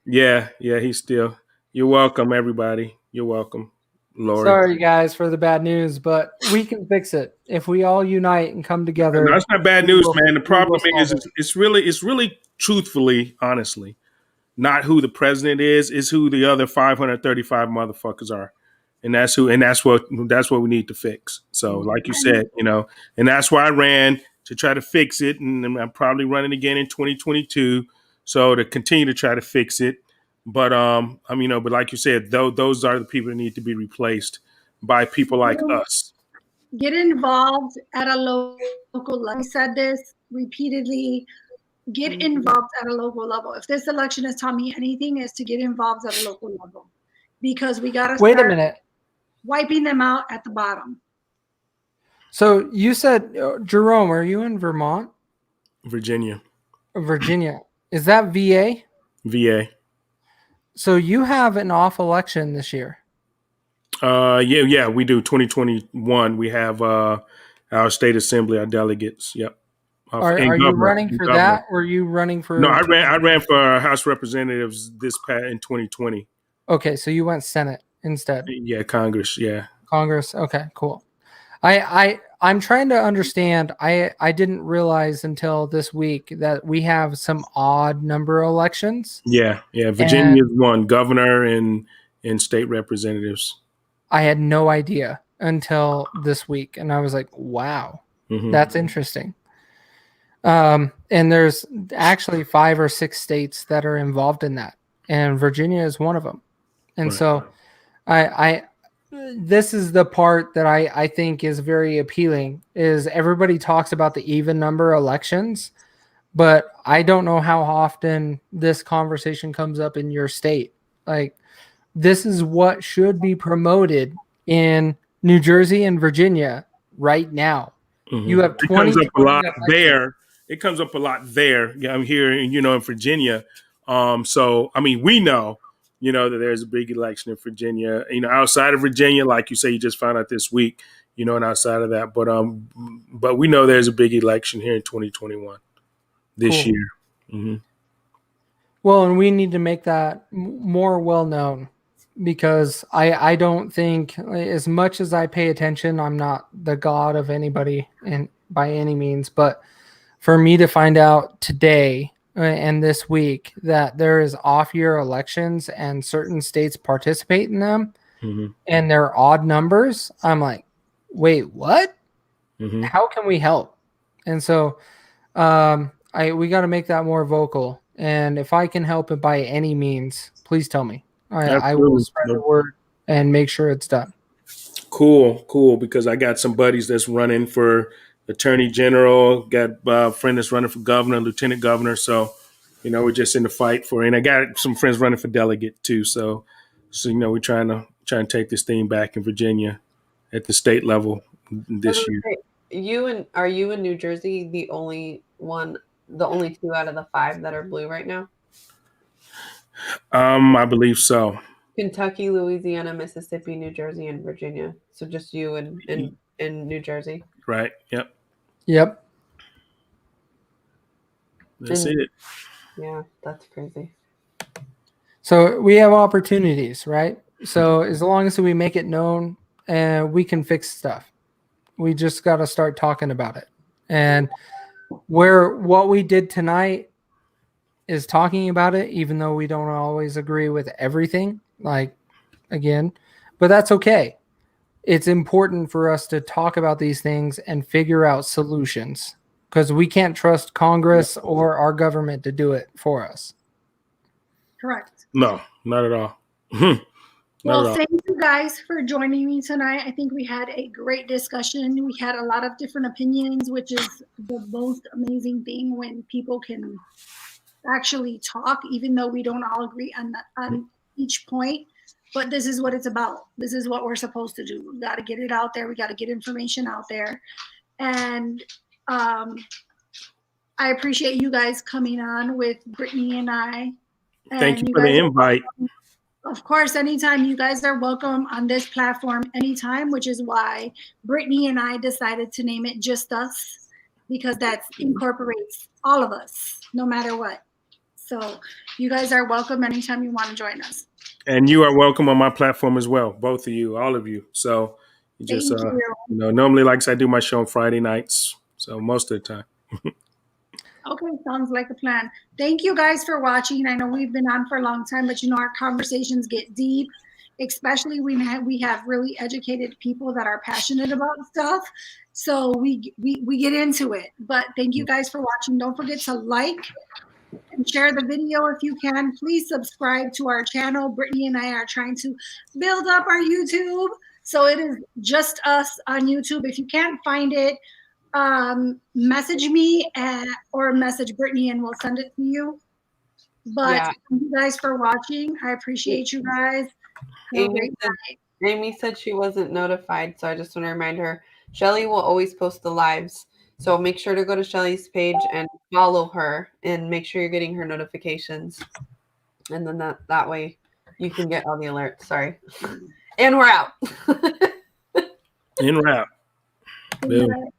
[SPEAKER 4] Yeah, he's still. You're welcome, everybody. You're welcome, Lori.
[SPEAKER 3] sorry, guys, for the bad news, but we can fix it if we all unite and come together.
[SPEAKER 4] No, that's not bad news, man. The problem
[SPEAKER 3] we will
[SPEAKER 4] is,
[SPEAKER 3] solve it.
[SPEAKER 4] it's really, truthfully, honestly, not who the president is. It's who the other 535 motherfuckers are, and that's what we need to fix. So, like you said, and that's why I ran to try to fix it, and I'm probably running again in 2022. So to continue to try to fix it. But but like you said, those are the people that need to be replaced by people like us.
[SPEAKER 1] Get involved at a local level. I said this repeatedly. Get involved at a local level. If this election has taught me anything, is to get involved at a local level, because we got to
[SPEAKER 3] Wait a minute.
[SPEAKER 1] wiping them out at the bottom.
[SPEAKER 3] So you said, Jerome, are you in Vermont?
[SPEAKER 4] Virginia,
[SPEAKER 3] Virginia. Is that VA?
[SPEAKER 4] VA.
[SPEAKER 3] So you have an off election this year.
[SPEAKER 4] Yeah, we do. 2021, we have our state assembly, our delegates. Yep.
[SPEAKER 3] Are you running for that, or are you running for?
[SPEAKER 4] No, I ran for House Representatives in 2020.
[SPEAKER 3] Okay, so you went Senate instead.
[SPEAKER 4] Yeah, Congress. Yeah.
[SPEAKER 3] Congress. Okay, cool. I'm trying to understand. I didn't realize until this week that we have some odd number elections.
[SPEAKER 4] Yeah. Virginia is one, governor and state representatives.
[SPEAKER 3] I had no idea until this week, and I was like, "Wow, that's interesting." And there's actually 5 or 6 states that are involved in that, and Virginia is one of them. And
[SPEAKER 4] Right.
[SPEAKER 3] so, this is the part that I think is very appealing. Is everybody talks about the even number elections, but I don't know how often this conversation comes up in your state. Like, this is what should be promoted in New Jersey and Virginia right now. You have 20.
[SPEAKER 4] It comes up a lot there. It comes up a lot there. Yeah, I'm here, in Virginia. So I mean, we know, that there's a big election in Virginia. Outside of Virginia, like you say, you just found out this week. And outside of that, but we know there's a big election here in 2021 this year. Mm-hmm.
[SPEAKER 3] Well, and we need to make that more well known, because I don't think, as much as I pay attention, I'm not the god of anybody by any means, but for me to find out today and this week that there is off-year elections and certain states participate in them, and they're odd numbers, I'm like, wait, what? How can we help? And so we got to make that more vocal. And if I can help it by any means, please tell me. I will
[SPEAKER 4] Absolutely.
[SPEAKER 3] spread the word and make sure it's done.
[SPEAKER 4] Cool. Because I got some buddies that's running for attorney general, got a friend that's running for governor, lieutenant governor. So, we're just in the fight for it. And I got some friends running for delegate too. So we're trying to take this thing back in Virginia at the state level this year.
[SPEAKER 2] Are you in New Jersey the only two out of the 5 that are blue right now?
[SPEAKER 4] I believe so.
[SPEAKER 2] Kentucky, Louisiana, Mississippi, New Jersey, and Virginia. So just you in New Jersey.
[SPEAKER 4] Right.
[SPEAKER 3] Yep.
[SPEAKER 4] That's it.
[SPEAKER 2] Yeah, that's crazy.
[SPEAKER 3] So we have opportunities, right? So as long as we make it known, we can fix stuff. We just got to start talking about it. And what we did tonight is talking about it, even though we don't always agree with everything, but that's okay. It's important for us to talk about these things and figure out solutions, because we can't trust Congress or our government to do it for us.
[SPEAKER 1] Correct.
[SPEAKER 4] No, not at all.
[SPEAKER 1] Well, thank you guys for joining me tonight. I think we had a great discussion. We had a lot of different opinions, which is the most amazing thing when people can actually talk, even though we don't all agree on each point. But this is what it's about. This is what we're supposed to do. We got to get it out there. We got to get information out there. And I appreciate you guys coming on with Brittany and I.
[SPEAKER 4] Thank you for the invite.
[SPEAKER 1] Of course, anytime. You guys are welcome on this platform anytime, which is why Brittany and I decided to name it Just Us, because that incorporates all of us, no matter what. So you guys are welcome anytime you want to join us.
[SPEAKER 4] And you are welcome on my platform as well, both of you, all of you. So just, normally, like I do my show on Friday nights, so most of the time.
[SPEAKER 1] Okay, sounds like a plan. Thank you guys for watching. I know we've been on for a long time, but our conversations get deep, especially when we have really educated people that are passionate about stuff. So we get into it. But thank you guys for watching. Don't forget to like and share the video if you can. Please subscribe to our channel. Brittany and I are trying to build up our YouTube. So it is Just Us on YouTube. If you can't find it, message me or message Brittany and we'll send it to you. But thank you guys for watching. I appreciate you guys.
[SPEAKER 2] Amy said she wasn't notified, so I just want to remind her. Shelly will always post the lives, so make sure to go to Shelly's page and follow her and make sure you're getting her notifications, and then that way you can get all the alerts. Sorry. And we're out.
[SPEAKER 4] In wrap. Boom.